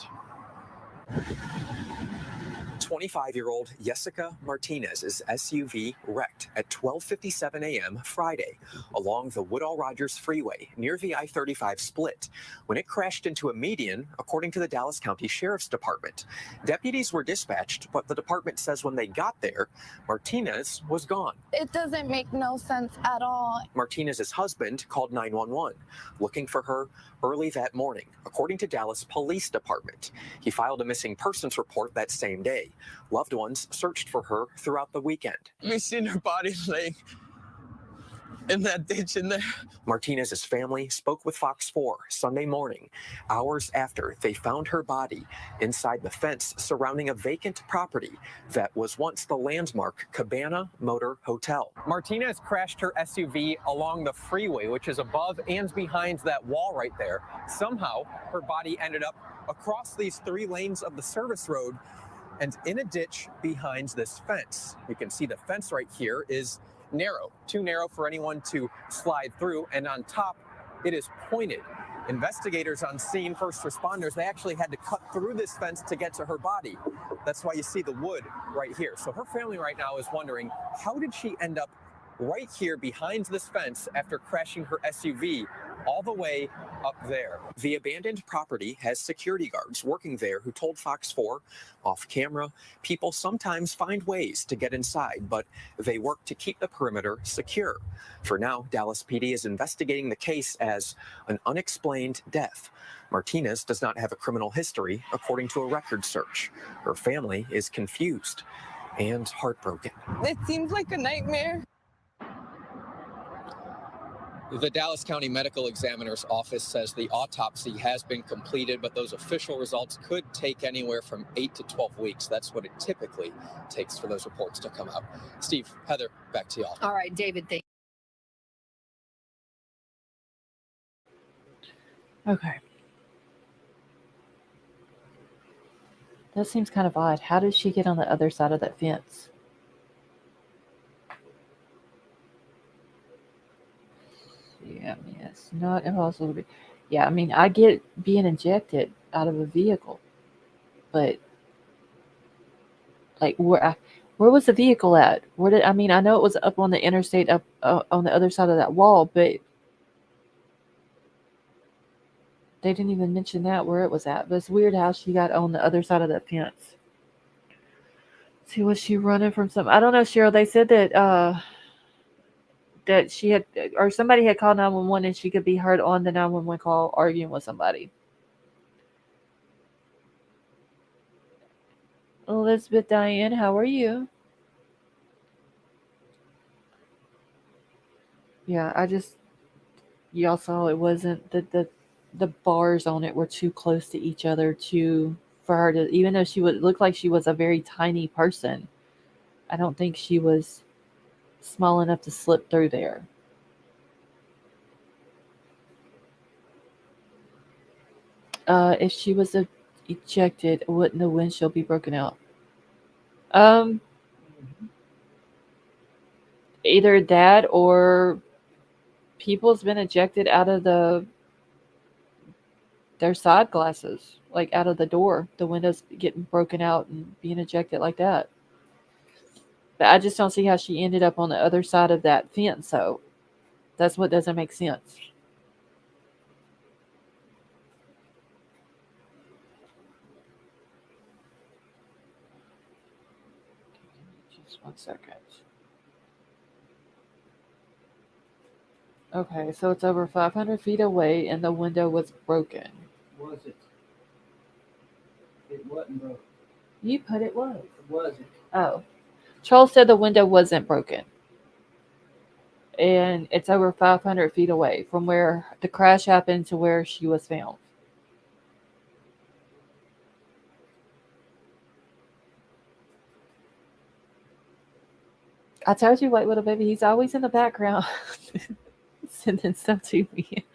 25-year-old Jessica Martinez's SUV wrecked at 12:57 a.m. Friday along the Woodall-Rogers Freeway near the I-35 split when it crashed into a median, according to the Dallas County Sheriff's Department. Deputies were dispatched, but the department says when they got there, Martinez was gone. It doesn't make no sense at all. Martinez's husband called 911, looking for her early that morning, according to Dallas Police Department. He filed a missing persons report that same day. Loved ones searched for her throughout the weekend. We seen her body laying in that ditch in there. Martinez's family spoke with Fox 4 Sunday morning, hours after they found her body inside the fence surrounding a vacant property that was once the landmark Cabana Motor Hotel. Martinez crashed her SUV along the freeway, which is above and behind that wall right there. Somehow, her body ended up across these 3 lanes of the service road and in a ditch behind this fence. You can see the fence right here is narrow, too narrow for anyone to slide through, and on top it is pointed. Investigators on scene, first responders, they actually had to cut through this fence to get to her body. That's why you see the wood right here. So her family right now is wondering, how did she end up right here behind this fence after crashing her SUV all the way up there. The abandoned property has security guards working there who told Fox 4, off camera, people sometimes find ways to get inside, but they work to keep the perimeter secure. For now, Dallas PD is investigating the case as an unexplained death. Martinez does not have a criminal history, according to a record search. Her family is confused and heartbroken. It seems like a nightmare. The Dallas County Medical Examiner's Office says the autopsy has been completed, but those official results could take anywhere from 8 to 12 weeks. That's what it typically takes for those reports to come out. Steve, Heather, back to y'all. All right, David, thank Okay. That seems kind of odd. How did she get on the other side of that fence? Yeah, I mean, it's not impossible to be. Yeah, I mean, I get being injected out of a vehicle, but like, where was the vehicle at? I mean, I know it was up on the interstate, up on the other side of that wall, but they didn't even mention that where it was at. But it's weird how she got on the other side of that fence. See, was she running from something? I don't know, Cheryl. They said that that she had, or somebody had called 911 and she could be heard on the 911 call arguing with somebody. Elizabeth Diane, how are you? Yeah, y'all saw it wasn't the bars on it were too close to each other for her to, even though she would look like she was a very tiny person, I don't think she was small enough to slip through there. If she was ejected, wouldn't the windshield be broken out? Either that or people's been ejected out of their side glasses, like out of the door, the windows getting broken out and being ejected like that. But I just don't see how she ended up on the other side of that fence. So that's what doesn't make sense. Just 1 second. Okay, so it's over 500 feet away and the window was broken. Was it? It wasn't broken. You put it was. It wasn't. Oh. Charles said the window wasn't broken. And it's over 500 feet away from where the crash happened to where she was found. I told you, White Little Baby, he's always in the background sending stuff to me.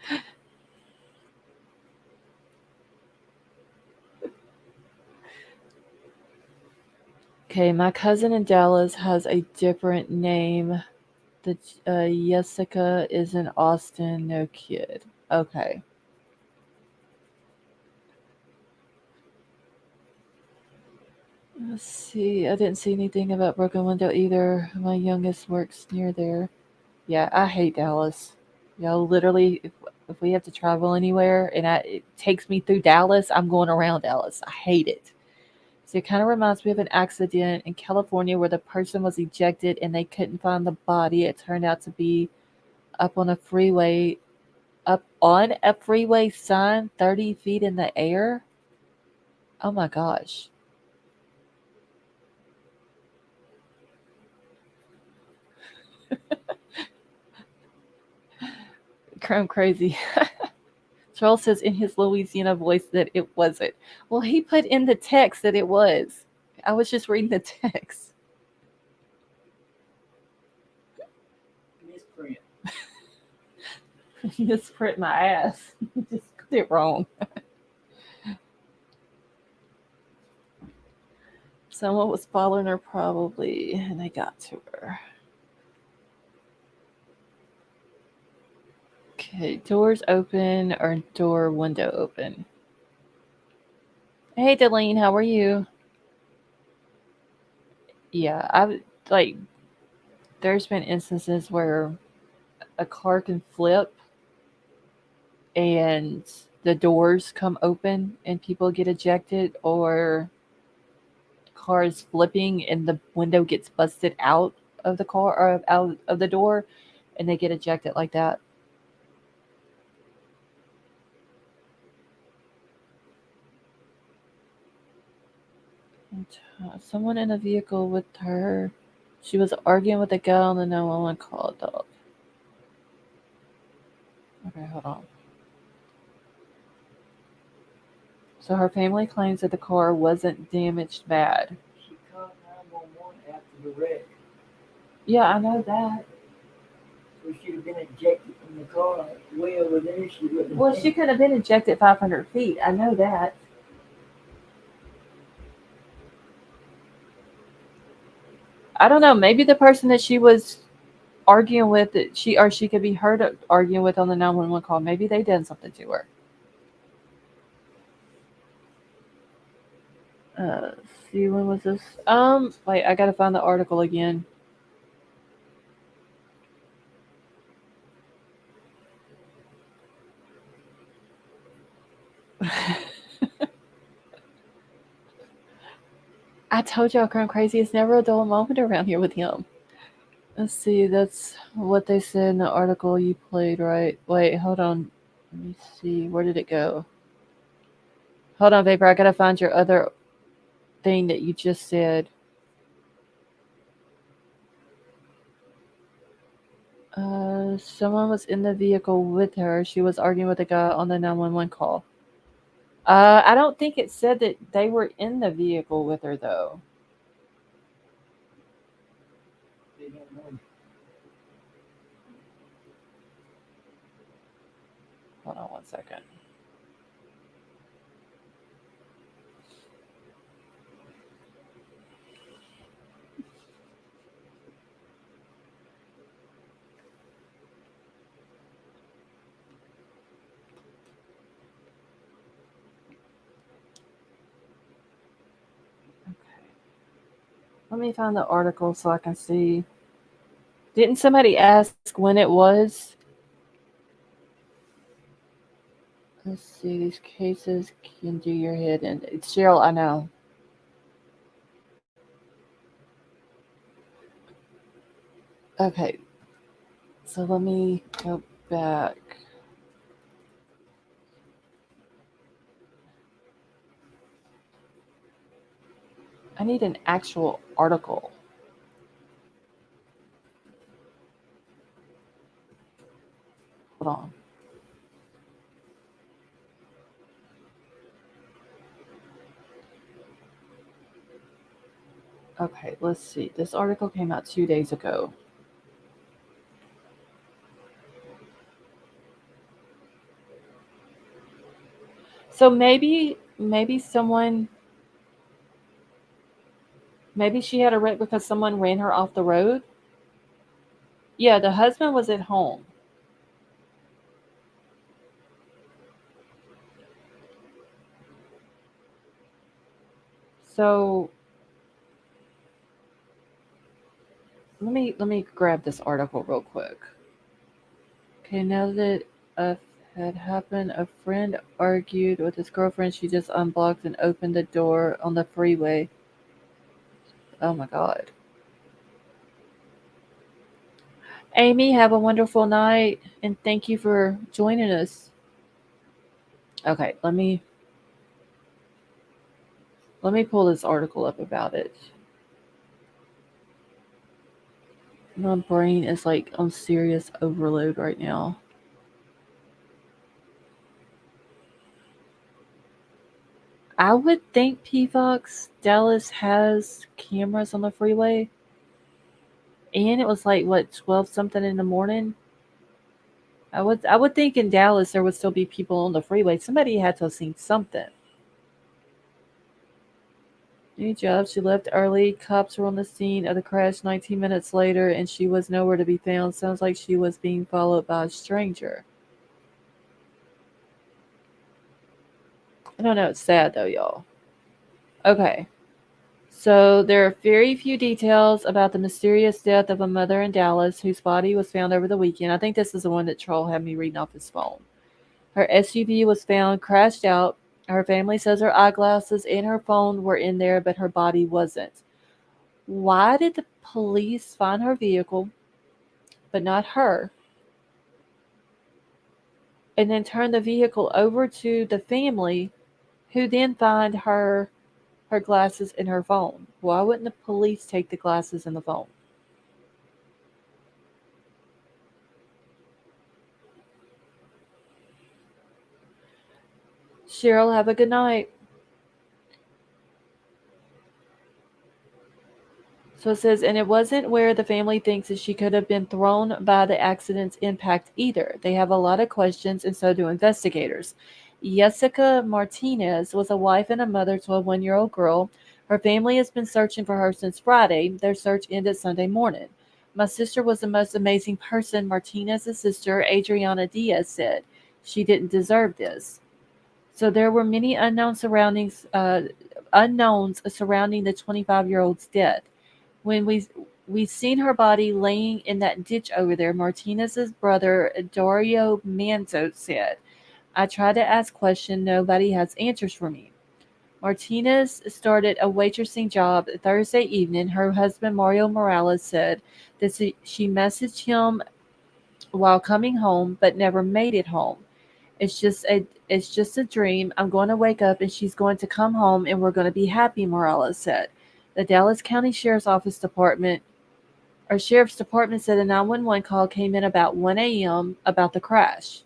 Okay, my cousin in Dallas has a different name. The Jessica is in Austin, no kid. Okay. Let's see. I didn't see anything about broken window either. My youngest works near there. Yeah, I hate Dallas. Literally, if we have to travel anywhere and it takes me through Dallas, I'm going around Dallas. I hate it. So it kind of reminds me of an accident in California where the person was ejected and they couldn't find the body. It turned out to be up on a freeway sign 30 feet in the air. Oh my gosh. Chrome crazy. Charles says in his Louisiana voice that it wasn't. Well, he put in the text that it was. I was just reading the text. Misprint. Misprint my ass. Just got it wrong. Someone was following her probably, and they got to her. Okay, doors open or window open. Hey, Delene, how are you? Yeah, there's been instances where a car can flip and the doors come open and people get ejected, or cars flipping and the window gets busted out of the car or out of the door and they get ejected like that. Someone in a vehicle with her. She was arguing with a guy on the 911 call, dog. Okay, hold on. So her family claims that the car wasn't damaged bad. She called 911 after the wreck. Yeah, I know that. So she'd have been ejected from the car way over there. She wouldn't have Well, been. she could have been ejected 500 feet. I know that. I don't know. Maybe the person that she was arguing with, that she could be heard arguing with on the 911 call, maybe they did something to her. See, when was this? Wait, I gotta find the article again. I told y'all, Crown Crazy is never a dull moment around here with him. Let's see, that's what they said in the article you played, right? Wait, hold on. Let me see. Where did it go? Hold on, Vapor. I gotta find your other thing that you just said. Someone was in the vehicle with her. She was arguing with a guy on the 911 call. I don't think it said that they were in the vehicle with her, though. They don't know. Hold on one second. Let me find the article so I can see. Didn't somebody ask when it was? Let's see. These cases can do your head in. It's Cheryl, I know. Okay. So let me go back. I need an actual article. Hold on. Okay, let's see. This article came out 2 days ago. So maybe someone, maybe she had a wreck because someone ran her off the road. Yeah, the husband was at home. So let me grab this article real quick. Okay, now that had happened, a friend argued with his girlfriend. She just unblocked and opened the door on the freeway. Oh my God. Amy, have a wonderful night and thank you for joining us. Okay, let me pull this article up about it. My brain is like on serious overload right now. I would think PFOX Dallas has cameras on the freeway. And it was like what, 12 something in the morning? I would think in Dallas there would still be people on the freeway. Somebody had to have seen something. New job. She left early. Cops were on the scene of the crash 19 minutes later and she was nowhere to be found. Sounds like she was being followed by a stranger. I don't know. It's sad though, y'all. Okay. So there are very few details about the mysterious death of a mother in Dallas whose body was found over the weekend. I think this is the one that Troll had me reading off his phone. Her SUV was found crashed out. Her family says her eyeglasses and her phone were in there, but her body wasn't. Why did the police find her vehicle, but not her, and then turn the vehicle over to the family, who then find her glasses and her phone? Why wouldn't the police take the glasses and the phone? Cheryl, have a good night. So it says, and it wasn't where the family thinks that she could have been thrown by the accident's impact either. They have a lot of questions, and so do investigators. Jessica Martinez was a wife and a mother to a 1-year-old girl. Her family has been searching for her since Friday. Their search ended Sunday morning. My sister was the most amazing person, Martinez's sister, Adriana Diaz, said. She didn't deserve this. So there were many unknowns surrounding the 25-year-old's death. When we seen her body laying in that ditch over there, Martinez's brother Dario Manzo said, I tried to ask questions, nobody has answers for me. Martinez started a waitressing job Thursday evening. Her husband Mario Morales said that she messaged him while coming home but never made it home. It's just a dream. I'm going to wake up and she's going to come home and we're going to be happy, Morales said. The Dallas County Sheriff's Department said a 911 call came in about 1 a.m. about the crash.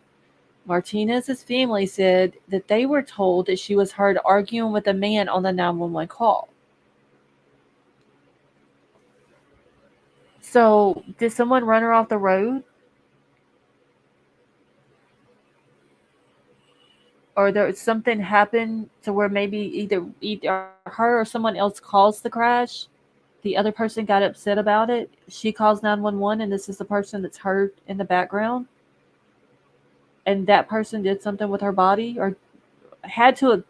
Martinez's family said that they were told that she was heard arguing with a man on the 911 call. So, did someone run her off the road? Or there something happened to where maybe either her or someone else caused the crash? The other person got upset about it. She calls 911, and this is the person that's hurt in the background. And that person did something with her body, or had to have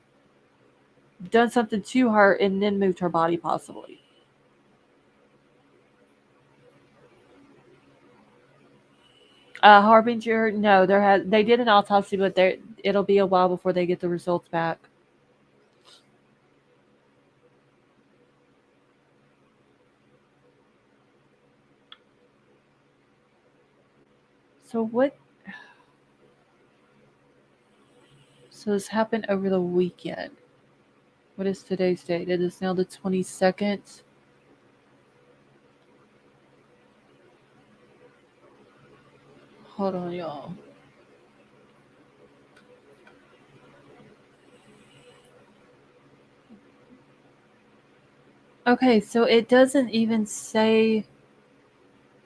done something to her and then moved her body, possibly. Harbinger, no, they did an autopsy, but it'll be a while before they get the results back. So what? So this happened over the weekend. What is today's date? It is now the 22nd. Hold on, y'all. Okay, so it doesn't even say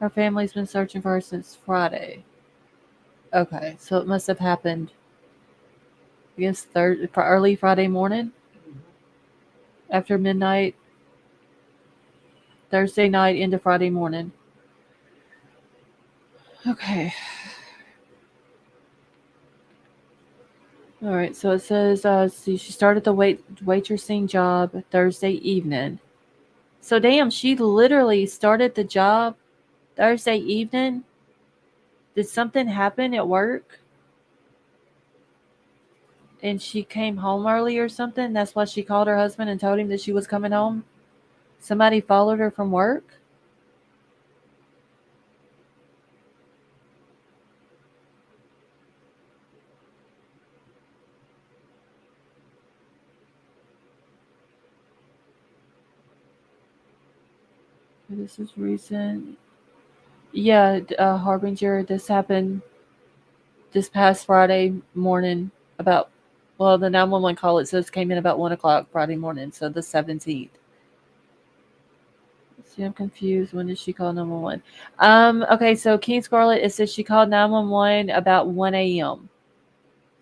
her family's been searching for her since Friday. Okay, so it must have happened, I guess, early Friday morning after midnight, Thursday night into Friday morning. Okay. All right, so it says she started the waitressing job Thursday evening. So damn, she literally started the job Thursday evening. Did something happen at work? And she came home early or something? That's why she called her husband and told him that she was coming home? Somebody followed her from work? This is recent. Yeah, Harbinger, this happened this past Friday morning the 911 call, it says, came in about 1 o'clock Friday morning, so the 17th. See, I'm confused. When did she call 911? Okay, so King Scarlett, it says she called 911 about 1 a.m.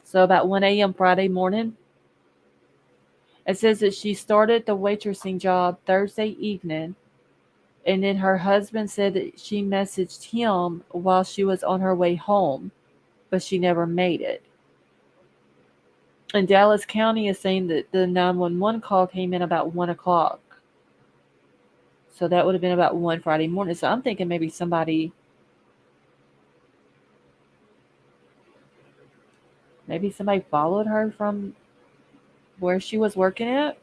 So about 1 a.m. Friday morning. It says that she started the waitressing job Thursday evening, and then her husband said that she messaged him while she was on her way home, but she never made it. And Dallas County is saying that the 911 call came in about 1 o'clock. So that would have been about 1 Friday morning. So I'm thinking maybe somebody Maybe somebody followed her from where she was working at.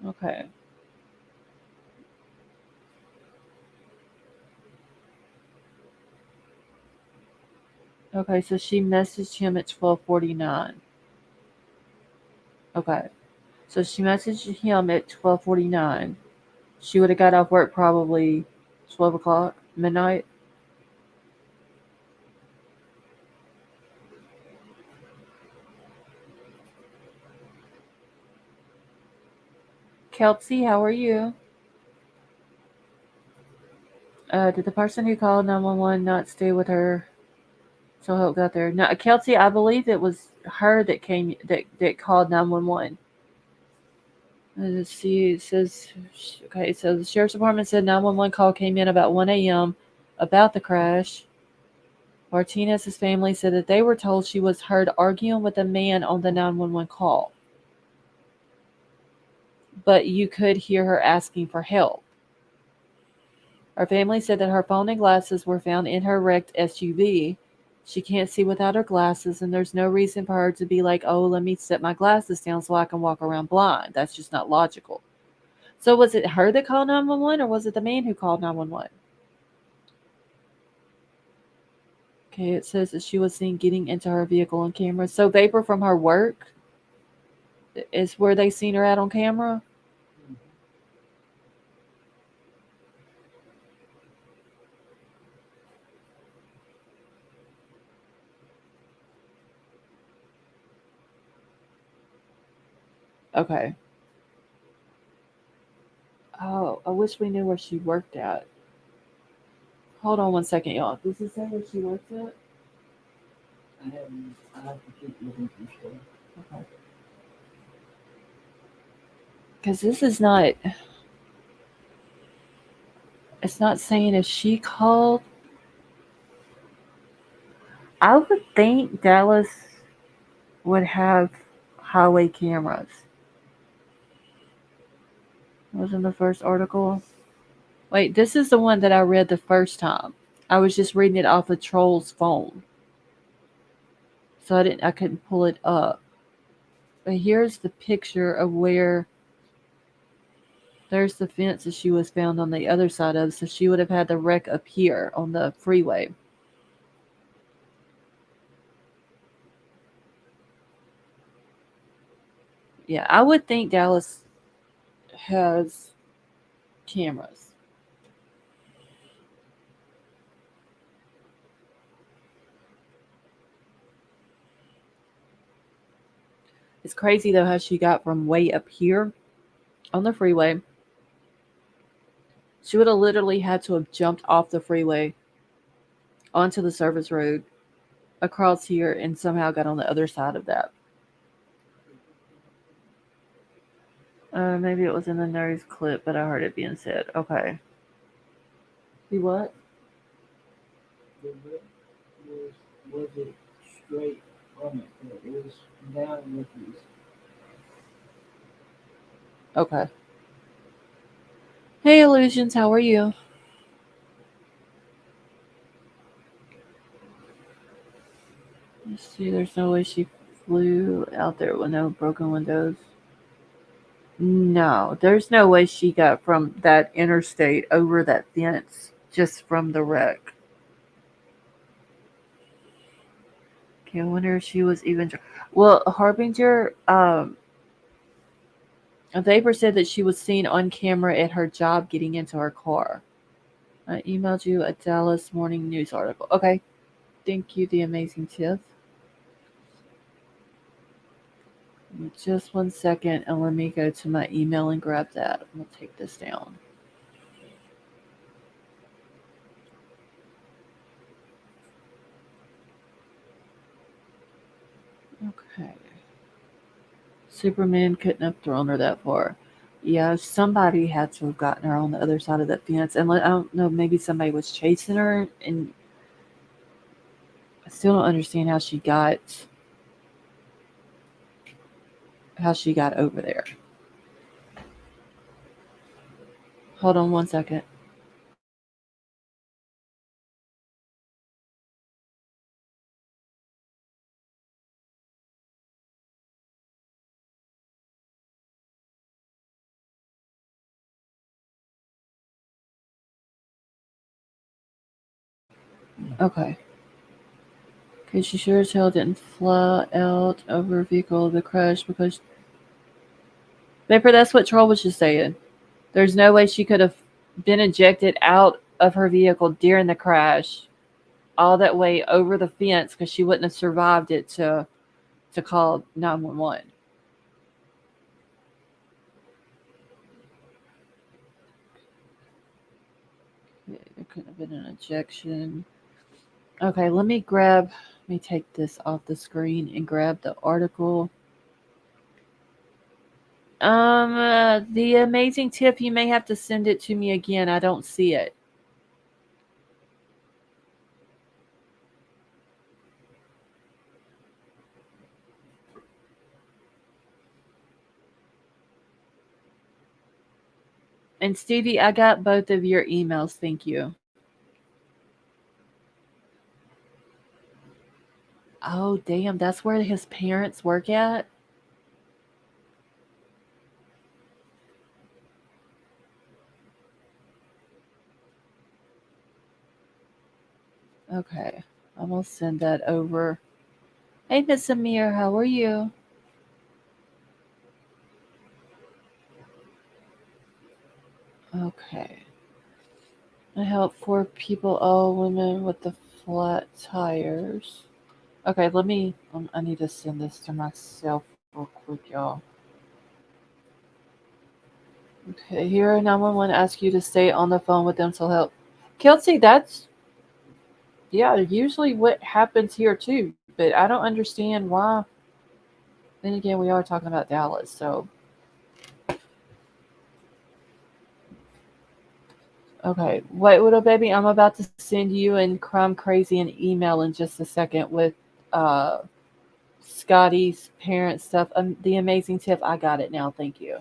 Okay. Okay, so she messaged him at 12:49. Okay. So she messaged him at 12:49. She would have got off work probably 12 o'clock, midnight. Kelsey, how are you? Did the person who called 911 not stay with her till help got there? No, Kelsey, I believe it was her that that called 911. Let's see, it says, okay, so the sheriff's department said 911 call came in about 1 a.m. about the crash. Martinez's family said that they were told she was heard arguing with a man on the 911 call, but you could hear her asking for help. Her family said that her phone and glasses were found in her wrecked SUV. She can't see without her glasses, and there's no reason for her to be like, oh, let me set my glasses down so I can walk around blind. That's just not logical. So was it her that called 911, or was it the man who called 911? Okay, it says that she was seen getting into her vehicle on camera. So vapor from her work is where they seen her at on camera? Okay. Oh, I wish we knew where she worked at. Hold on one second, y'all. Does it say where she worked at? I have to keep looking for stuff. Okay. Because this is not, it's not saying if she called. I would think Dallas would have highway cameras. Was in the first article. Wait, this is the one that I read the first time. I was just reading it off of Troll's phone. So I couldn't pull it up. But here's the picture of where there's the fence that she was found on the other side of, so she would have had the wreck up here on the freeway. Yeah, I would think Dallas has cameras. It's crazy though how she got from way up here on the freeway. She would have literally had to have jumped off the freeway onto the service road across here and somehow got on the other side of that. Maybe it was in the news clip, but I heard it being said. Okay. See what? The wreck was it straight from it? It was down with these. Okay. Hey, Illusions, how are you? Let's see, there's no way she flew out there with no broken windows. No, there's no way she got from that interstate over that fence just from the wreck. Okay, I wonder if she was even. Well, Harbinger, Vapor said that she was seen on camera at her job getting into her car. I emailed you a Dallas Morning News article. Okay, thank you, the amazing Tiff. Just 1 second, and let me go to my email and grab that. I'm going to take this down. Okay. Superman couldn't have thrown her that far. Yeah, somebody had to have gotten her on the other side of that fence. And I don't know, maybe somebody was chasing her. And I still don't understand how she got over there. Hold on one second. Okay. Okay, she sure as hell didn't fly out over a vehicle of the crash because. Vapor, that's what Troll was just saying. There's no way she could have been ejected out of her vehicle during the crash, all that way over the fence, because she wouldn't have survived it to call 911. There couldn't have been an ejection. Okay, let me take this off the screen and grab the article. The amazing tip, you may have to send it to me again. I don't see it. And Stevie, I got both of your emails. Thank you. Oh, damn. That's where his parents work at? Okay. I'm going to send that over. Hey, Miss Amir, how are you? Okay. I help 4 people, all women with the flat tires. Okay, let me. I need to send this to myself real quick, y'all. Okay, here 911 asks you to stay on the phone with them to help. Kelsey, that's usually what happens here too, but I don't understand why. Then again, we are talking about Dallas, so okay. Wait, little baby, I'm about to send you and Crime Crazy an email in just a second with uh Scotty's parent stuff. The amazing tip. I got it now. Thank you.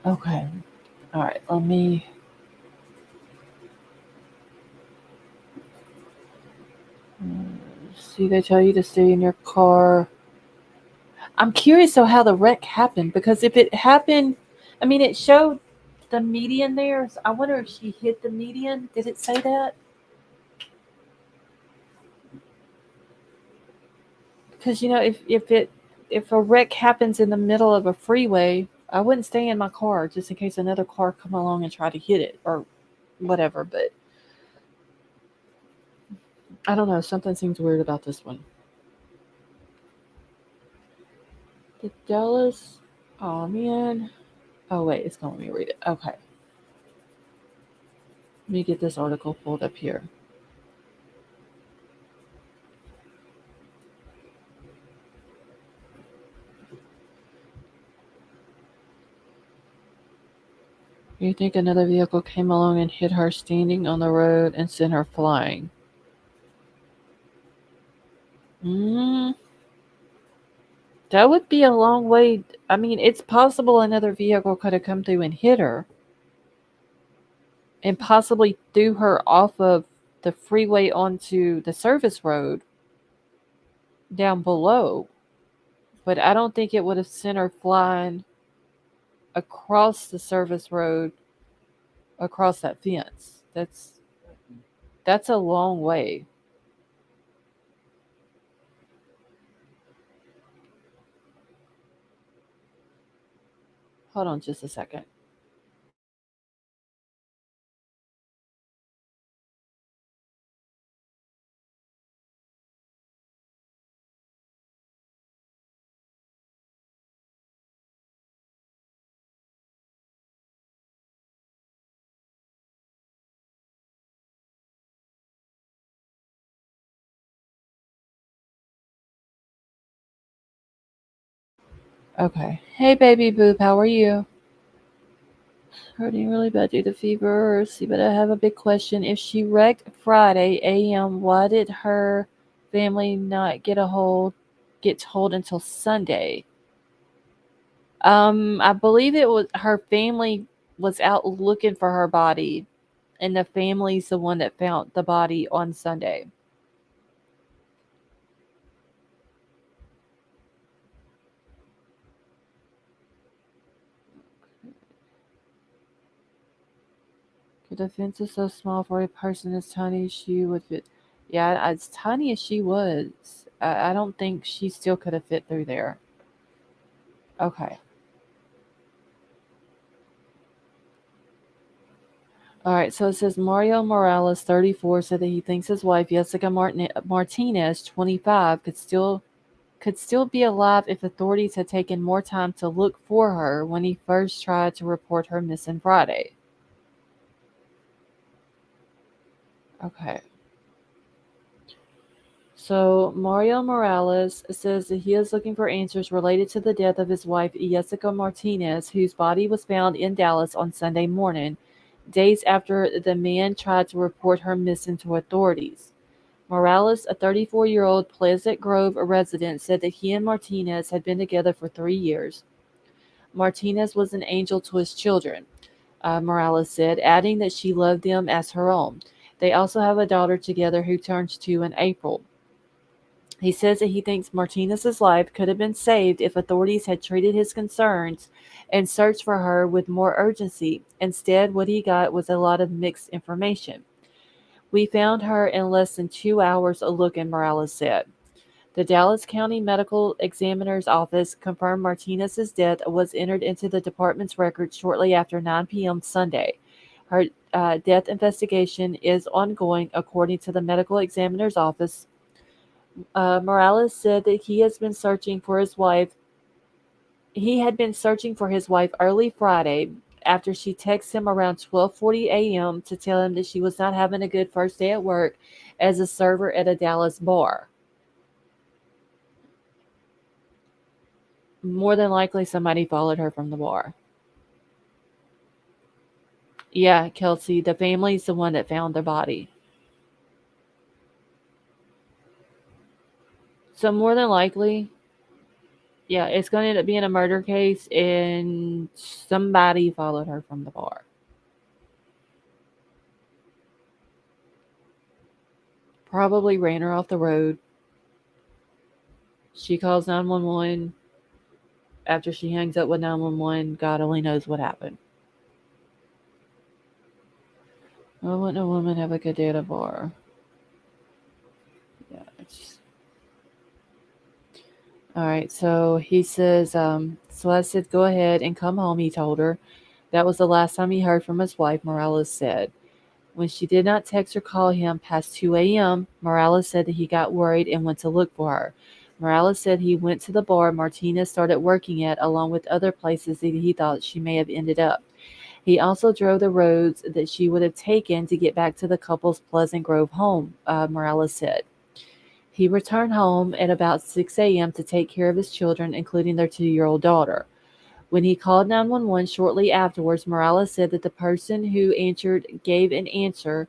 Okay. All right. Let me. See, they tell you to stay in your car. I'm curious though how the wreck happened, because if it happened, I mean, it showed the median there. So I wonder if she hit the median. Did it say that? Because if a wreck happens in the middle of a freeway, I wouldn't stay in my car just in case another car come along and try to hit it or whatever. But I don't know. Something seems weird about this one. The Dallas. Oh man. Oh wait, it's gonna let me read it. Okay. Let me get this article pulled up here. You think another vehicle came along and hit her standing on the road and sent her flying? Mm, that would be a long way. I mean, it's possible another vehicle could have come through and hit her and possibly threw her off of the freeway onto the service road down below. But I don't think it would have sent her flying across the service road, across that fence. That's a long way. Hold on just a second. Okay. Hey, baby boop, how are you? Hurting really bad due to fever. See, but I have a big question. If she wrecked Friday a.m., why did her family not get told until Sunday? I believe it was her family was out looking for her body, and the family's the one that found the body on Sunday. The fence is so small for a person as tiny as she would fit. Yeah, as tiny as she was, I don't think she still could have fit through there. Okay. All right, so it says Mario Morales, 34, said that he thinks his wife Jessica Martinez, 25, could still be alive if authorities had taken more time to look for her when he first tried to report her missing Friday. Okay. So Mario Morales says that he is looking for answers related to the death of his wife Jessica Martinez, whose body was found in Dallas on Sunday morning, days after the man tried to report her missing to authorities. Morales, a 34-year-old Pleasant Grove resident, said that he and Martinez had been together for 3 years. Martinez was an angel to his children, Morales said, adding that she loved them as her own. They also have a daughter together who turns 2 in April. He says that he thinks Martinez's life could have been saved if authorities had treated his concerns and searched for her with more urgency. Instead, what he got was a lot of mixed information. We found her in less than 2 hours of looking, Morales said. The Dallas County Medical Examiner's Office confirmed Martinez's death was entered into the department's record shortly after 9 p.m. Sunday. Her death investigation is ongoing, according to the Medical Examiner's Office. Morales said that he has been searching for his wife. He had been searching for his wife early Friday after she texted him around 12:40 a.m. to tell him that she was not having a good first day at work as a server at a Dallas bar. More than likely, somebody followed her from the bar. Yeah, Kelsey, the family's the one that found the body. So more than likely, yeah, it's going to end up being a murder case, and somebody followed her from the bar. Probably ran her off the road. She calls 911. After she hangs up with 911, God only knows what happened. Why wouldn't a woman have a good day at a bar? Yeah, it's... All right, so he says, so I said, go ahead and come home, he told her. That was the last time he heard from his wife, Morales said. When she did not text or call him past 2 a.m., Morales said that he got worried and went to look for her. Morales said he went to the bar Martinez started working at, along with other places that he thought she may have ended up. He also drove the roads that she would have taken to get back to the couple's Pleasant Grove home, Morales said. He returned home at about 6 a.m. to take care of his children, including their 2-year-old daughter. When he called 911 shortly afterwards, Morales said that the person who answered gave an answer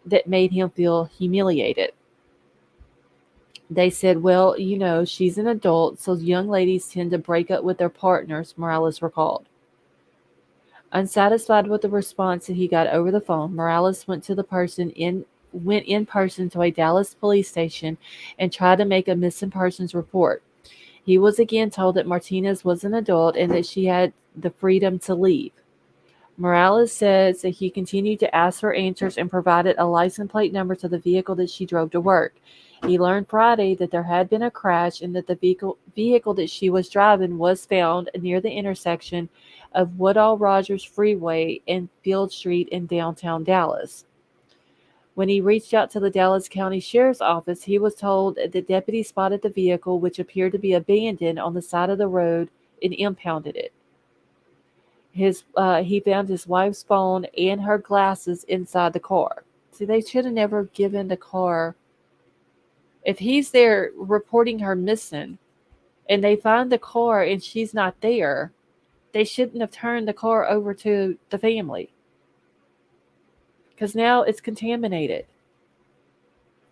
that made him feel humiliated. They said, well, you know, she's an adult, so young ladies tend to break up with their partners, Morales recalled. Unsatisfied with the response that he got over the phone, Morales went in person to a Dallas police station and tried to make a missing persons report. He was again told that Martinez was an adult and that she had the freedom to leave. Morales says that he continued to ask for answers and provided a license plate number to the vehicle that she drove to work. He learned Friday that there had been a crash and that the vehicle that she was driving was found near the intersection of Woodall Rogers Freeway and Field Street in downtown Dallas. When he reached out to the Dallas County Sheriff's Office, he was told that deputies spotted the vehicle, which appeared to be abandoned on the side of the road, and impounded it. He found his wife's phone and her glasses inside the car. See, they should have never given the car. If he's there reporting her missing, and they find the car and she's not there, they shouldn't have turned the car over to the family, because now it's contaminated.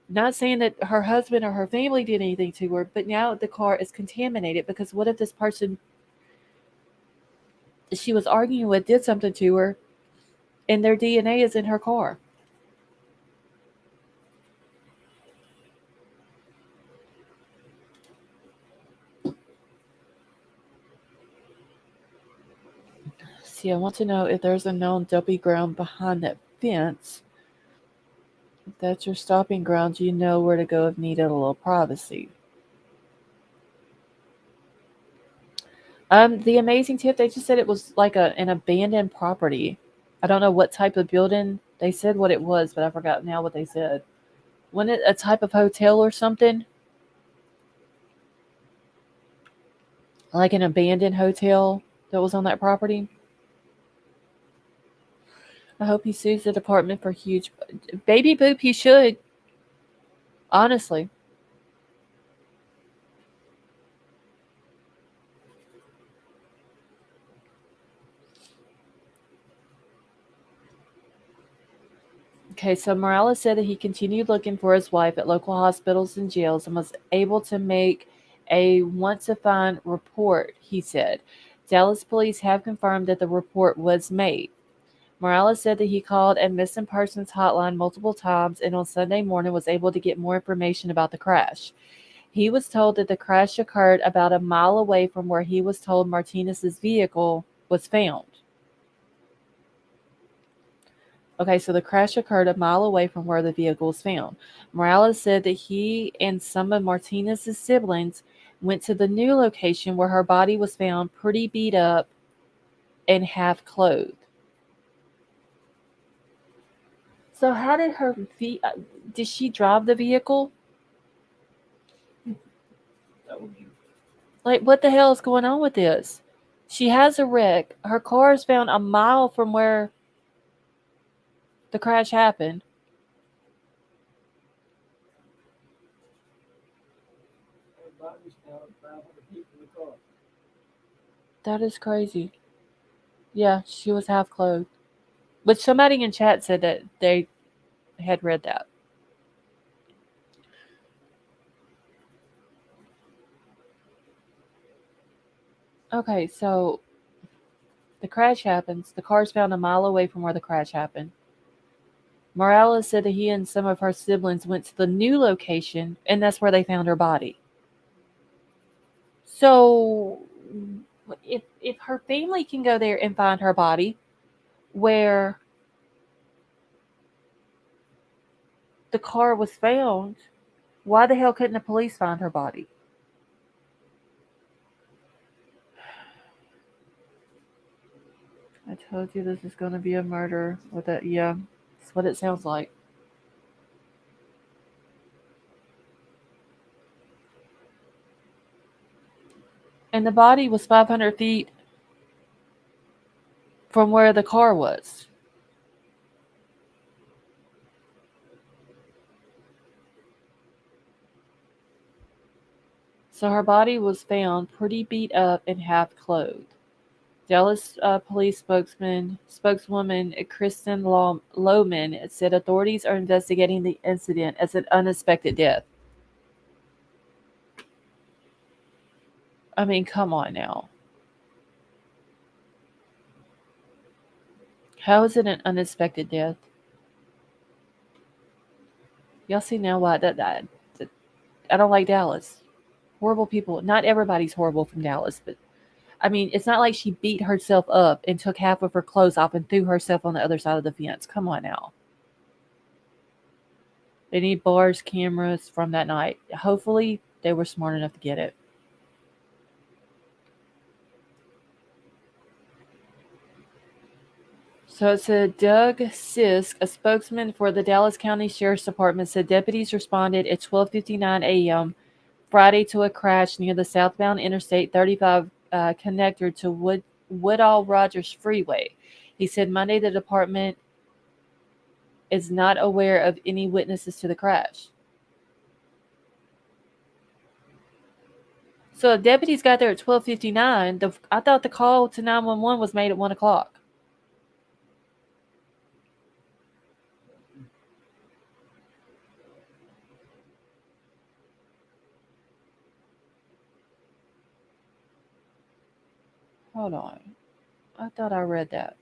Not saying that her husband or her family did anything to her, but now the car is contaminated, because what if this person she was arguing with did something to her and their DNA is in her car? See, I want to know if there's a known dumping ground behind that fence. If that's your stopping ground, you know where to go if needed a little privacy. The amazing tip, they just said it was like an abandoned property. I don't know what type of building. They said what it was, but I forgot now what they said. Wasn't it a type of hotel or something? Like an abandoned hotel that was on that property? I hope he sues the department for huge baby boop. He should. Honestly. Okay, so Morales said that he continued looking for his wife at local hospitals and jails and was able to make a once a find report, he said. Dallas police have confirmed that the report was made. Morales said that he called a missing persons hotline multiple times and on Sunday morning was able to get more information about the crash. He was told that the crash occurred about a mile away from where he was told Martinez's vehicle was found. Okay, so the crash occurred a mile away from where the vehicle was found. Morales said that he and some of Martinez's siblings went to the new location where her body was found pretty beat up and half clothed. So how did her did she drive the vehicle? Like, what the hell is going on with this? She has a wreck. Her car is found a mile from where the crash happened. Her body's found 500 feet from the car. That is crazy. Yeah, she was half clothed. But somebody in chat said that they had read that. Okay, so the crash happens. The car's found a mile away from where the crash happened. Morales said that he and some of her siblings went to the new location, and that's where they found her body. So, if her family can go there and find her body, where the car was found, why the hell couldn't the police find her body? I told you this is going to be a murder with a, yeah, that's what it sounds like. And the body was 500 feet from where the car was. So her body was found pretty beat up and half clothed. Dallas police spokeswoman Kristen Lohman said authorities are investigating the incident as an unexpected death. I mean, come on now. How is it an unexpected death? Y'all see now why that I don't like Dallas. Horrible people. Not everybody's horrible from Dallas, but I mean, it's not like she beat herself up and took half of her clothes off and threw herself on the other side of the fence. Come on now. They need bars, cameras from that night. Hopefully, they were smart enough to get it. So it said Doug Sisk, a spokesman for the Dallas County Sheriff's Department, said deputies responded at 12:59 a.m. Friday to a crash near the southbound Interstate 35 connector to Woodall Rogers Freeway. He said Monday the department is not aware of any witnesses to the crash. So deputies got there at 12:59. I thought the call to 911 was made at 1 o'clock. Hold on. I thought I read that.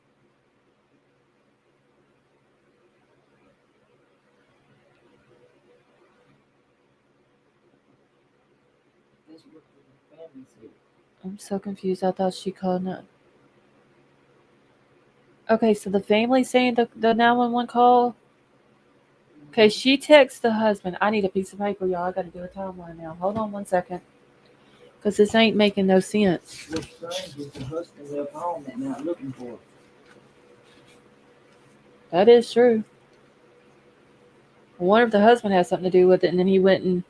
That's what the family said. I'm so confused. I thought she called. Okay, so the family saying the 911 call. Okay, she texts the husband. I need a piece of paper, y'all. I got to do a timeline now. Hold on 1 second. Because this ain't making no sense. What's strange is the husband left home that night looking for her. That is true. I wonder if the husband has something to do with it, and then he went and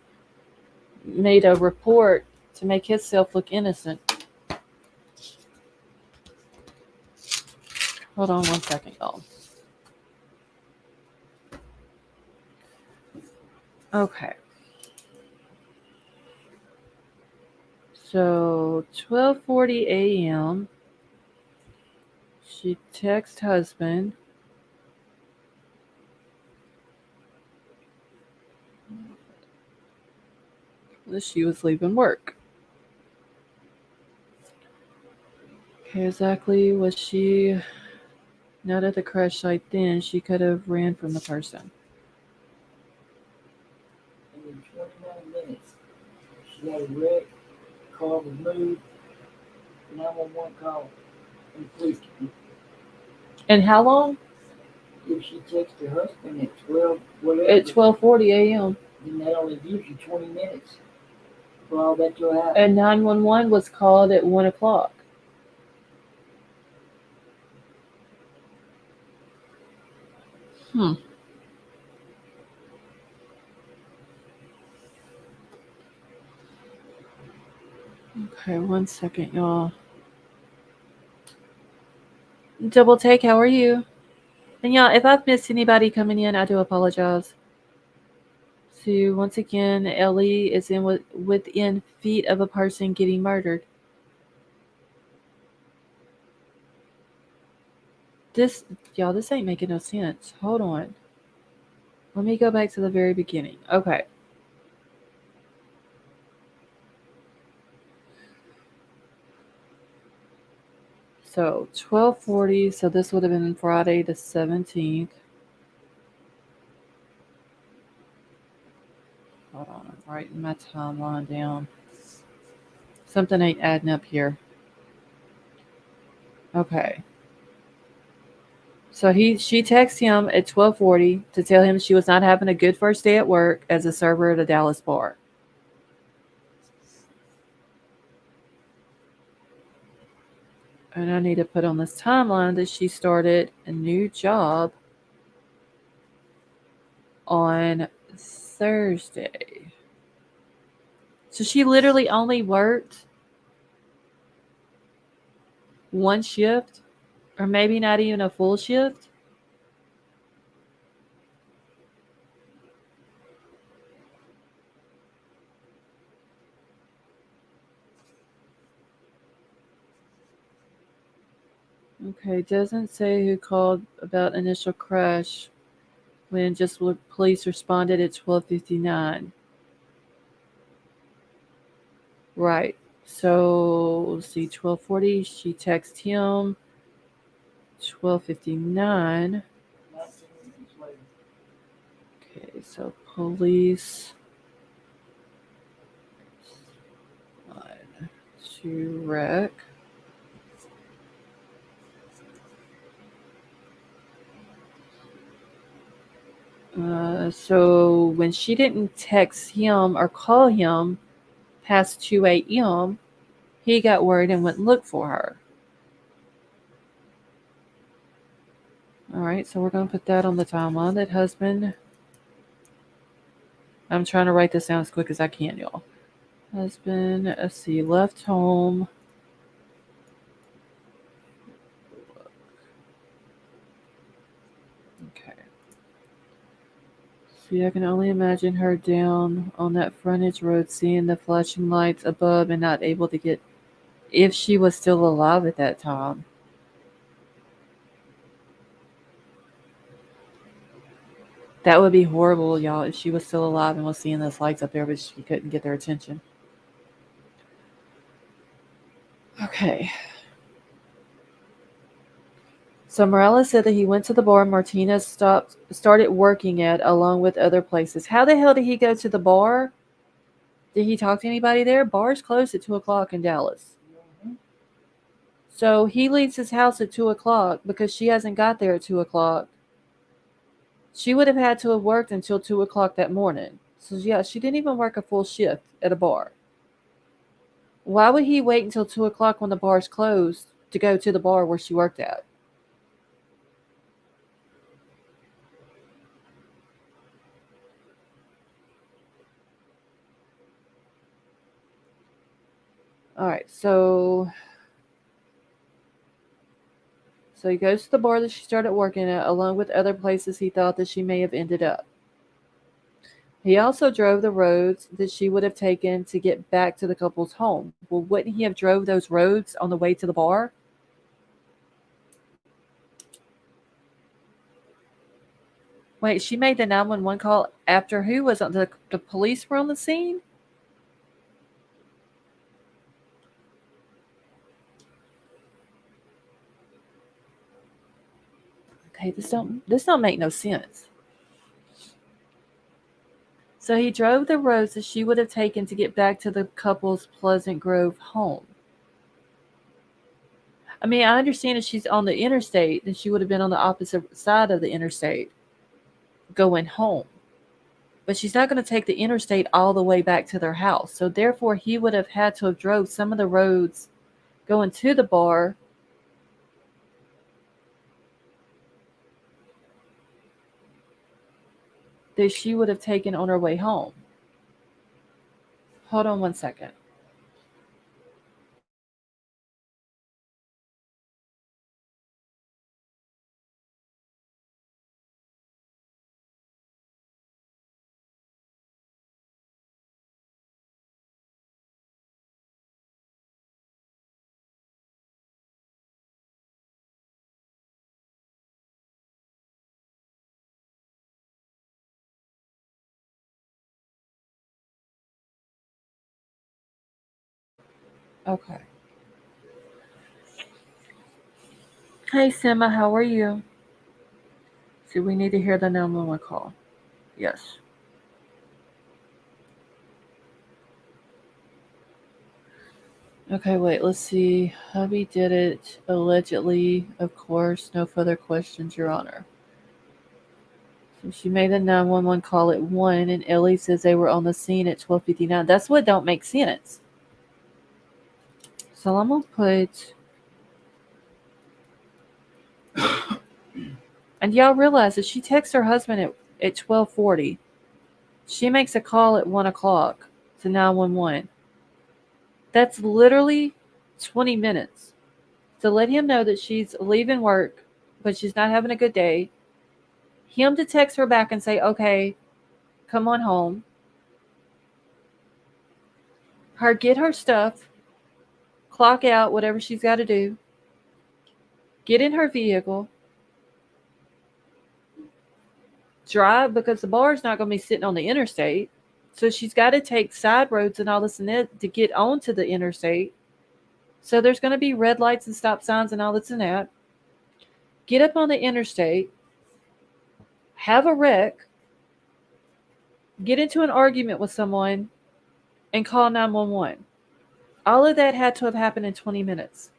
made a report to make himself look innocent. Hold on 1 second, y'all. Okay. So 12:40 a.m. She texts husband. That she was leaving work. Okay, exactly was she not at the crash site then? She could have ran from the person. And in 29 minutes, she had a wreck, car was moved, 911 call, and police came. And how long? If she texts her husband at 12, whatever, At 12:40 a.m. then that only gives you 20 minutes for all that to happen. And 911 was called at 1 o'clock. Okay, 1 second, y'all. Double take, how are you? And y'all, if I've missed anybody coming in, I do apologize. So once again, Ellie is within feet of a person getting murdered. This ain't making no sense. Hold on. Let me go back to the very beginning. Okay. So 12:40. So this would have been Friday the 17th. Hold on, I'm writing my timeline down. Something ain't adding up here. Okay. So she texts him at 12:40 to tell him she was not having a good first day at work as a server at a Dallas bar. And I need to put on this timeline that she started a new job on Thursday. So she literally only worked one shift, or maybe not even a full shift. Okay, doesn't say who called about initial crash when just police responded at 12:59. Right. So let's see, 12:40. She texts him. 12:59. 19 minutes later. Okay, so police to wreck. So when she didn't text him or call him past 2 a.m., he got worried and went look for her. All right, so we're going to put that on the timeline. That husband. I'm trying to write this down as quick as I can, y'all. Husband, let's see, left home. Okay. See, I can only imagine her down on that frontage road seeing the flashing lights above and not able to get, if she was still alive at that time. That would be horrible, y'all, if she was still alive and was seeing those lights up there, but she couldn't get their attention. Okay. So Morales said that he went to the bar Martinez started working at, along with other places. How the hell did he go to the bar? Did he talk to anybody there? Bars closed at 2 o'clock in Dallas. So he leaves his house at 2 o'clock because she hasn't got there at 2 o'clock. She would have had to have worked until 2 o'clock that morning. So yeah, she didn't even work a full shift at a bar. Why would he wait until 2 o'clock when the bar's closed to go to the bar where she worked at? All right, so he goes to the bar that she started working at, along with other places he thought that she may have ended up. He also drove the roads that she would have taken to get back to the couple's home. Well, wouldn't he have drove those roads on the way to the bar? Wait, she made the 911 call after who was on the police were on the scene? Okay, this don't make no sense. So he drove the roads that she would have taken to get back to the couple's Pleasant Grove home. I mean, I understand if she's on the interstate, then she would have been on the opposite side of the interstate going home. But she's not going to take the interstate all the way back to their house. So therefore, he would have had to have drove some of the roads going to the bar that she would have taken on her way home. Hold on one second. Okay. Hey, Sima, how are you? See, we need to hear the 911 call. Yes. Okay, wait, let's see. Hubby did it allegedly. Of course, no further questions, Your Honor. So she made the 911 call at 1, and Ellie says they were on the scene at 12:59. That's what don't make sense. So I'm going to put... And y'all realize that she texts her husband at 12:40. She makes a call at 1 o'clock to 911. That's literally 20 minutes to let him know that she's leaving work, but she's not having a good day. Him to text her back and say, okay, come on home. Her get her stuff, clock out, whatever she's got to do, get in her vehicle, drive, because the bar's not going to be sitting on the interstate. So she's got to take side roads and all this and that to get onto the interstate. So there's going to be red lights and stop signs and all this and that. Get up on the interstate, have a wreck, get into an argument with someone, and call 911. All of that had to have happened in 20 minutes.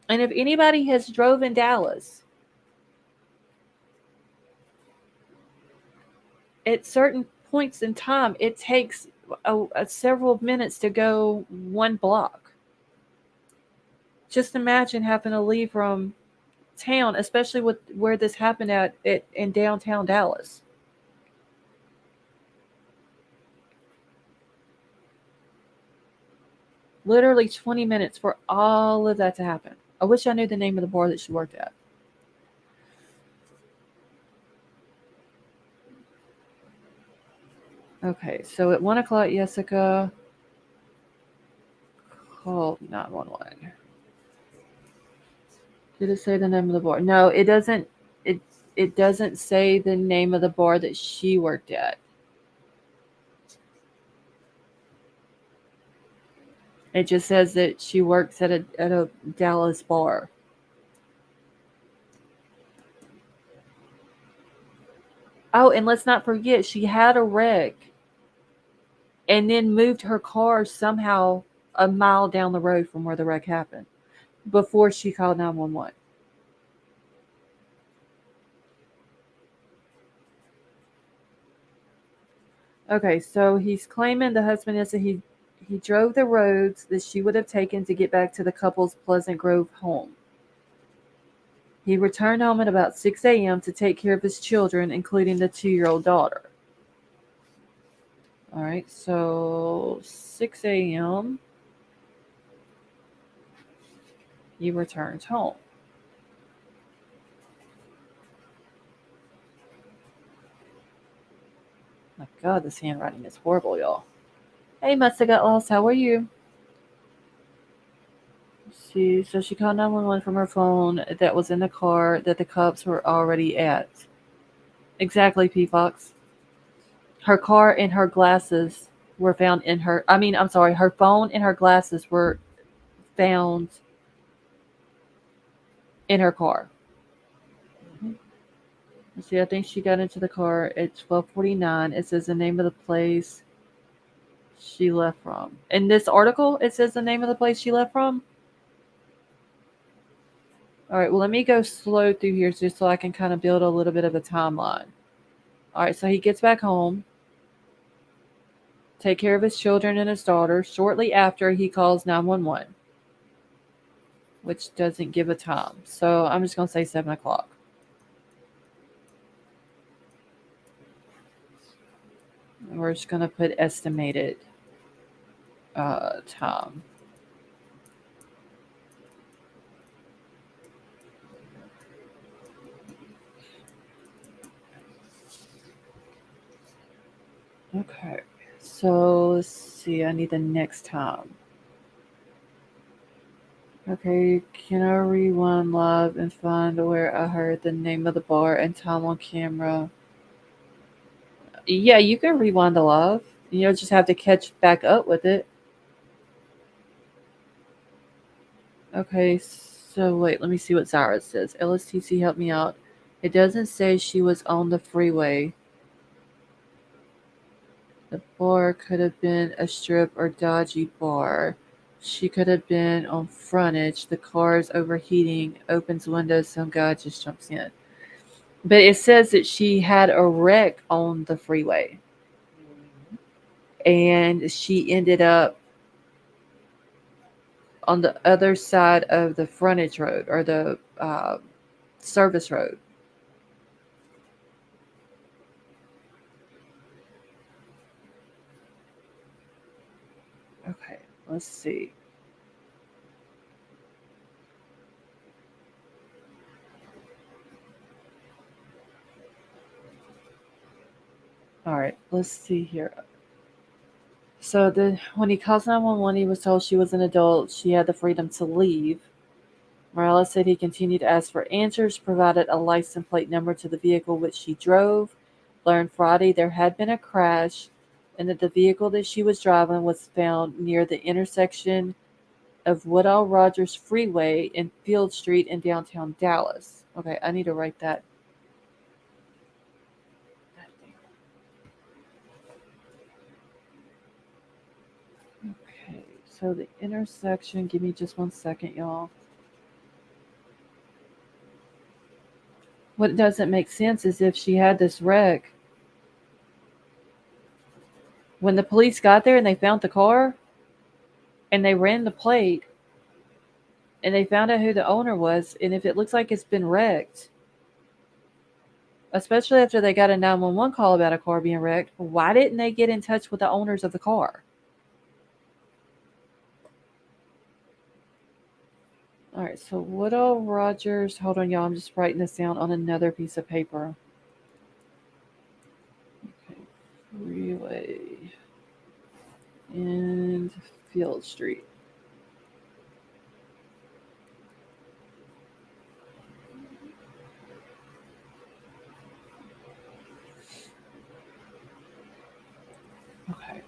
And if anybody has drove in Dallas, at certain points in time, it takes several minutes to go one block. Just imagine having to leave from town, especially with where this happened at in downtown Dallas. Literally 20 minutes for all of that to happen. I wish I knew the name of the bar that she worked at. Okay, so at 1 o'clock, Jessica called 911. Did it say the name of the bar? No, it doesn't. It doesn't say the name of the bar that she worked at. It just says that she works at a Dallas bar. Oh, and let's not forget, she had a wreck and then moved her car somehow a mile down the road from where the wreck happened before she called 911. Okay, so he's claiming the husband is that he drove the roads that she would have taken to get back to the couple's Pleasant Grove home. He returned home at about 6 a.m. to take care of his children, including the 2-year-old daughter. All right, so 6 a.m. he returns home. My God, this handwriting is horrible, y'all. Hey, must have got lost. How are you? So she called 911 from her phone that was in the car that the cops were already at. Exactly, P. Fox. Her car and her glasses were found in her. Her phone and her glasses were found in her car. Let's see, I think she got into the car at 12:49. It says the name of the place she left from. In this article, it says the name of the place she left from. All right, well, let me go slow through here just so I can kind of build a little bit of a timeline. All right, so he gets back home, take care of his children and his daughter. Shortly after, he calls 911, which doesn't give a time. So I'm just going to say 7 o'clock. And we're just going to put estimated time. Okay, so let's see. I need the next time. Okay, can I rewind live and find where I heard the name of the bar and time on camera? Yeah, you can rewind the live. You'll just have to catch back up with it. Okay, so wait, let me see what Zara says. LSTC, help me out. It doesn't say she was on the freeway. The bar could have been a strip or dodgy bar. She could have been on frontage. The car's overheating, opens windows, some guy just jumps in. But it says that she had a wreck on the freeway. And she ended up on the other side of the frontage road or the service road. Okay, let's see. All right, let's see here. So when he calls 911, he was told she was an adult. She had the freedom to leave. Morales said he continued to ask for answers, provided a license plate number to the vehicle which she drove, learned Friday there had been a crash, and that the vehicle that she was driving was found near the intersection of Woodall Rogers Freeway and Field Street in downtown Dallas. Okay, I need to write that. Okay, so the intersection, give me just 1 second, y'all. What doesn't make sense is if she had this wreck, when the police got there and they found the car and they ran the plate and they found out who the owner was, and if it looks like it's been wrecked, especially after they got a 911 call about a car being wrecked, why didn't they get in touch with the owners of the car? All right, so Woodall Rogers, hold on, y'all. I'm just writing this down on another piece of paper. Okay, freeway. Field Street. Okay.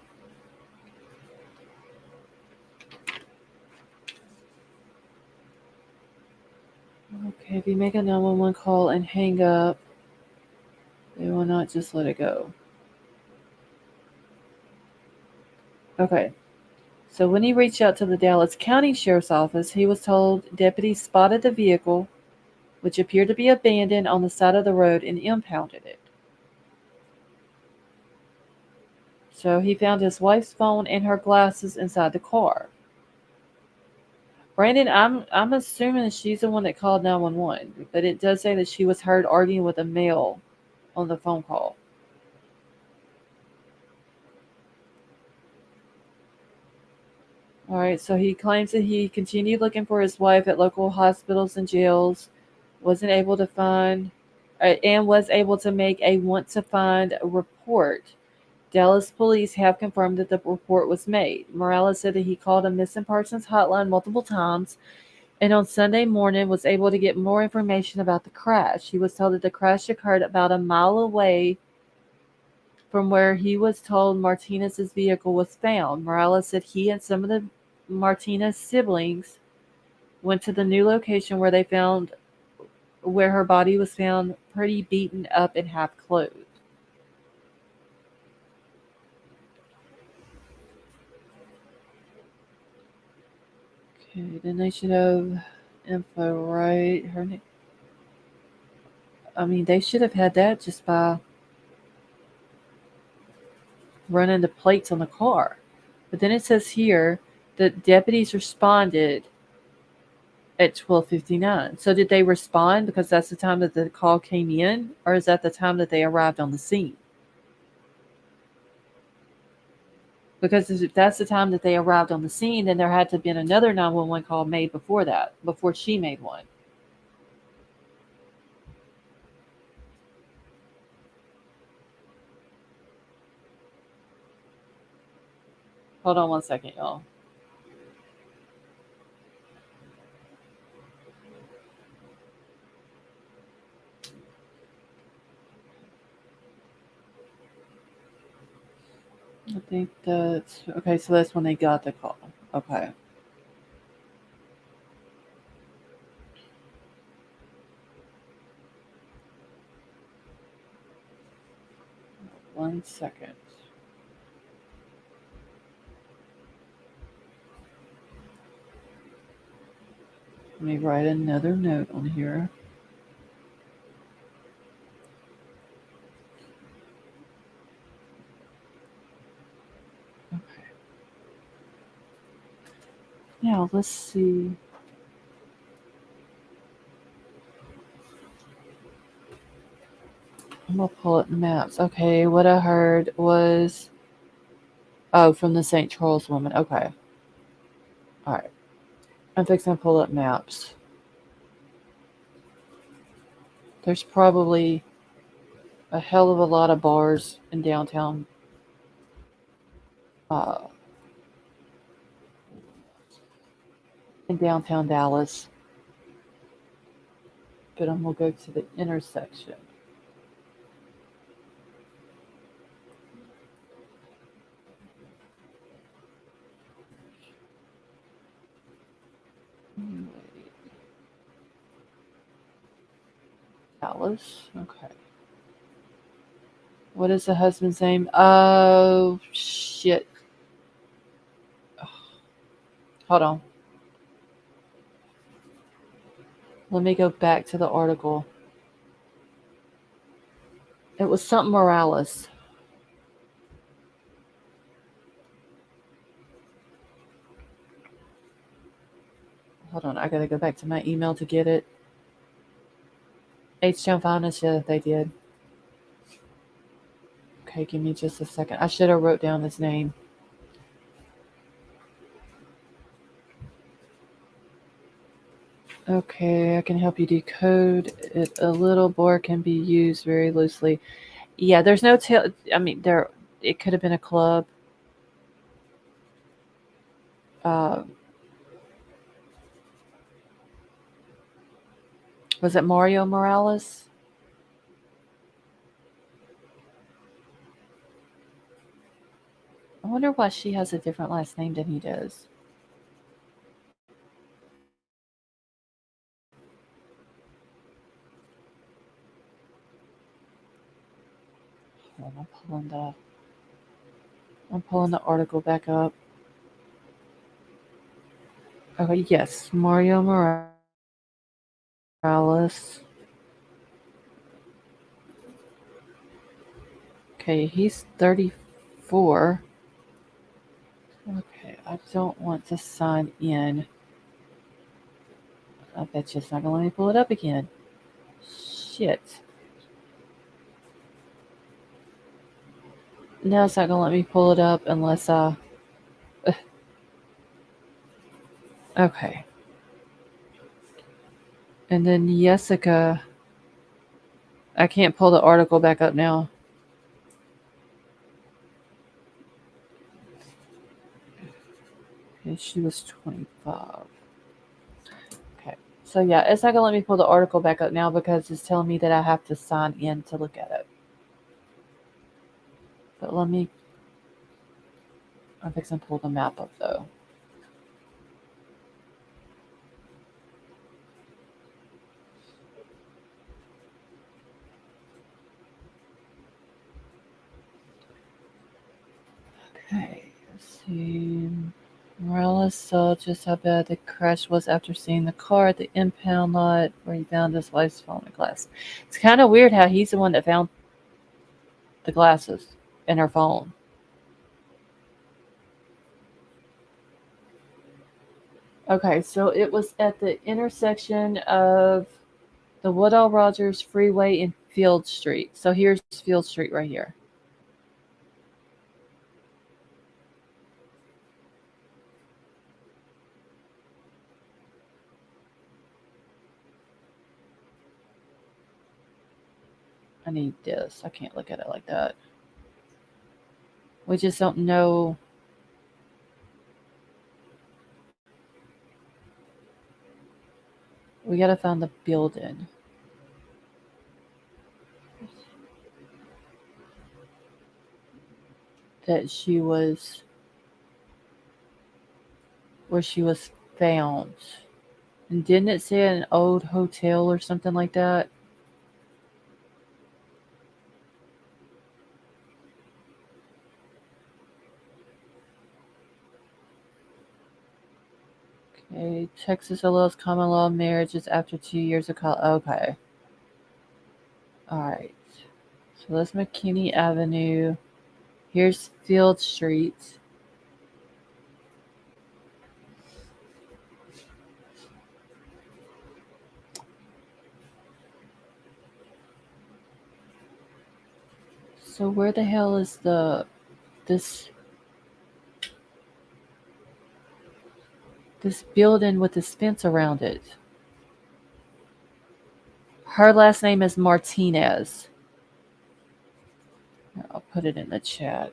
Okay, if you make a 911 call and hang up, they will not just let it go. Okay. So when he reached out to the Dallas County Sheriff's Office, he was told deputies spotted the vehicle, which appeared to be abandoned on the side of the road, and impounded it. So he found his wife's phone and her glasses inside the car. Brandon, I'm assuming she's the one that called 911, but it does say that she was heard arguing with a male on the phone call. All right, so he claims that he continued looking for his wife at local hospitals and jails, wasn't able to find, and was able to make a want to find report. Dallas police have confirmed that the report was made. Morales said that he called a missing persons hotline multiple times, and on Sunday morning was able to get more information about the crash. He was told that the crash occurred about a mile away from where he was told Martinez's vehicle was found. Morales said he and some of the Martinez siblings went to the new location where her body was found, pretty beaten up and half clothed. Okay, then they should have info, right? Her name. I mean, they should have had that just by running the plates on the car. But then it says here that deputies responded at 12:59. So did they respond because that's the time that the call came in, or is that the time that they arrived on the scene? Because if that's the time that they arrived on the scene, then there had to have been another 911 call made before that, before she made one. Hold on one second, y'all. I think that's okay. So that's when they got the call. Okay. One second. Let me write another note on here. Okay. Now let's see. I'm gonna pull up maps. Okay, what I heard was from the St. Charles woman. Okay. All right. I'm fixing to pull up maps. There's probably a hell of a lot of bars in downtown Dallas. But I'm gonna go to the intersection. Dallas. Okay. What is the husband's name? Oh, shit. Hold on. Let me go back to the article. It was something Morales. Hold on. I got to go back to my email to get it. H-Town Finest, yeah, they did. Okay, give me just a second. I should have wrote down his name. Okay, I can help you decode it a little. Bar can be used very loosely. Yeah, there's no I mean, it could have been a club. Was it Mario Morales? I wonder why she has a different last name than he does. Hold on, I'm pulling the article back up. Okay, yes, Mario Morales. Okay, he's 34. Okay, I don't want to sign in. I bet you it's not going to let me pull it up again. Shit. No, it's not going to let me pull it up unless I... Okay. And then Jessica... I can't pull the article back up now. Okay, she was 25. Okay. So yeah, it's not going to let me pull the article back up now because it's telling me that I have to sign in to look at it. But let me... I'm fixing to pull the map up though. Okay, let's see. Morales saw just how bad the crash was after seeing the car at the impound lot where he found his wife's phone and glass. It's kind of weird how he's the one that found the glasses and her phone. Okay, so it was at the intersection of the Woodall Rogers Freeway and Field Street. So here's Field Street right here. I need this. I can't look at it like that. We just don't know. We gotta find the building. That she was, where she was found. And didn't it say an old hotel or something like that? Okay, Texas allows common law marriages after 2 years of college. Okay. Alright. So that's McKinney Avenue. Here's Field Street. So where the hell is this building with this fence around it? Her last name is Martinez. I'll put it in the chat.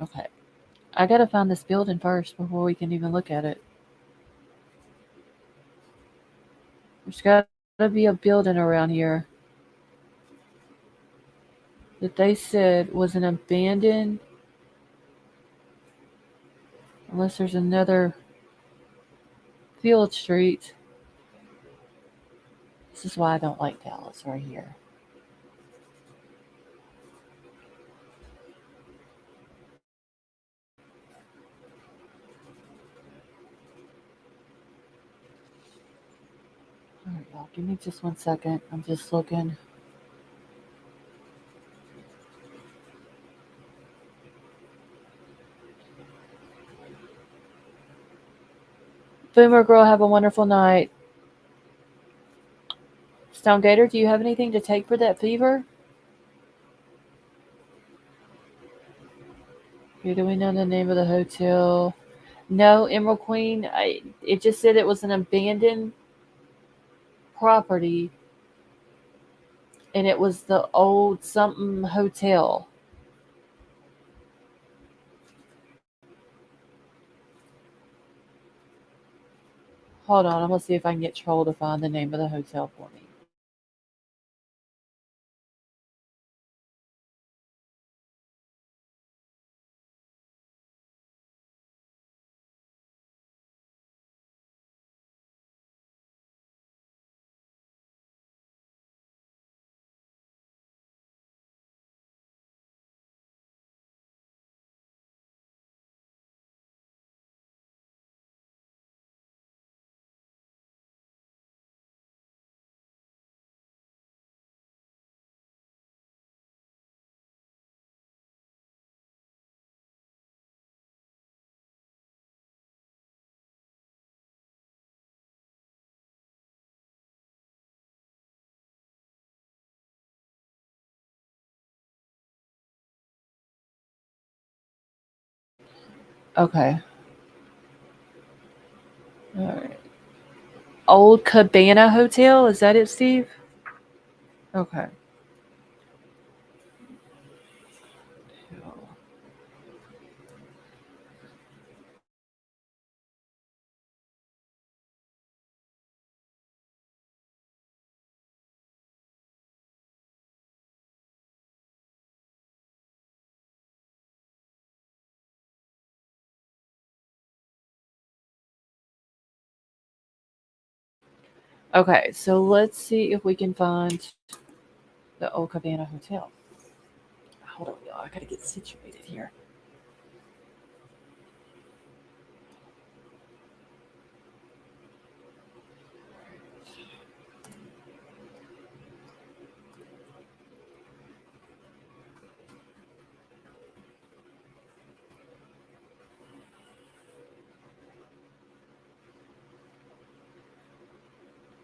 Okay. I gotta find this building first before we can even look at it. There's gotta be a building around here that they said was an abandoned, unless there's another Field Street. This is why I don't like Dallas right here. Alright, y'all, give me just 1 second. I'm just looking. Boomer Girl, have a wonderful night. Stone Gator, do you have anything to take for that fever? Okay, do we know the name of the hotel? No, Emerald Queen. It just said it was an abandoned property, and it was the old something hotel. Hold on, I'm gonna see if I can get Troll to find the name of the hotel for me. Okay. All right. Old Cabana Hotel. Is that it, Steve? Okay. Okay, so let's see if we can find the Old Cabana Hotel. Hold on, y'all. I gotta get situated here.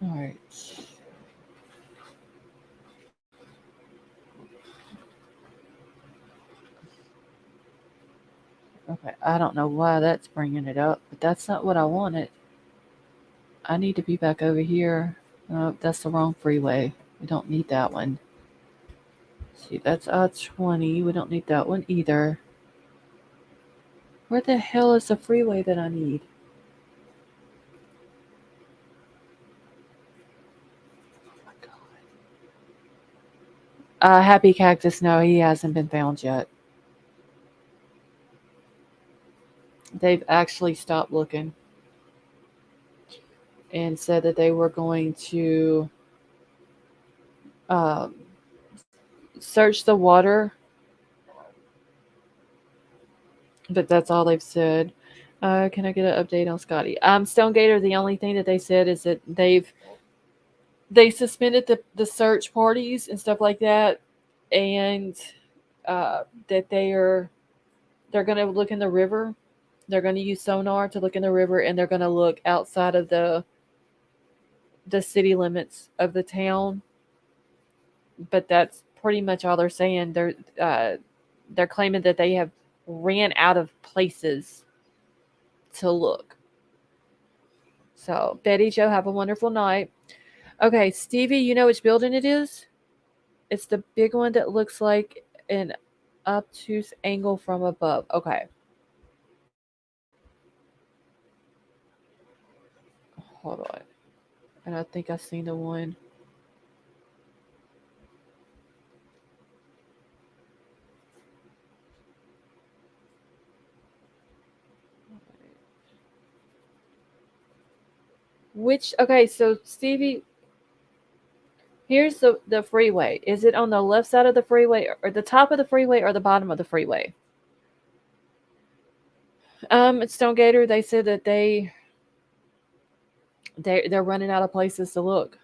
All right. Okay, I don't know why that's bringing it up, but that's not what I wanted. I need to be back over here. Oh, that's the wrong freeway. We don't need that one. See, that's I-20. We don't need that one either. Where the hell is the freeway that I need? Oh my God. Happy Cactus, no, he hasn't been found yet. They've actually stopped looking and said that they were going to um, search the water, but that's all they've said. Can I get an update on Scotty? Stonegater, the only thing that they said is that they suspended the search parties and stuff like that, and that they're going to look in the river. They're going to use sonar to look in the river, and they're going to look outside of the city limits of the town. But that's pretty much all they're saying. They're claiming that they have ran out of places to look. So Betty Joe, have a wonderful night. Okay, Stevie, you know which building it is? It's the big one that looks like an obtuse angle from above. Okay. Hold on. And I think I seen the one. Which, okay, so Stevie, here's the freeway. Is it on the left side of the freeway, or the top of the freeway, or the bottom of the freeway? At Stonegater, they said that they're running out of places to look.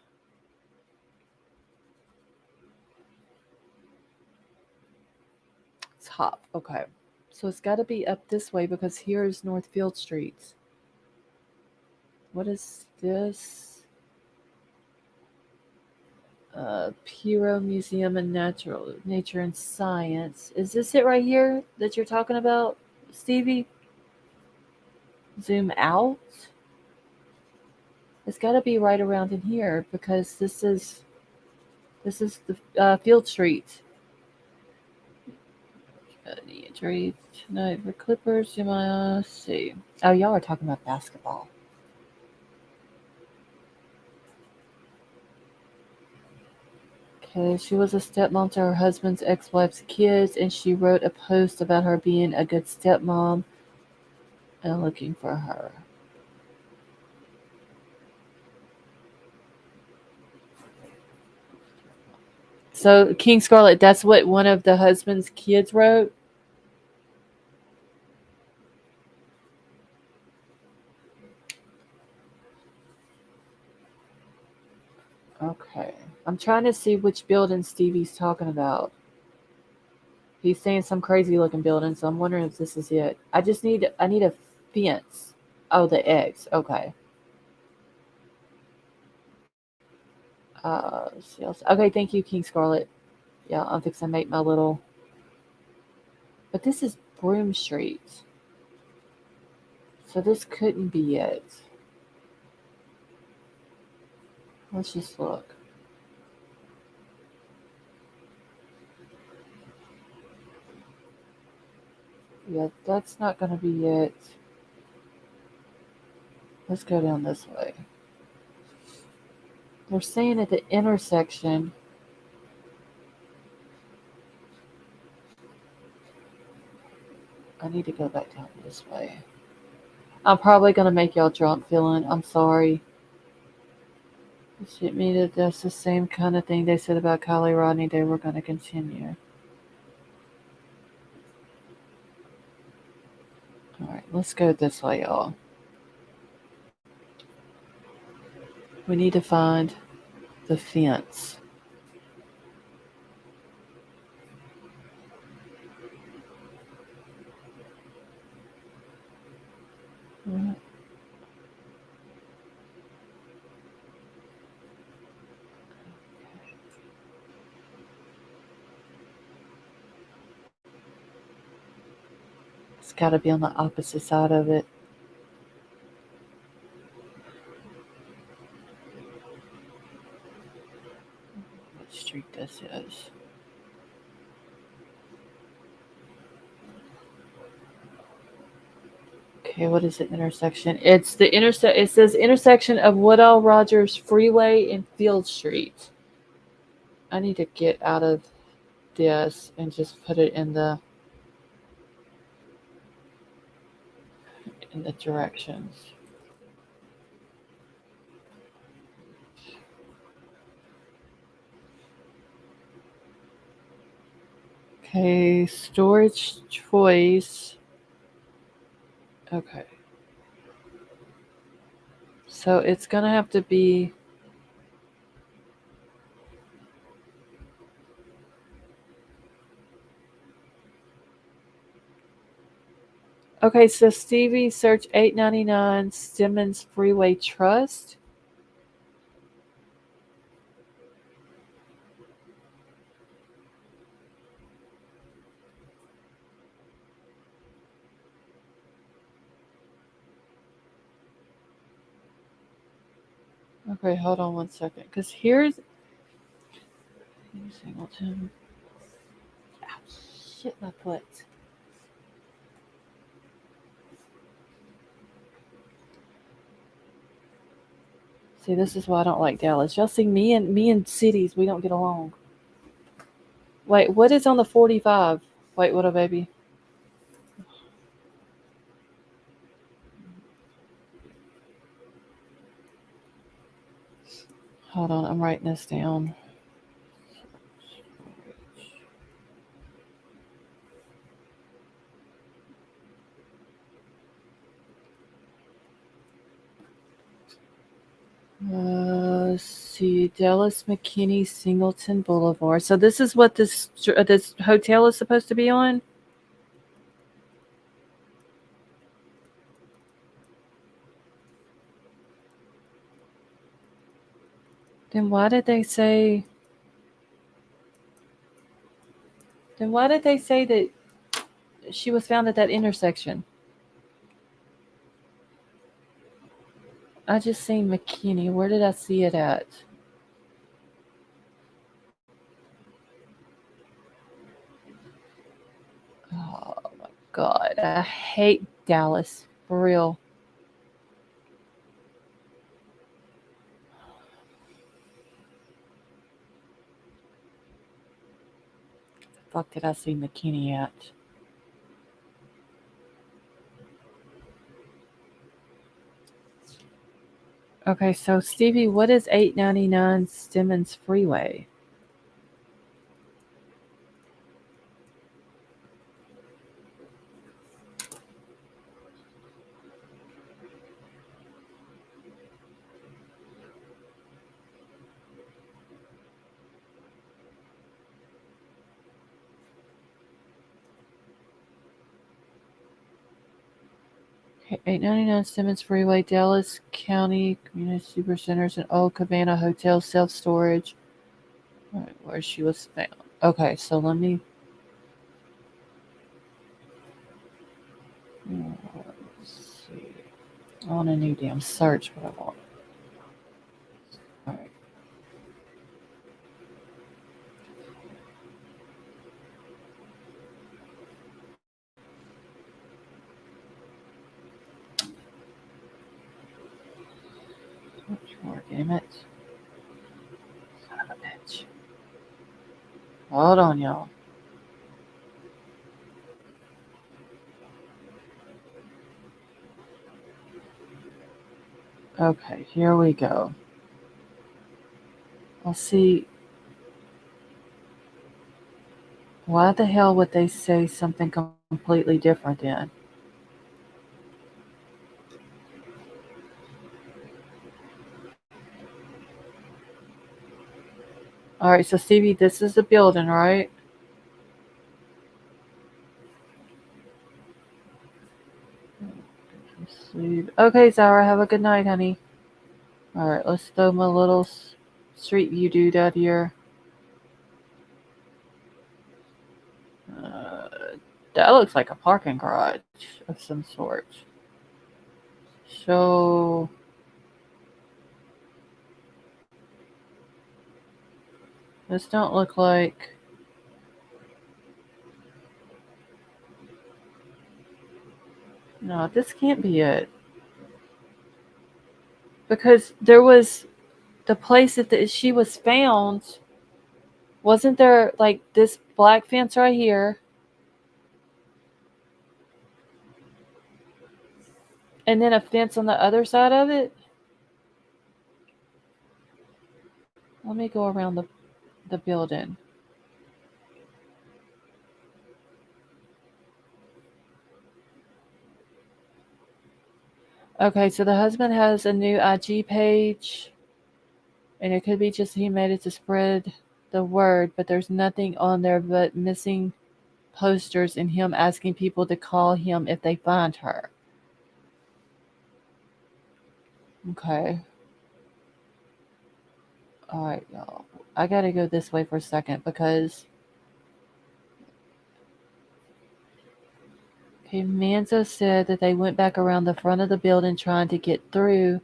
Top, okay. So it's got to be up this way because here's Northfield Street. What is this? Piro Museum of Nature and Science. Is this it right here that you're talking about, Stevie? zoom out. It's got to be right around in here because this is the Field Street. The injury tonight for Clippers. You might see. Oh, y'all are talking about basketball. Okay, she was a stepmom to her husband's ex-wife's kids, and she wrote a post about her being a good stepmom and looking for her. So, King Scarlet, that's what one of the husband's kids wrote? Okay. I'm trying to see which building Stevie's talking about. He's saying some crazy looking building, so I'm wondering if this is it. I need a fence. Oh, the eggs. Okay. Let's see else. Okay, thank you, King Scarlet. Yeah, I'm fixing to make my little. But this is Broome Street. So this couldn't be it. Let's just look. Yeah, that's not going to be it. Let's go down this way. They're saying at the intersection. I need to go back down this way. I'm probably going to make y'all drunk feeling. I'm sorry. It should mean that that's the same kind of thing they said about Kylie Rodney. They were going to continue. All right, let's go this way, y'all. We need to find the fence. Right. It's got to be on the opposite side of it. What street this is? Okay, what is the intersection? It's the It says intersection of Woodall Rogers Freeway and Field Street. I need to get out of this and just put it in the directions. Okay, storage choice. Okay. So it's going to have to be. Okay, so Stevie, search 899 Simmons Freeway Trust. Okay, hold on one second. Because here's Singleton. Ow, shit, my foot. See, this is why I don't like Dallas. Y'all see, me and cities, we don't get along. Wait, what is on the 45? Wait, what a baby. Hold on, I'm writing this down. See, Dallas McKinney Singleton Boulevard. So this is what this hotel is supposed to be on? Then why did they say that she was found at that intersection? I just seen McKinney. Where did I see it at? Oh my God. I hate Dallas. For real. The fuck did I see McKinney at? Okay, so Stevie, what is 899 Stemmons Freeway? Okay, 899 Stemmons Freeway, Dallas County Community Super Centers and Old Cabana Hotel self-storage. All right, where she was found. Okay, so let me... Let's see. I want a new damn search what I want. All right. Search more, damn it. Son of a bitch. Hold on, y'all. Okay, here we go. I'll see. Why the hell would they say something completely different then? All right, so Stevie, this is the building, right? Sleep. Okay, Zara, have a good night, honey. All right, let's throw my little street view dude out here. That looks like a parking garage of some sort. So, this don't look like... No, this can't be it. Because there was the place that she was found. Wasn't there like this black fence right here? And then a fence on the other side of it? Let me go around the building. Okay, so the husband has a new IG page. And it could be just he made it to spread the word, but there's nothing on there but missing posters and him asking people to call him if they find her. Okay. All right, y'all. I gotta go this way for a second because... Okay, Manzo said that they went back around the front of the building trying to get through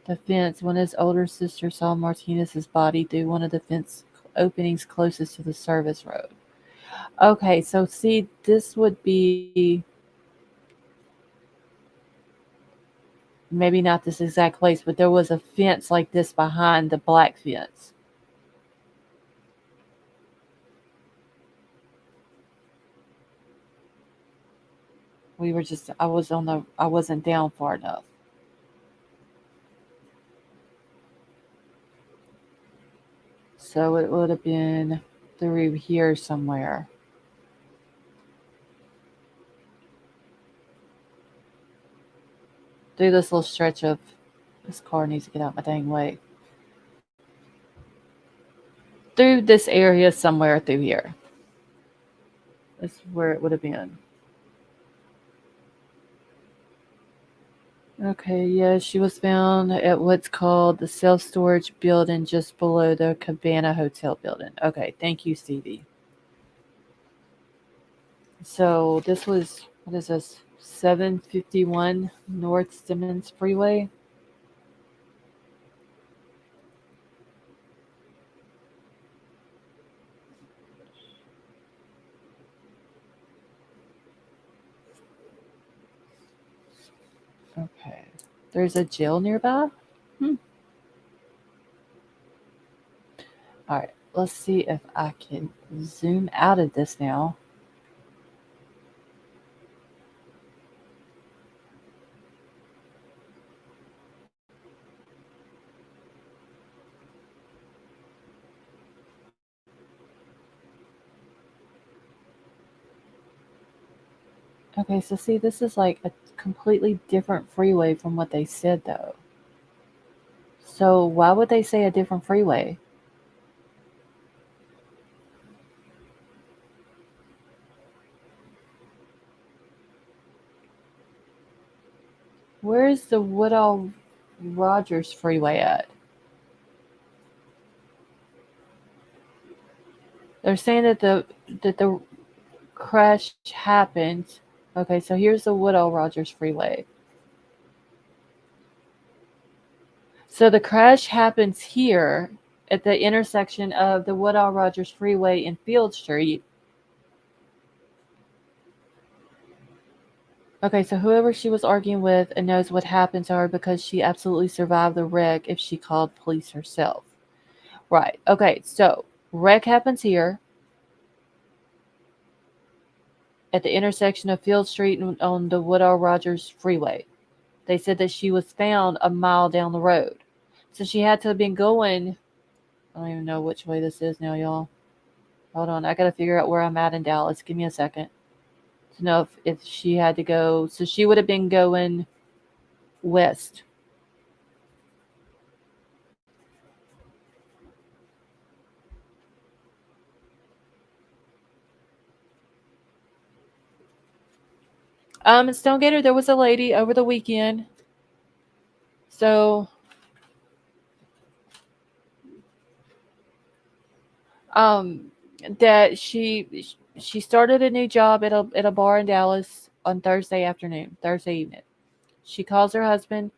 the fence when his older sister saw Martinez's body through one of the fence openings closest to the service road. Okay, so see, this would be maybe not this exact place, but there was a fence like this behind the black fence. I wasn't down far enough. So it would have been through here somewhere. Through this little stretch of... This car needs to get out my dang way. Through this area somewhere through here. That's where it would have been. Okay, yeah, she was found at what's called the self-storage building just below the Cabana Hotel building. Okay, thank you, Stevie. So this was, what is this, 751 North Stemmons Freeway? There's a jail nearby? All right, let's see if I can zoom out of this now. Okay, so see, this is like a completely different freeway from what they said, though. So why would they say a different freeway? Where's the Woodall Rogers freeway at? They're saying that the crash happened. Okay, so here's the Woodall Rogers freeway. So the crash happens here at the intersection of the Woodall Rogers freeway and Field Street. Okay, so whoever she was arguing with and knows what happened to her because she absolutely survived the wreck if she called police herself. Right. Okay, so wreck happens here at the intersection of Field Street and on the Woodall Rogers freeway. They said that she was found a mile down the road. So she had to have been going, I don't even know which way this is now, y'all. Hold on, I got to figure out where I'm at in Dallas. Give me a second to know if she had to go. So she would have been going west. In Stonegator, there was a lady over the weekend. So, that she started a new job at a bar in Dallas on Thursday evening. She calls her husband,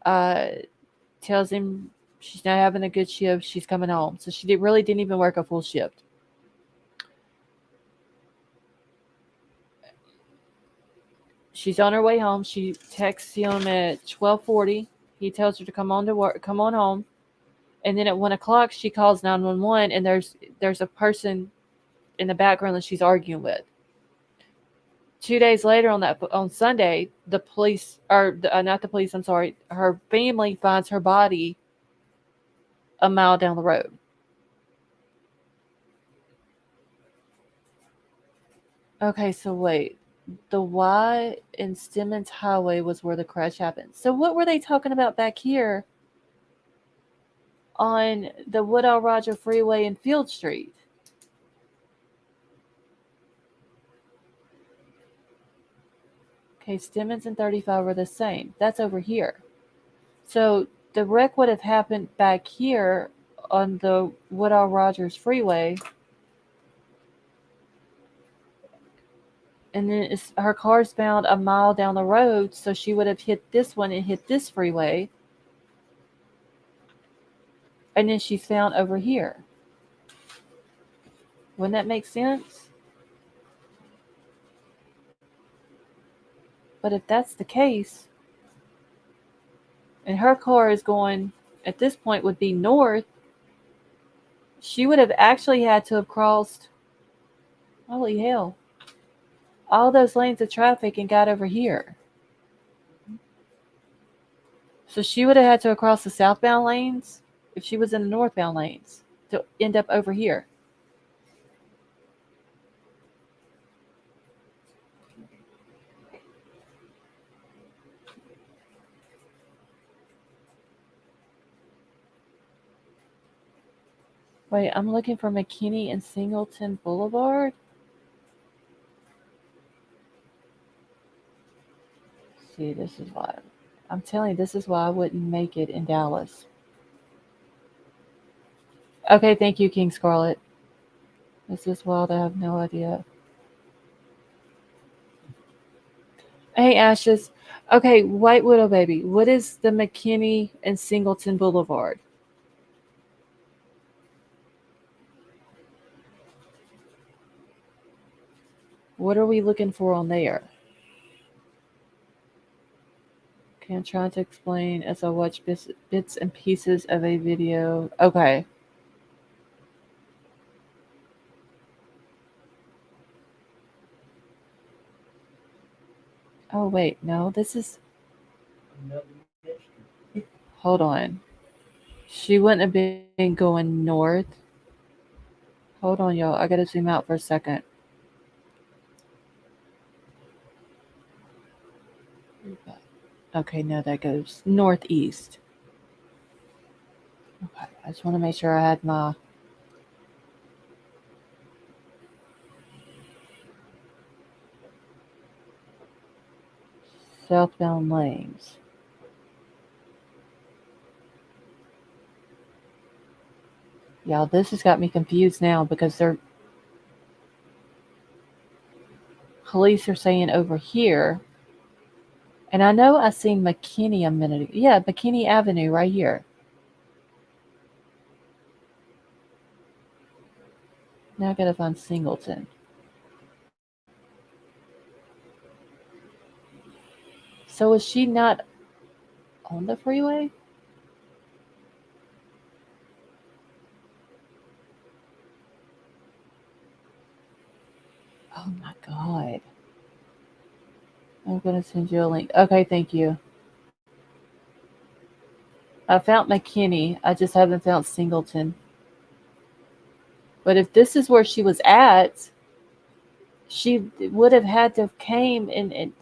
tells him she's not having a good shift. She's coming home. So she really didn't even work a full shift. She's on her way home. She texts him at 12:40. He tells her to come on home. And then at 1:00, she calls 911, and there's a person in the background that she's arguing with. 2 days later, on Sunday, the police, not the police, I'm sorry, her family finds her body a mile down the road. Okay, so wait. The Y in Stemmons Highway was where the crash happened. So what were they talking about back here on the Woodall Roger Freeway and Field Street? Okay, Stemmons and 35 are the same. That's over here. So the wreck would have happened back here on the Woodall Rogers Freeway. And then her car's found a mile down the road, so she would have hit this one and hit this freeway. And then she's found over here. Wouldn't that make sense? But if that's the case, and her car is going, at this point, would be north, she would have actually had to have crossed, holy hell, all those lanes of traffic and got over here. So she would have had to have crossed the southbound lanes if she was in the northbound lanes to end up over here. Wait, I'm looking for McKinney and Singleton Boulevard. See, this is why. I'm telling you, this is why I wouldn't make it in Dallas. Okay, thank you, King Scarlet. This is wild. I have no idea. Hey, Ashes. Okay, White Widow Baby. What is the McKinney and Singleton Boulevard? What are we looking for on there? Okay, I'm trying to explain as I watch bits and pieces of a video. Okay. Oh, wait. No, this is... Another mystery. Hold on. She wouldn't have been going north. Hold on, y'all. I gotta zoom out for a second. Okay, no, that goes northeast. Okay, I just want to make sure I had my... southbound lanes. Yeah, this has got me confused now because police are saying over here. And I know I seen McKinney a minute ago. Yeah, McKinney Avenue right here. Now I gotta find Singleton. So is she not on the freeway? Oh my God. I'm gonna send you a link. Okay, thank you. I found McKinney. I just haven't found Singleton. But if this is where she was at, she would have had to have came and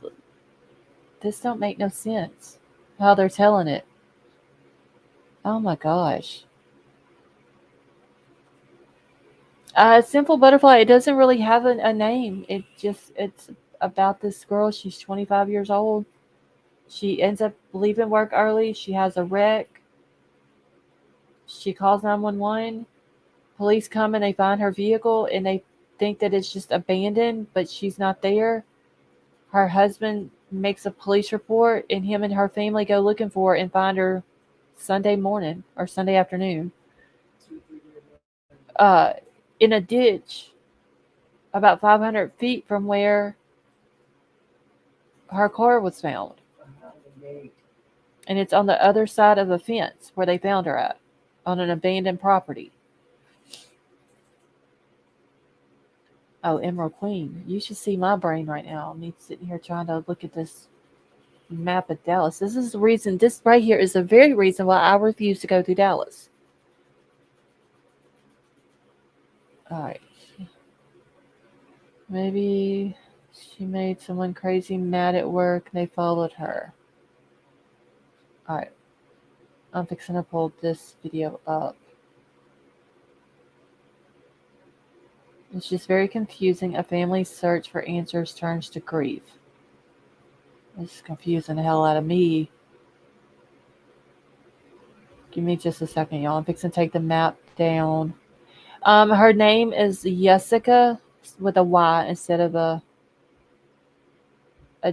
this don't make no sense. How they're telling it. Oh my gosh. Simple Butterfly, it doesn't really have a name. It's about this girl. She's 25 years old. She ends up leaving work early. She has a wreck. She calls 911. Police come and they find her vehicle and they think that it's just abandoned, but she's not there. Her husband makes a police report and him and her family go looking for her and find her Sunday morning or Sunday afternoon. In a ditch about 500 feet from where her car was found. Behind the gate. And it's on the other side of the fence where they found her at, on an abandoned property. Oh, Emerald Queen. You should see my brain right now. Me sitting here trying to look at this map of Dallas. This is the reason, this right here is the very reason why I refuse to go to Dallas. Alright. Maybe she made someone crazy mad at work and they followed her. Alright. I'm fixing to pull this video up. It's just very confusing. A family's search for answers turns to grief. This is confusing the hell out of me. Give me just a second, y'all. I'm fixing to take the map down. Her name is Jessica with a Y instead of a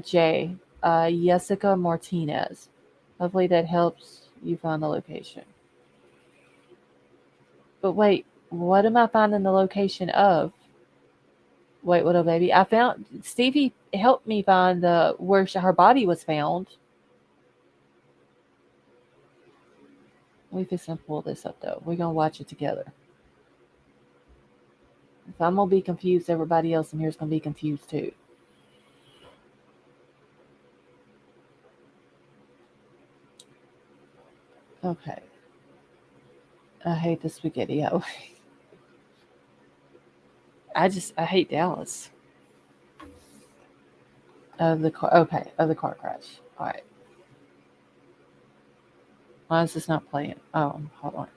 J. Jessica Martinez. Hopefully that helps you find the location. But wait, what am I finding the location of? Wait, little baby. I found Stevie helped me find the where her body was found. We just gonna pull this up though. We're gonna watch it together. If I'm gonna be confused, everybody else in here is gonna be confused too. Okay. I hate the SpaghettiO. I hate Dallas. Of the car crash. All right. Why is this not playing? Oh, hold on.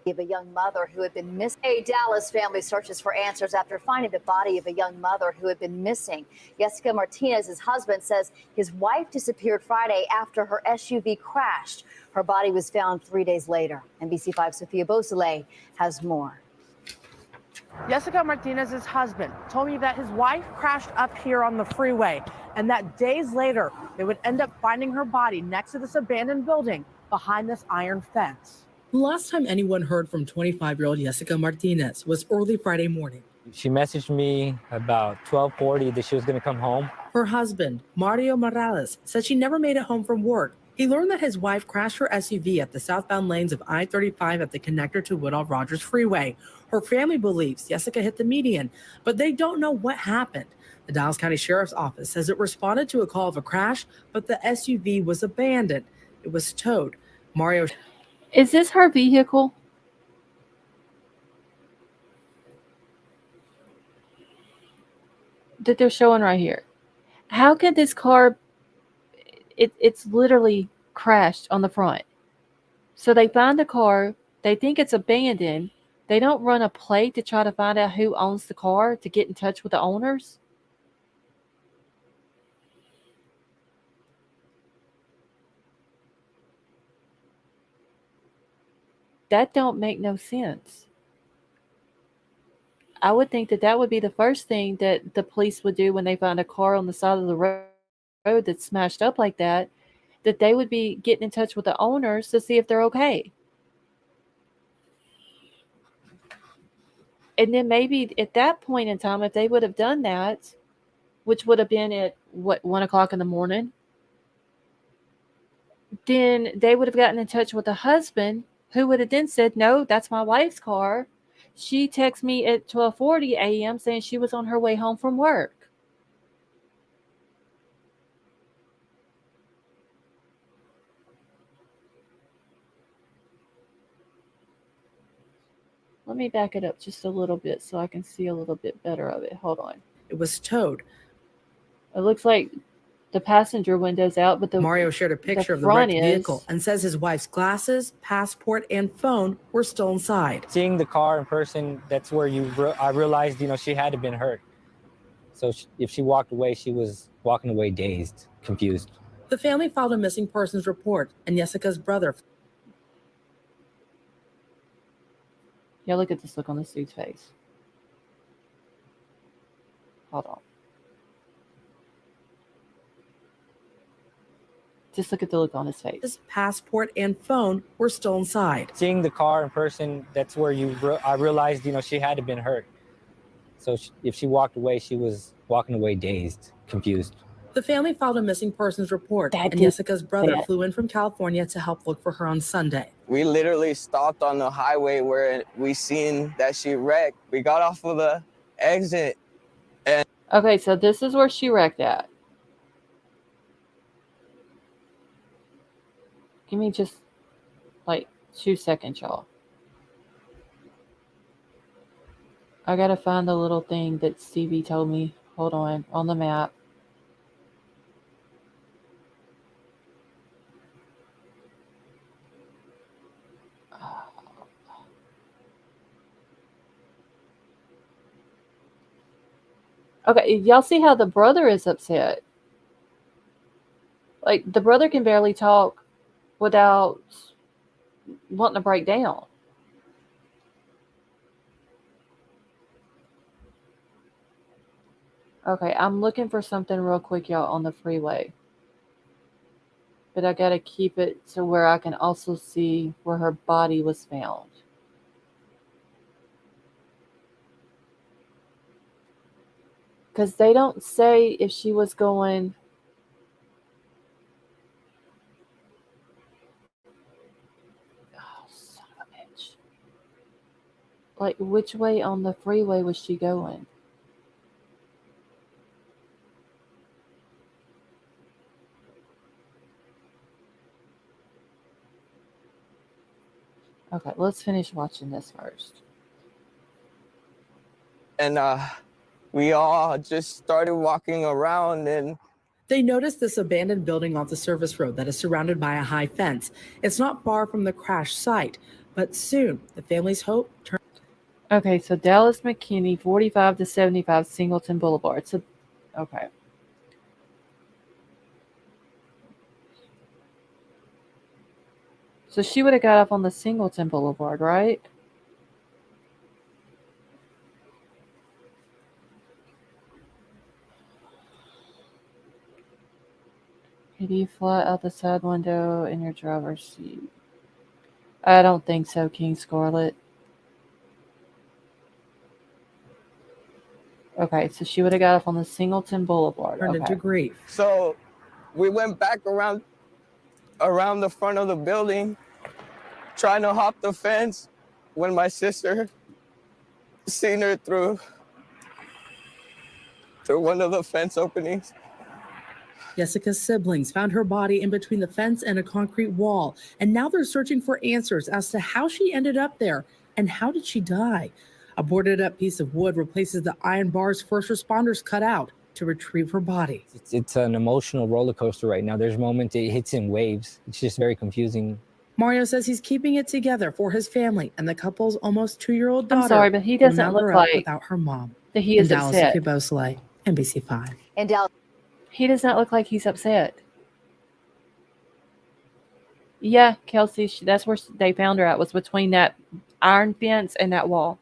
Of a young mother who had been missing. A Dallas family searches for answers after finding the body of a young mother who had been missing. Jessica Martinez's husband says his wife disappeared Friday after her SUV crashed. Her body was found 3 days later. NBC5's Sophia Beausoleil has more. Jessica Martinez's husband told me that his wife crashed up here on the freeway and that days later they would end up finding her body next to this abandoned building behind this iron fence. The last time anyone heard from 25-year-old Jessica Martinez was early Friday morning. She messaged me about 12:40 that she was going to come home. Her husband, Mario Morales, said she never made it home from work. He learned that his wife crashed her SUV at the southbound lanes of I-35 at the connector to Woodall Rogers Freeway. Her family believes Jessica hit the median, but they don't know what happened. The Dallas County Sheriff's Office says it responded to a call of a crash, but the SUV was abandoned. It was towed. Mario. Is this her vehicle? That they're showing right here. How could this car, it's literally crashed on the front. So they find the car, they think it's abandoned. They don't run a plate to try to find out who owns the car to get in touch with the owners. That don't make no sense. I would think that that would be the first thing that the police would do when they find a car on the side of the road that's smashed up like that they would be getting in touch with the owners to see if they're okay. And then maybe at that point in time, if they would have done that, which would have been at 1 o'clock in the morning, then they would have gotten in touch with the husband, who would have then said, no, that's my wife's car. She texted me at 12:40 a.m. saying she was on her way home from work. Let me back it up just a little bit so I can see a little bit better of it. Hold on. It was towed. It looks like the passenger window's out, but Mario shared a picture of the wrecked vehicle and says his wife's glasses, passport, and phone were still inside. Seeing the car in person, that's where I realized, she had to been hurt. So if she walked away, she was walking away dazed, confused. The family filed a missing persons report, and Jessica's brother. Yeah, look at this look on this dude's face. Hold on. Just look at the look on his face. His passport and phone were still inside. Seeing the car in person, that's where I realized, she had to been hurt. So if she walked away, she was walking away dazed, confused. The family filed a missing persons report, and Jessica's brother flew in from California to help look for her on Sunday. We literally stopped on the highway where we seen that she wrecked. We got off of the exit. And okay, so this is where she wrecked at. Give me just like 2 seconds, y'all. I gotta find the little thing that Stevie told me. Hold on the map. Okay, y'all see how the brother is upset? Like, the brother can barely talk without wanting to break down. Okay, I'm looking for something real quick, y'all, on the freeway. But I gotta keep it to where I can also see where her body was found. Because they don't say if she was going... Oh, son of a bitch. Like, which way on the freeway was she going? Okay, let's finish watching this first. And we all just started walking around, and they noticed this abandoned building off the service road that is surrounded by a high fence. It's not far from the crash site, but soon the family's hope turned. Okay, so Dallas McKinney, 45 to 75 Singleton Boulevard. So, okay. So she would have got off on the Singleton Boulevard, right? Did you fly out the side window in your driver's seat? I don't think so, King Scarlet. Okay, so she would have got off on the Singleton Boulevard. Turned Okay. into grief. So we went back around the front of the building, trying to hop the fence when my sister seen her through one of the fence openings. Jessica's siblings found her body in between the fence and a concrete wall, and now they're searching for answers as to how she ended up there and how did she die. A boarded up piece of wood replaces the iron bars first responders cut out to retrieve her body. It's an emotional roller coaster right now. There's moments it hits in waves. It's just very confusing. Mario says he's keeping it together for his family and the couple's almost 2-year-old daughter. I'm sorry, but he who will doesn't now look grow up like without her mom. that he In is Dallas, upset. Sophia Beausoleil, NBC5. In Dallas. He does not look like he's upset. Yeah, Kelsey, that's where they found her at, was between that iron fence and that wall.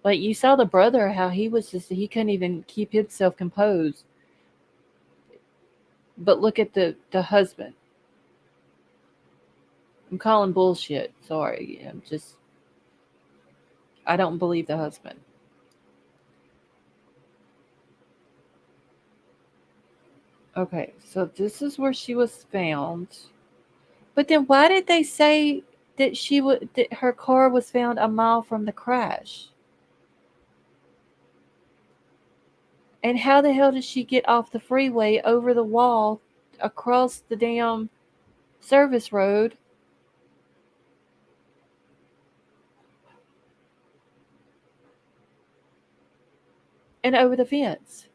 Like, you saw the brother, how he couldn't even keep himself composed. But look at the husband. I'm calling bullshit. Sorry. I don't believe the husband. Okay, so this is where she was found. But then why did they say that that her car was found a mile from the crash? And how the hell did she get off the freeway, over the wall, across the damn service road? And over the fence?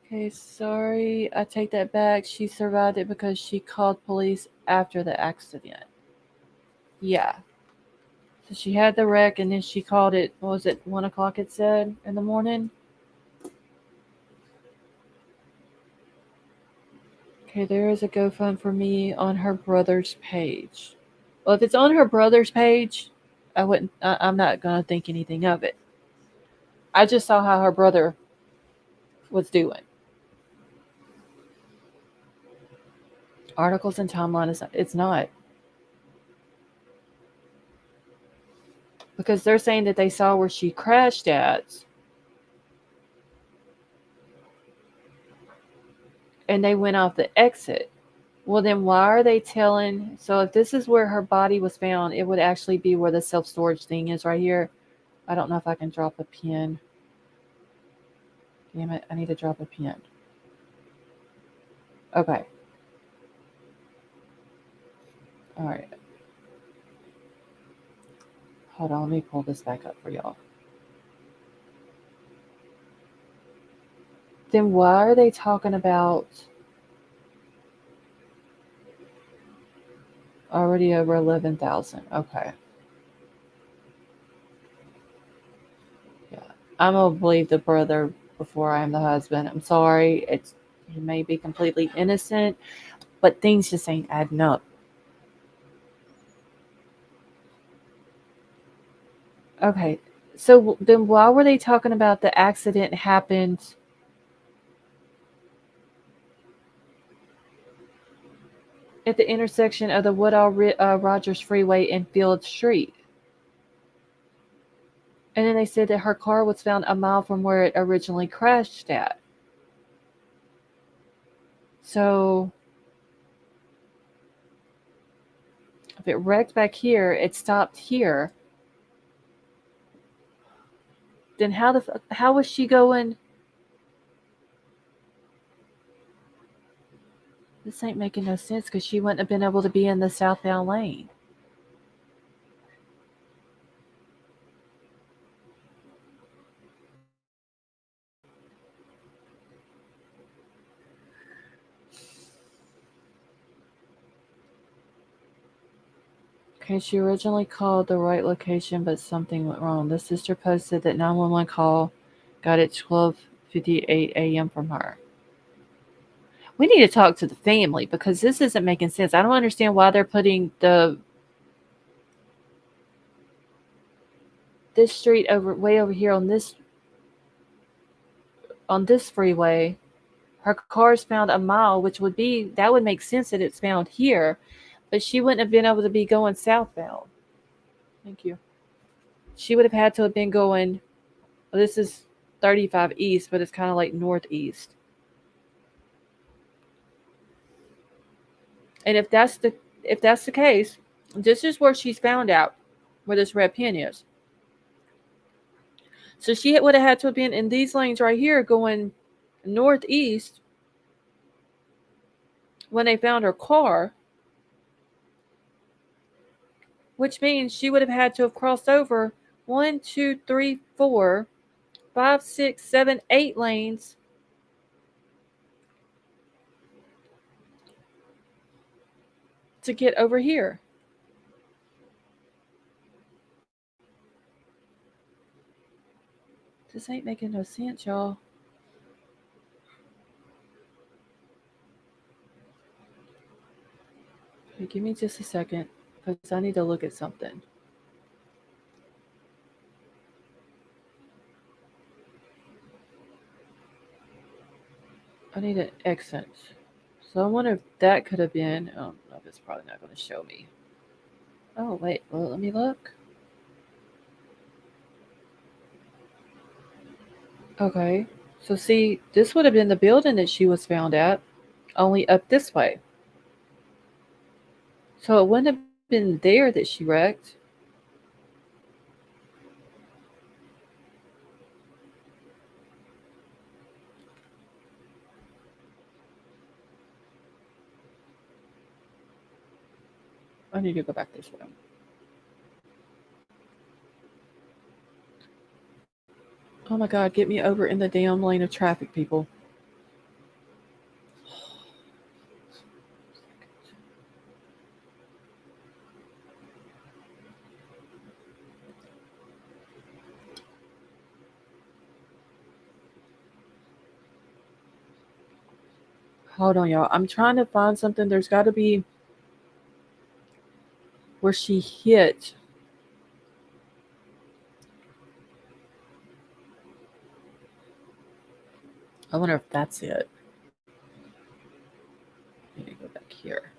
Okay, sorry, I take that back. She survived it because she called police after the accident. Yeah. So she had the wreck and then she called it, what was it, 1 o'clock it said in the morning? Okay, there is a GoFundMe on her brother's page. Well, if it's on her brother's page, I'm not going to think anything of it. I just saw how her brother was doing. Articles and timeline, it's not. Because they're saying that they saw where she crashed at. And they went off the exit. Well, then why are they telling? So if this is where her body was found, it would actually be where the self-storage thing is right here. I don't know if I can drop a pin. Damn it, I need to drop a pin. Okay. All right. Hold on, let me pull this back up for y'all. Then why are they talking about already over 11,000? Okay. Yeah. I'm going to believe the brother before I am the husband. I'm sorry. He may be completely innocent, but things just ain't adding up. Okay. So then why were they talking about the accident happened at the intersection of the Woodall Rogers Freeway and Field Street? And then they said that her car was found a mile from where it originally crashed at. So if it wrecked back here, it stopped here. Then how was she going? This ain't making no sense because she wouldn't have been able to be in the southbound lane. Okay, she originally called the right location, but something went wrong. The sister posted that 911 call got at 12:58 a.m. from her. We need to talk to the family because this isn't making sense. I don't understand why they're putting this street way over here on this freeway. her car is found a mile, which would make sense that it's found here, but she wouldn't have been able to be going southbound. Thank you. She would have had to have been going, this is 35 east, but it's kind of like northeast. And if that's the case, this is where she's found out where this red pin is. So she would have had to have been in these lanes right here going northeast when they found her car, which means she would have had to have crossed over 1, 2, 3, 4, 5, 6, 7, 8 lanes to get over here. This ain't making no sense, y'all. Okay, give me just a second, because I need to look at something. I need an accent. So I wonder if that could have been. Oh, no, that's probably not going to show me. Oh, wait. Well, let me look. Okay. So see, this would have been the building that she was found at, only up this way. So it wouldn't have been there that she wrecked. I need to go back this way. Oh my God, get me over in the damn lane of traffic, people. Hold on, y'all. I'm trying to find something. There's got to be where she hit. I wonder if that's it. I need to go back here.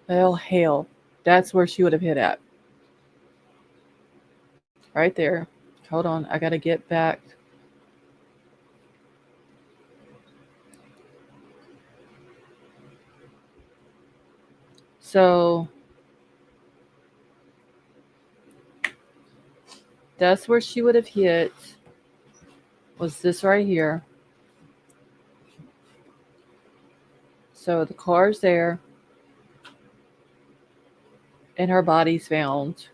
Well, hell. That's where she would have hit at. Right there. Hold on. I got to get back. So that's where she would have hit. Was this right here. So the car's there. And her body's found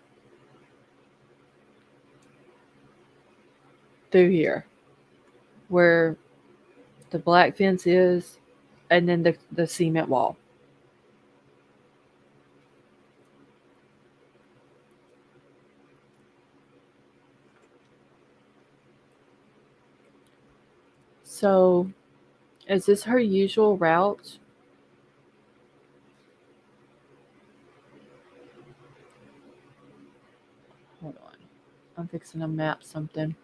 through here, where the black fence is, and then the cement wall. So, is this her usual route? Hold on. I'm fixing to map something.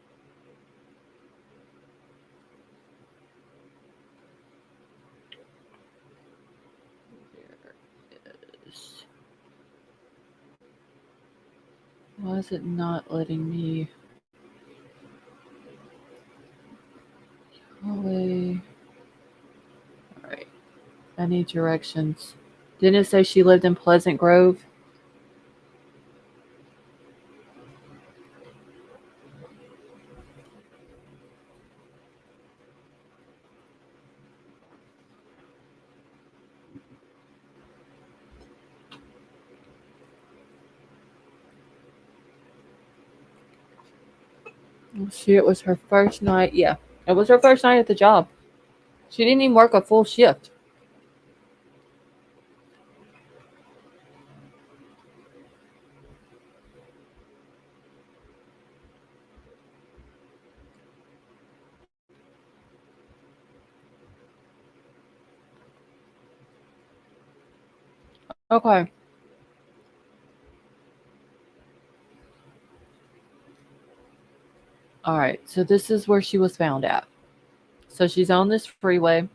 There it is. Why is it not letting me? All right. I need directions. Didn't it say she lived in Pleasant Grove? See, it was her first night. Yeah, it was her first night at the job. She didn't even work a full shift. Okay. All right. So this is where she was found at. So she's on this freeway,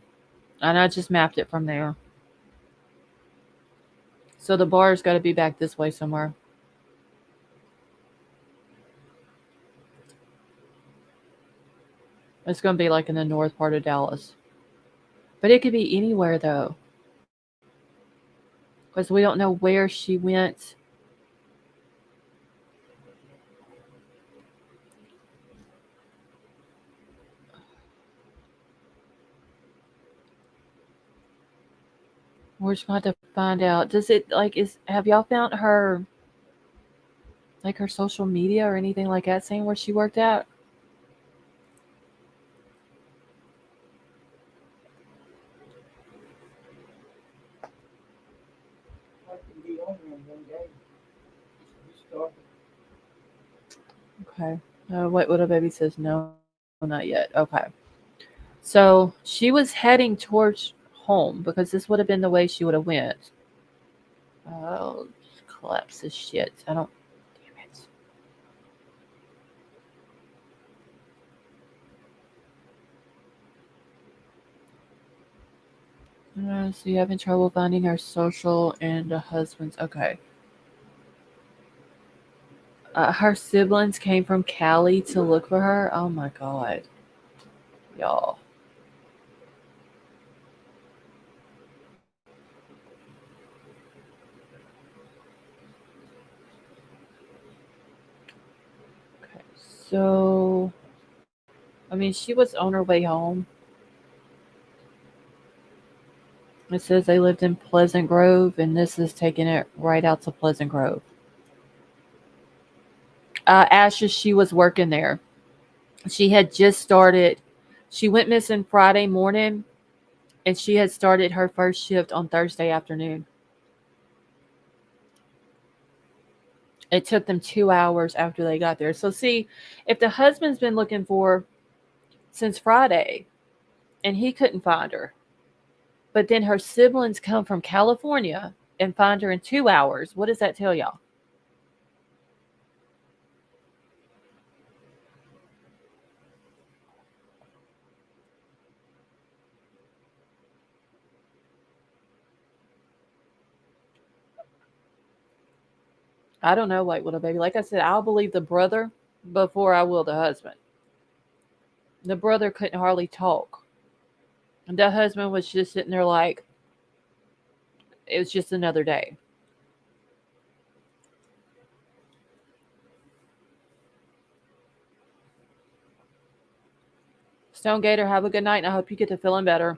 and I just mapped it from there. So the bar's got to be back this way somewhere. It's going to be like in the north part of Dallas. But it could be anywhere, though. Because we don't know where she went. We're just going to have to find out. Does it, like, have y'all found her, like, her social media or anything like that saying where she worked at? I can be on there one day. Just start. Okay. Wait, what a baby says no, not yet. Okay. So she was heading towards home because this would have been the way she would have went. Oh, collapse this shit. I don't. Damn it. So you having trouble finding her social and the husband's. Okay. Her siblings came from Cali to look for her. Oh my god. Y'all. Okay. So, I mean, she was on her way home. It says they lived in Pleasant Grove, and this is taking it right out to Pleasant Grove. Ashes, she was working there. She had just started. She went missing Friday morning, and she had started her first shift on Thursday afternoon. It took them 2 hours after they got there. So see, if the husband's been looking for since Friday, and he couldn't find her, but then her siblings come from California and find her in 2 hours, what does that tell y'all? I don't know, White Widow Baby. Like I said, I'll believe the brother before I will the husband. The brother couldn't hardly talk. And the husband was just sitting there like, it was just another day. Stone Gator, have a good night, and I hope you get to feeling better.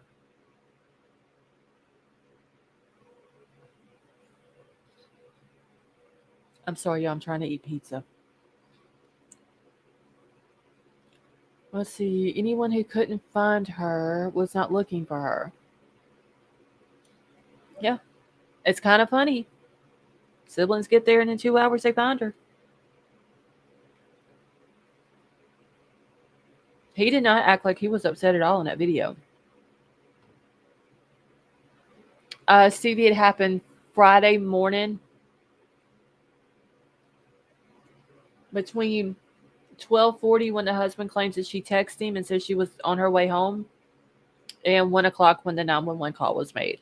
I'm sorry, y'all. I'm trying to eat pizza. Let's see. Anyone who couldn't find her was not looking for her. Yeah. It's kind of funny. Siblings get there, and in 2 hours they find her. He did not act like he was upset at all in that video. Stevie, it happened Friday morning between 12:40 when the husband claims that she texted him and says she was on her way home, and 1 o'clock when the 911 call was made.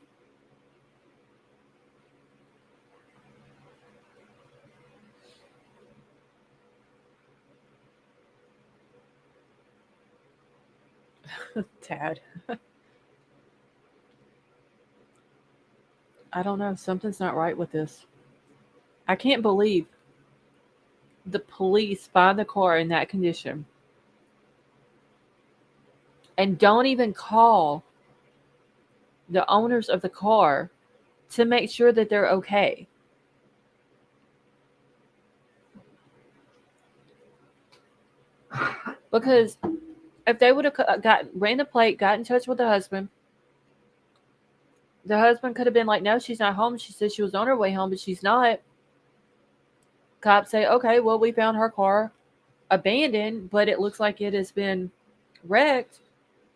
Tad. I don't know. Something's not right with this. I can't believe the police find the car in that condition and don't even call the owners of the car to make sure that they're okay. Because if they would have ran the plate, got in touch with the husband could have been like, no, she's not home. She said she was on her way home, but she's not. Cops say, okay, well, we found her car abandoned, but it looks like it has been wrecked.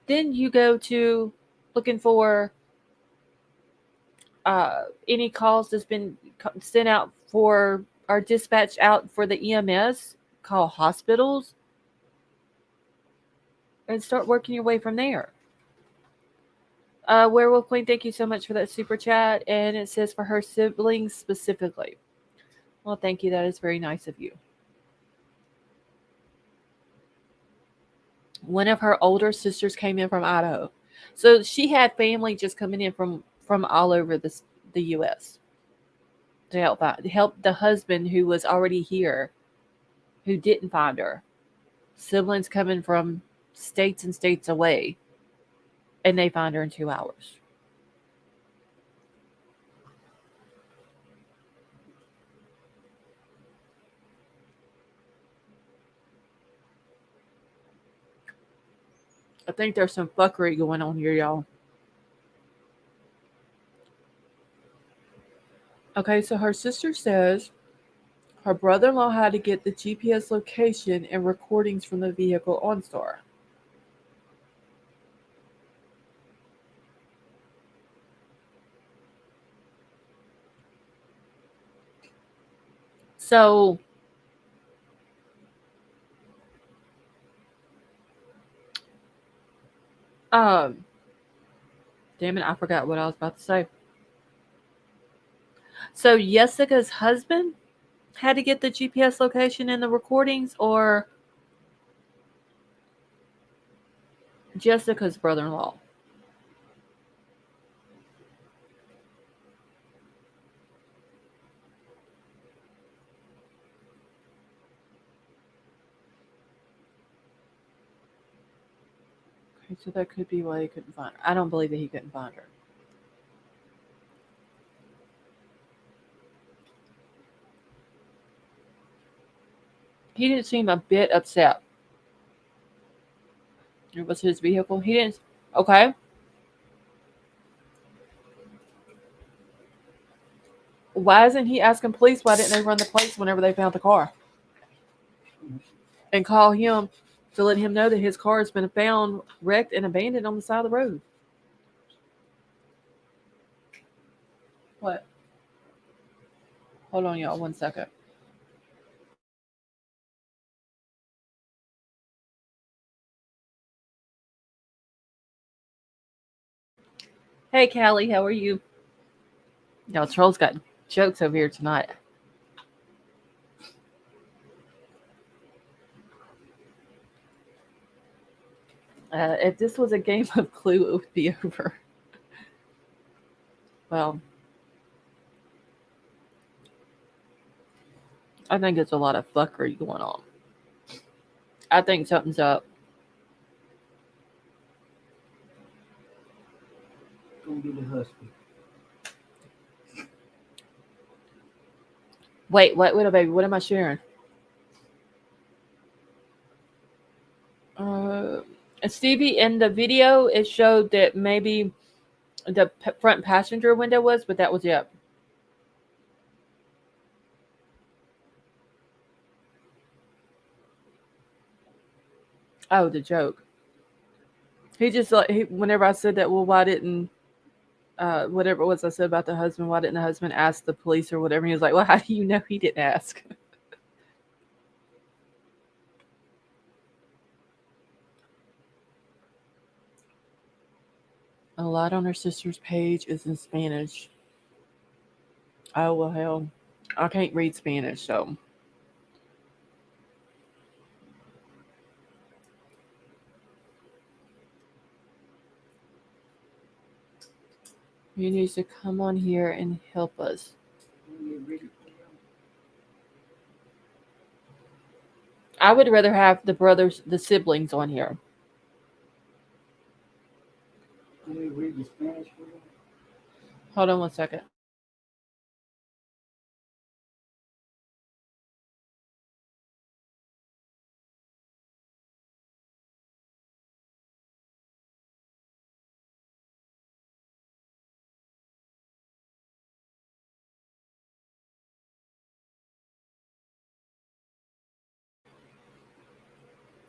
Then you go to looking for any calls that's been sent out for or dispatched out for the EMS, call hospitals, and start working your way from there. Werewolf Queen, thank you so much for that super chat. And it says for her siblings specifically. Well, thank you. That is very nice of you. One of her older sisters came in from Idaho. So she had family just coming in from all over the U.S. to help the husband who was already here, who didn't find her. Siblings coming from states and states away, and they find her in 2 hours. I think there's some fuckery going on here, y'all. Okay, so her sister says her brother-in-law had to get the GPS location and recordings from the vehicle OnStar. So damn it, I forgot what I was about to say. So Jessica's husband had to get the GPS location and the recordings, or Jessica's brother-in-law? Okay, so that could be why he couldn't find her. I don't believe that he couldn't find her. He didn't seem a bit upset. It was his vehicle. He didn't. Okay. Why isn't he asking police? Why didn't they run the plates whenever they found the car? And call him to let him know that his car has been found wrecked and abandoned on the side of the road. What? Hold on, y'all. 1 second. Hey, Callie, how are you? Y'all, Troll's got jokes over here tonight. If this was a game of Clue, it would be over. Well, I think it's a lot of fuckery going on. I think something's up. Go get a husky. Wait, what, baby? What am I sharing? Stevie, in the video, it showed that maybe the front passenger window was, but that was it. Oh, the joke. He just whenever I said that, well, why didn't whatever it was I said about the husband, why didn't the husband ask the police or whatever? He was like, well, how do you know he didn't ask? A lot on her sister's page is in Spanish. Oh, well, hell. I can't read Spanish, so. You need to come on here and help us. I would rather have the siblings on here. Can we read the Spanish for you? Hold on 1 second.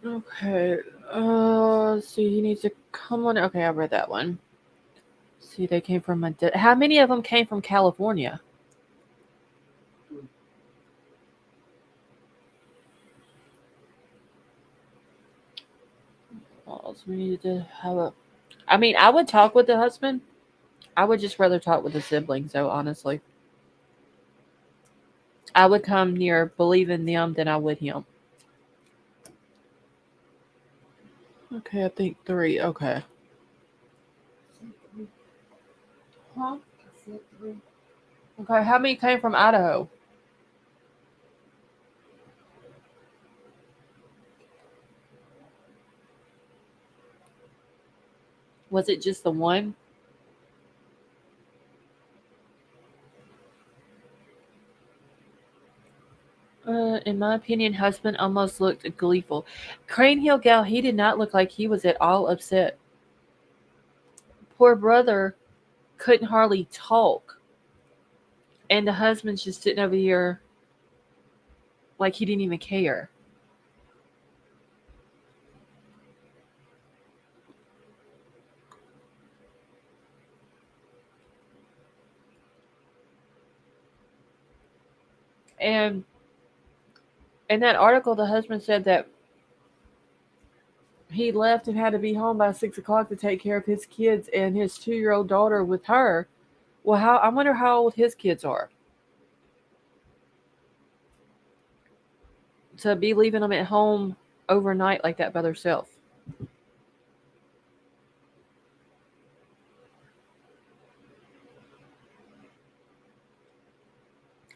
Okay. So you need to come on. Okay, I read that one. See, they came from how many of them came from California? What else we needed to have a. I mean, I would talk with the husband. I would just rather talk with the siblings, though, honestly. I would come near believing them than I would him. Okay, I think 3. Okay. Huh? Okay, how many came from Idaho? Was it just the one? In my opinion, husband almost looked gleeful. Crane Hill Gal, he did not look like he was at all upset. Poor brother couldn't hardly talk. And the husband's just sitting over here like he didn't even care. And in that article, the husband said that he left and had to be home by 6 o'clock to take care of his kids and his 2-year-old daughter with her. Well, I wonder how old his kids are. To be leaving them at home overnight like that by themselves.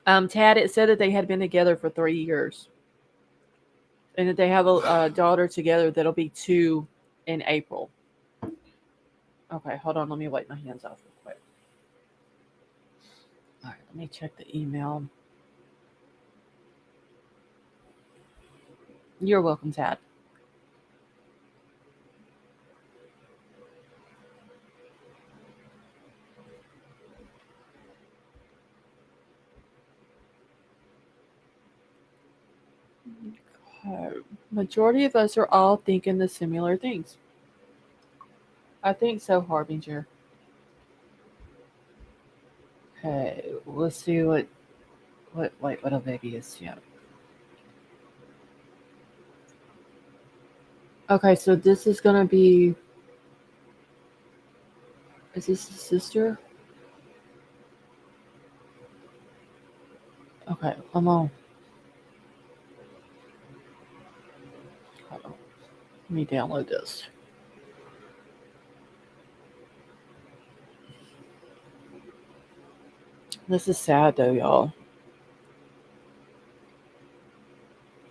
Tad, it said that they had been together for 3 years. And that they have a daughter together that'll be 2 in April. Okay, hold on. Let me wipe my hands off real quick. All right, let me check the email. You're welcome, Tad. Okay. Majority of us are all thinking the similar things. I think so, Harbinger. Okay, let's see what a baby is. Yeah. Okay, so this is gonna be. Is this the sister? Okay, come on. Hold on. Let me download this. This is sad though, y'all.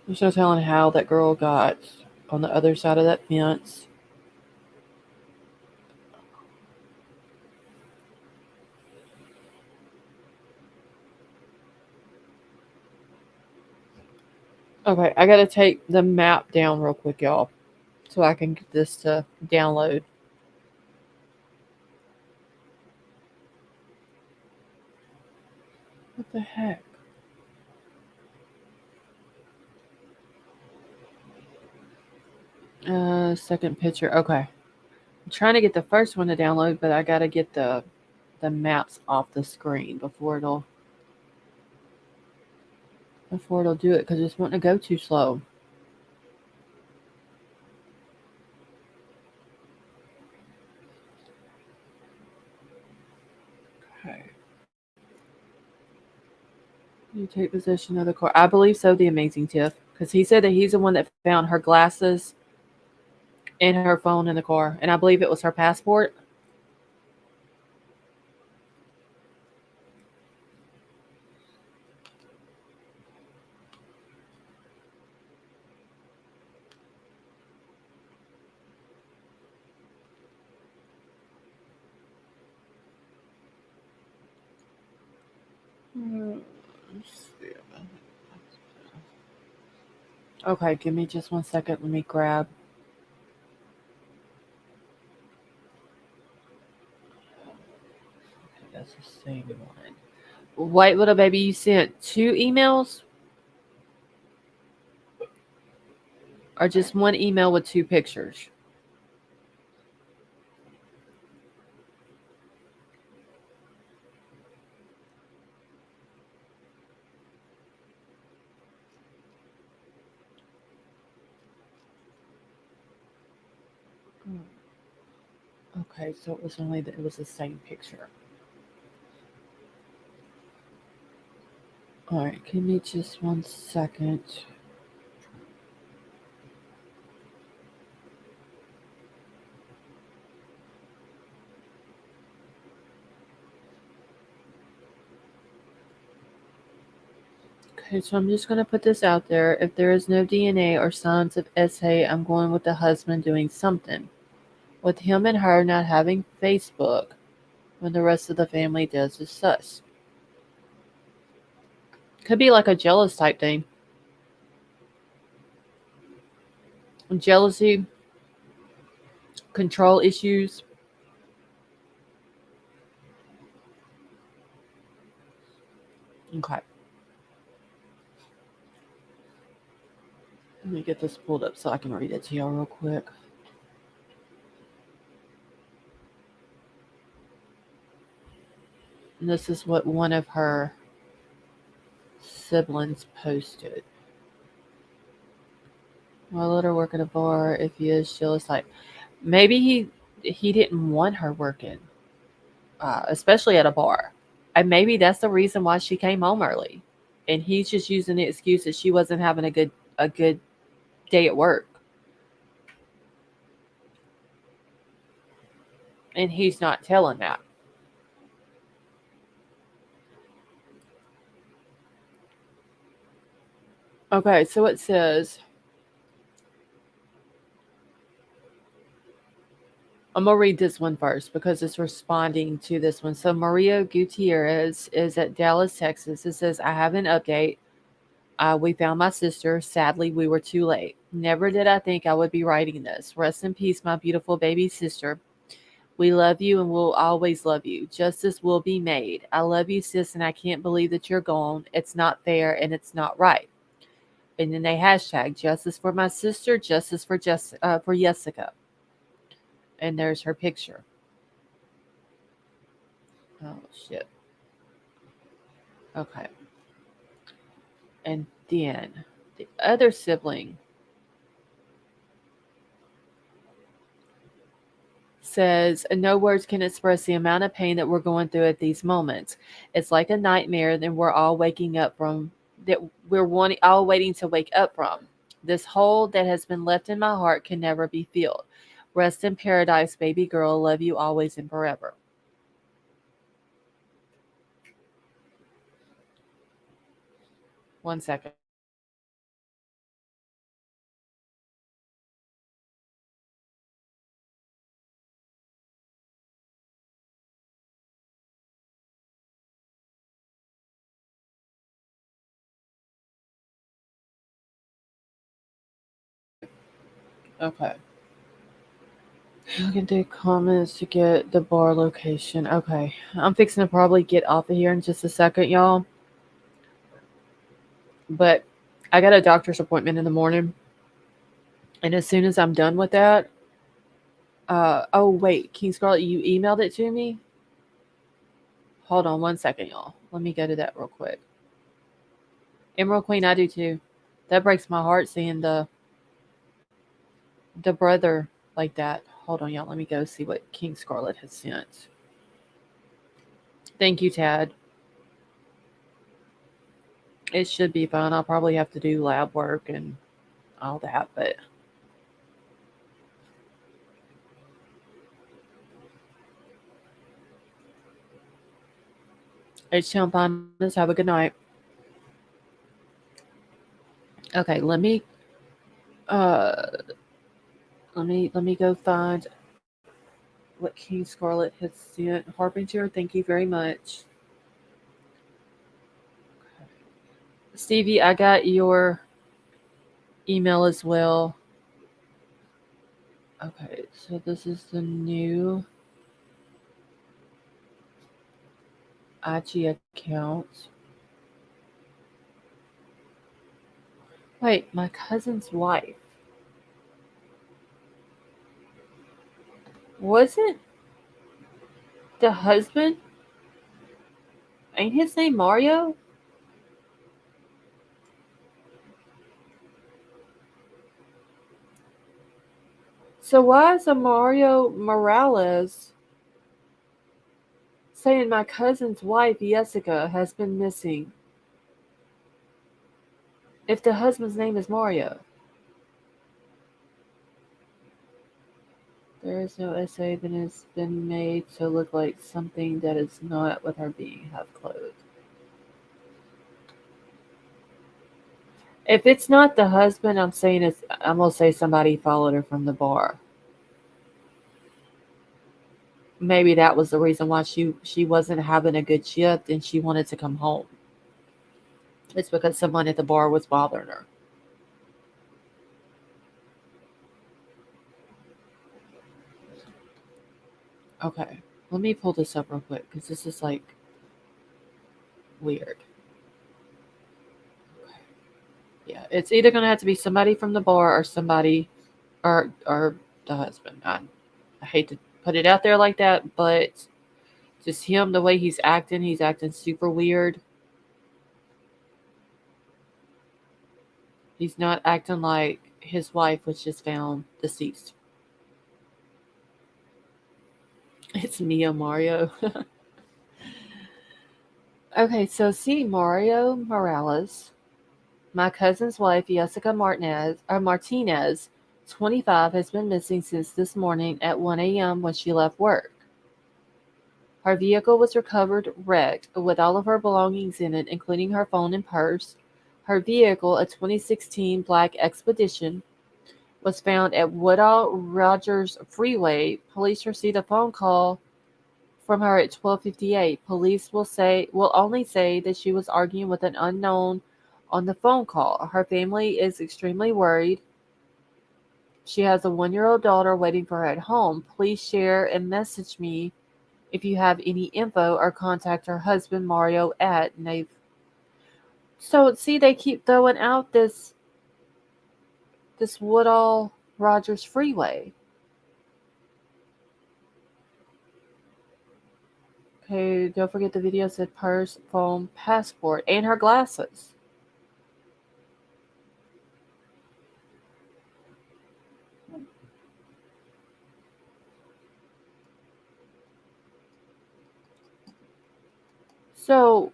There's no telling how that girl got on the other side of that fence. Okay, I gotta take the map down real quick, y'all, so I can get this to download. What the heck? Second picture. Okay. I'm trying to get the first one to download, but I gotta get the maps off the screen before it'll do it because it's wanting to go too slow. Okay. You take possession of the car. I believe so, the amazing Tiff, because he said that he's the one that found her glasses and her phone in the car, and I believe it was her passport. Okay, give me just 1 second. Let me grab. Okay, that's the same one. White Little Baby, you sent 2 emails? Or just 1 email with 2 pictures? Okay, so it was only it was the same picture. All right, give me just 1 second. Okay, so I'm just going to put this out there. If there is no DNA or signs of SA, I'm going with the husband doing something. With him and her not having Facebook when the rest of the family does is sus. Could be like a jealous type thing. Jealousy, control issues. Okay. Let me get this pulled up so I can read it to y'all real quick. And this is what one of her siblings posted. Well, let her work at a bar if he is jealous type. Maybe he didn't want her working, especially at a bar. And maybe that's the reason why she came home early. And he's just using the excuse that she wasn't having a good day at work. And he's not telling that. Okay, so it says, I'm going to read this one first because it's responding to this one. So Maria Gutierrez is at Dallas, Texas. It says, I have an update. We found my sister. Sadly, we were too late. Never did I think I would be writing this. Rest in peace, my beautiful baby sister. We love you and will always love you. Justice will be made. I love you, sis, and I can't believe that you're gone. It's not fair and it's not right. And then they hashtag justice for my sister, justice for Jessica. And there's her picture. Oh, shit. Okay. And then the other sibling says, no words can express the amount of pain that we're going through at these moments. It's like a nightmare that we're all waking up from, that we're all waiting to wake up from. This hole that has been left in my heart can never be filled. Rest in paradise, baby girl. Love you always and forever. One second. Okay. I can do comments to get the bar location. Okay. I'm fixing to probably get off of here in just a second, y'all. But I got a doctor's appointment in the morning. And as soon as I'm done with that, oh, wait, King Scarlet, you emailed it to me? Hold on 1 second, y'all. Let me go to that real quick. Emerald Queen, I do too. That breaks my heart seeing the brother like that. Hold on, y'all. Let me go see what King Scarlet has sent. Thank you, Tad. It should be fine. I'll probably have to do lab work and all that, but it's fine. Just have a good night. Okay, let me go find what King Scarlet has sent. Harbinger, thank you very much. Stevie, I got your email as well. Okay, so this is the new IG account. Wait, my cousin's wife. Wasn't the husband? Ain't his name Mario? So why is a Mario Morales saying my cousin's wife, Jessica, has been missing if the husband's name is Mario? There is no essay that has been made to look like something that is not with her being half clothed. If it's not the husband, I'm gonna say somebody followed her from the bar. Maybe that was the reason why she wasn't having a good shift and she wanted to come home. It's because someone at the bar was bothering her. Okay, let me pull this up real quick because this is like weird. Okay. Yeah, it's either gonna have to be somebody from the bar or somebody or the husband. I hate to put it out there like that, but just him, the way he's acting super weird. He's not acting like his wife was just found deceased. It's Mia Mario. Okay, so see Mario Morales, my cousin's wife, Jessica Martinez, 25, has been missing since this morning at 1 a.m. when she left work. Her vehicle was recovered wrecked with all of her belongings in it, including her phone and purse. Her vehicle, a 2016 black Expedition, was found at Woodall Rogers Freeway. Police received a phone call from her at 12:58. Police will only say that she was arguing with an unknown on the phone call. Her family is extremely worried. She has a 1-year-old daughter waiting for her at home. Please share and message me if you have any info or contact her husband Mario at Nave. So see, they keep throwing out this Woodall Rogers Freeway. Okay, don't forget the video said purse, phone, passport, and her glasses. So,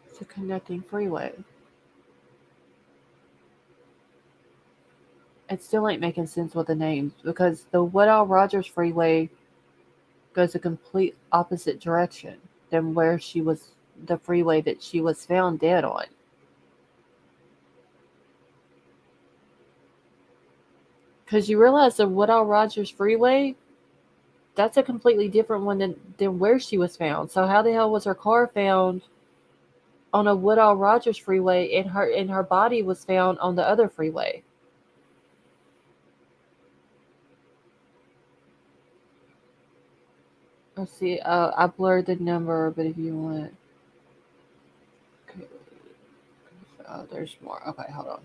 it's a connecting freeway. It still ain't making sense with the names because the Woodall Rogers Freeway goes a complete opposite direction than where the freeway that she was found dead on. Because you realize the Woodall Rogers Freeway, that's a completely different one than where she was found. So how the hell was her car found on a Woodall Rogers Freeway and her body was found on the other freeway? Let's see. I blurred the number, but if you want, okay. There's more. Okay, hold on.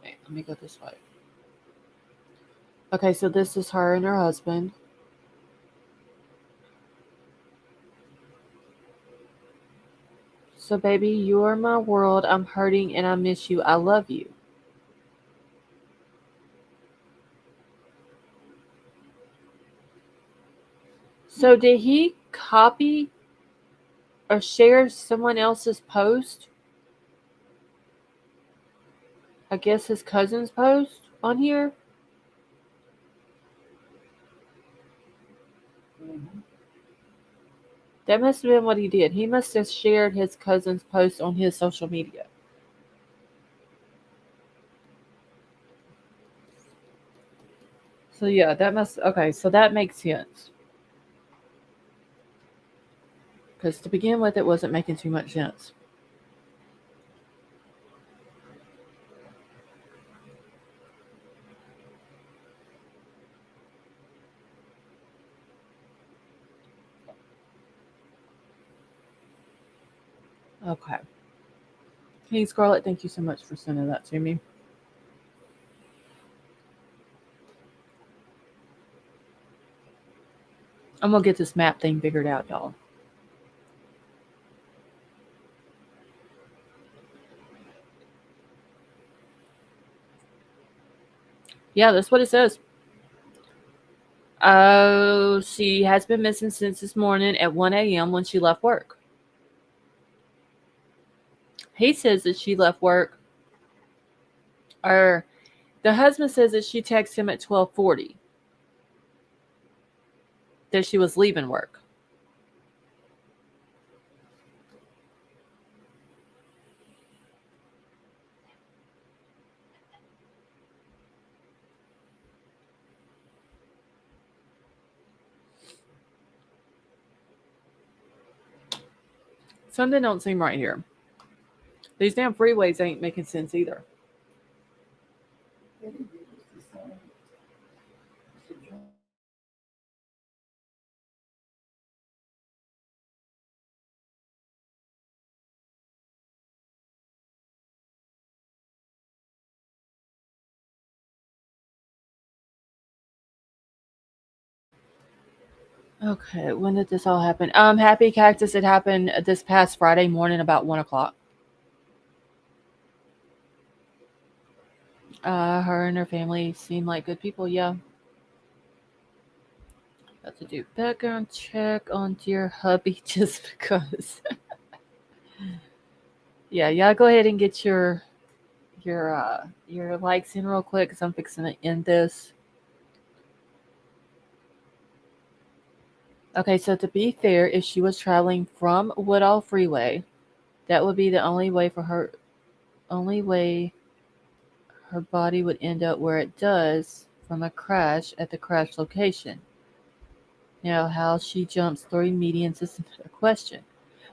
Wait, let me go this way. Okay, so this is her and her husband. So, baby, you are my world. I'm hurting and I miss you. I love you. So, did he copy or share someone else's post? I guess his cousin's post on here? Mm-hmm. That must have been what he did. He must have shared his cousin's post on his social media. So yeah, okay, so that makes sense. Because to begin with, it wasn't making too much sense. Okay. Hey, Scarlett, thank you so much for sending that to me. I'm going to get this map thing figured out, y'all. Yeah, that's what it says. She has been missing since this morning at 1 a.m. when she left work. He says that she left work, or the husband says that she texted him at 12:40 that she was leaving work. Something don't seem right here. These damn freeways ain't making sense either. Okay, when did this all happen? Happy Cactus, it happened this past Friday morning about 1 o'clock. Her and her family seem like good people, yeah. About to do background check on dear hubby just because. Yeah, y'all go ahead and get your likes in real quick because I'm fixing to end this. Okay, so to be fair, if she was traveling from Woodall Freeway, that would be the only way her body would end up where it does from a crash at the crash location. Now, how she jumps 3 medians is another question.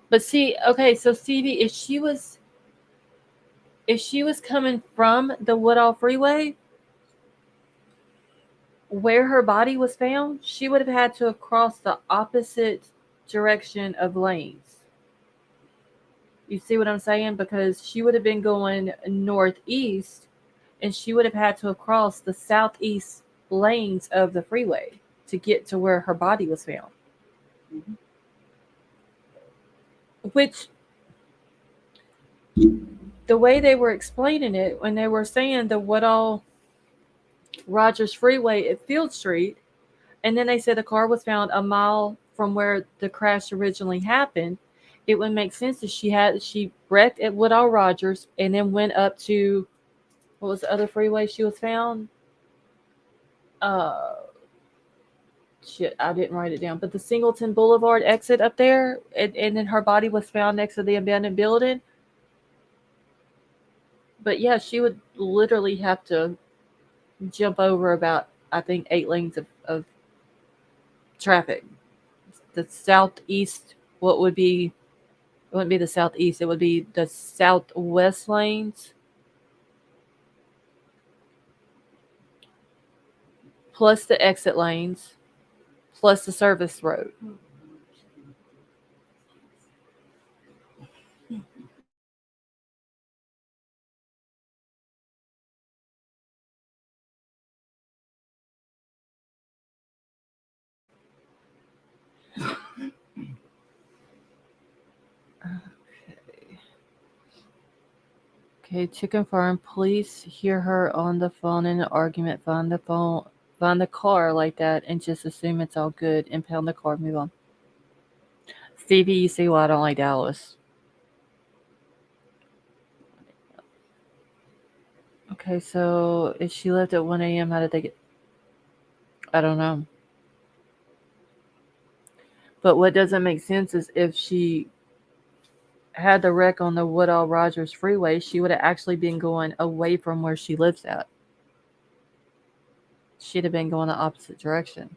But see, okay, so Stevie, if she was coming from the Woodall Freeway, where her body was found, she would have had to have crossed the opposite direction of lanes. You see what I'm saying? Because she would have been going northeast, and she would have had to have crossed the southeast lanes of the freeway to get to where her body was found. Mhm. Which, the way they were explaining it, when they were saying the Woodall Rogers Freeway at Field Street, and then they said the car was found a mile from where the crash originally happened, it would make sense that she wrecked at Woodall Rogers and then went up to, what was the other freeway she was found? Shit, I didn't write it down, but the Singleton Boulevard exit up there, and then her body was found next to the abandoned building. But yeah, she would literally have to jump over about, I think, 8 lanes of traffic. The southeast, it wouldn't be the southeast, it would be the southwest lanes, plus the exit lanes, plus the service road. Okay, to confirm, police hear her on the phone in an argument, find the car like that, and just assume it's all good, impound the car, move on. Stevie, you see why I don't like Dallas. Okay, so if she left at 1 a.m., how did they get? I don't know. But what doesn't make sense is if she had the wreck on the Woodall Rogers Freeway, she would have actually been going away from where she lives at. She'd have been going the opposite direction.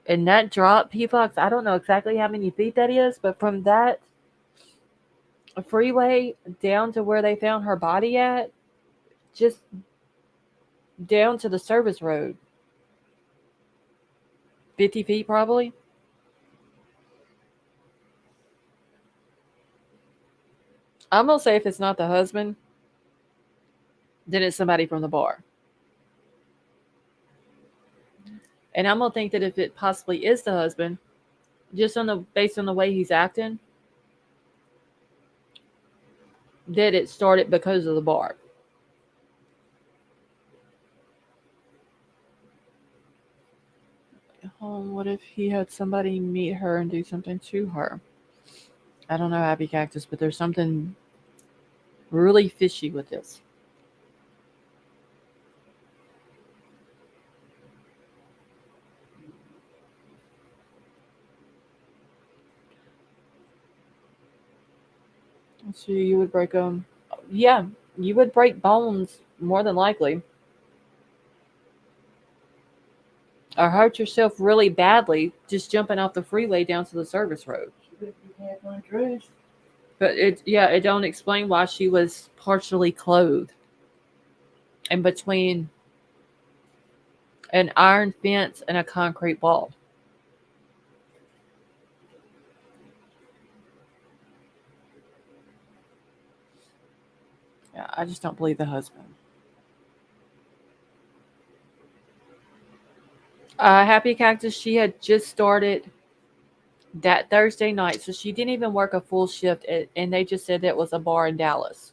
And that drop, P-Fox, I don't know exactly how many feet that is, but from that freeway down to where they found her body at, just down to the service road, 50 feet probably. I'm going to say if it's not the husband, then it's somebody from the bar. And I'm going to think that if it possibly is the husband, just based on the way he's acting, that it started because of the bar. home. What if he had somebody meet her and do something to her? I don't know, Happy Cactus, but there's something really fishy with this. So you would break them. Yeah, you would break bones more than likely. Or hurt yourself really badly just jumping off the freeway down to the service road. She could be half undressed. But it don't explain why she was partially clothed in between an iron fence and a concrete wall. Yeah, I just don't believe the husband. Happy Cactus, she had just started that Thursday night, so she didn't even work a full shift, and they just said it was a bar in Dallas.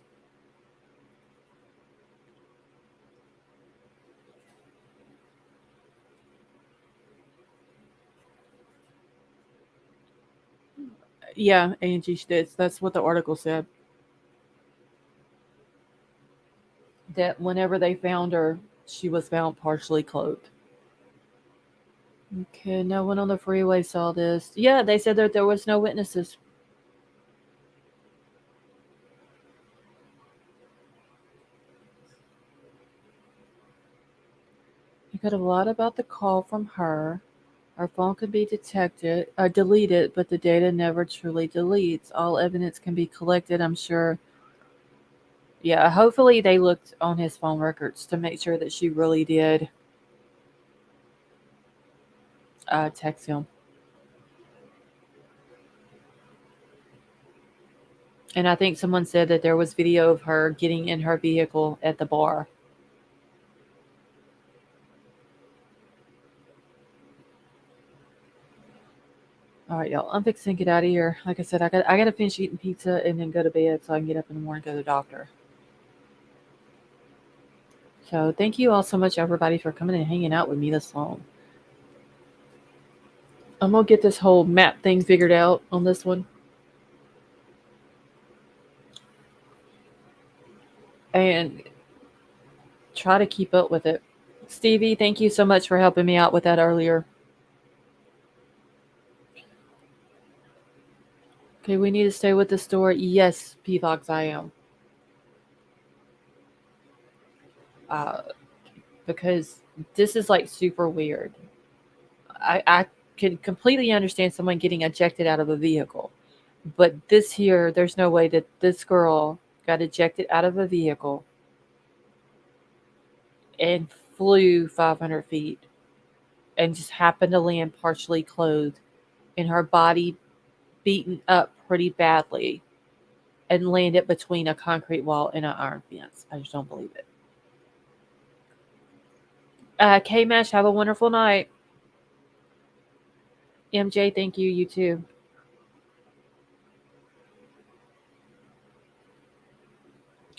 Yeah, Angie, that's what the article said. That whenever they found her, she was found partially clothed. Okay, no one on the freeway saw this. Yeah, they said that there was no witnesses. You could have lied about the call from her. Our phone could be deleted, but the data never truly deletes. All evidence can be collected, I'm sure. Yeah, hopefully they looked on his phone records to make sure that she really did text him. And I think someone said that there was video of her getting in her vehicle at the bar. All right, y'all. I'm fixing to get out of here. Like I said, I got to finish eating pizza and then go to bed so I can get up in the morning and go to the doctor. So thank you all so much, everybody, for coming and hanging out with me this long. I'm going to get this whole map thing figured out on this one. And try to keep up with it. Stevie, thank you so much for helping me out with that earlier. Okay, we need to stay with the store. Yes, P-Fox, I am. Because this is like super weird. I can completely understand someone getting ejected out of a vehicle. But this here, there's no way that this girl got ejected out of a vehicle and flew 500 feet and just happened to land partially clothed and her body beaten up pretty badly and landed between a concrete wall and an iron fence. I just don't believe it. K-Mesh, have a wonderful night. MJ, thank you. You too.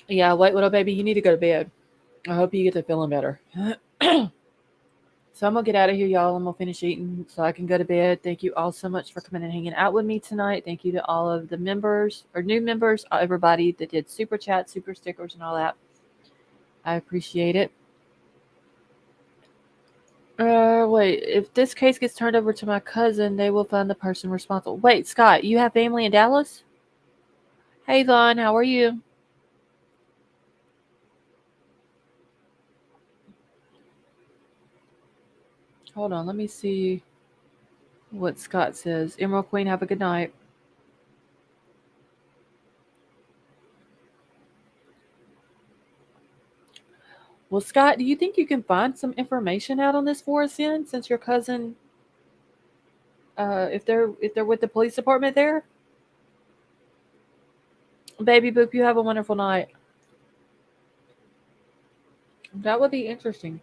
Yeah, White Widow baby, you need to go to bed. I hope you get to feeling better. So I'm going to get out of here, y'all. I'm going to finish eating so I can go to bed. Thank you all so much for coming and hanging out with me tonight. Thank you to all of the members or new members, everybody that did super chat, super stickers, and all that. I appreciate it. Wait, if this case gets turned over to my cousin, they will find the person responsible. Wait, Scott, you have family in Dallas? Hey, Vaughn, how are you? Hold on, let me see what Scott says. Emerald Queen, have a good night. Well, Scott, do you think you can find some information out on this for us then, since your cousin, if they're with the police department there? Baby Boop, you have a wonderful night. That would be interesting.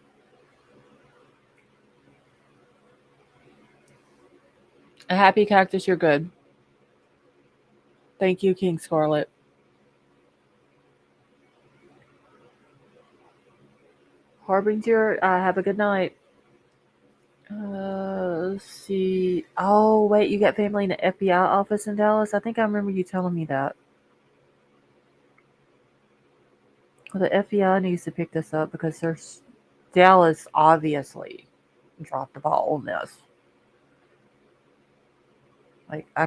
A happy cactus, you're good. Thank you, King Scarlet. Harbinger, have a good night. Let's see. Oh, wait, you got family in the FBI office in Dallas? I think I remember you telling me that. Well, the FBI needs to pick this up because Dallas obviously dropped the ball on this. Like, I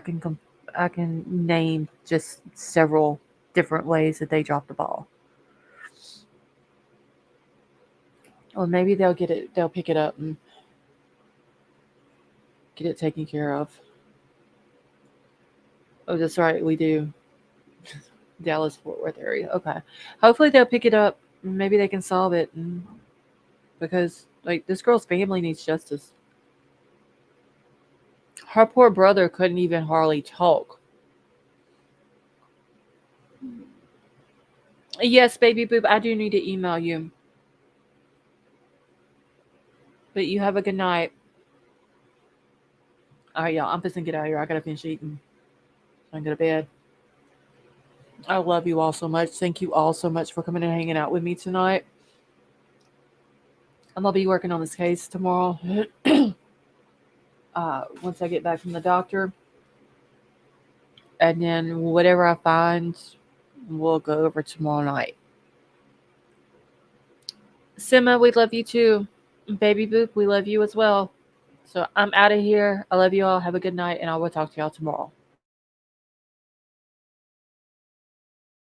can name just several different ways that they dropped the ball. Or maybe they'll pick it up and get it taken care of. Oh, that's right, we do. Dallas Fort Worth area. Okay. Hopefully they'll pick it up. Maybe they can solve it. Because, like, this girl's family needs justice. Her poor brother couldn't even hardly talk. Yes, baby boop, I do need to email you. But you have a good night. All right, y'all. I'm just going to get out of here. I got to finish eating. So I can go to bed. I love you all so much. Thank you all so much for coming and hanging out with me tonight. I'm going to be working on this case tomorrow. Once I get back from the doctor. And then whatever I find, we'll go over tomorrow night. Sima, we love you too. Baby Boop, we love you as well. So I'm out of here. I love you all. Have a good night, and I will talk to y'all tomorrow.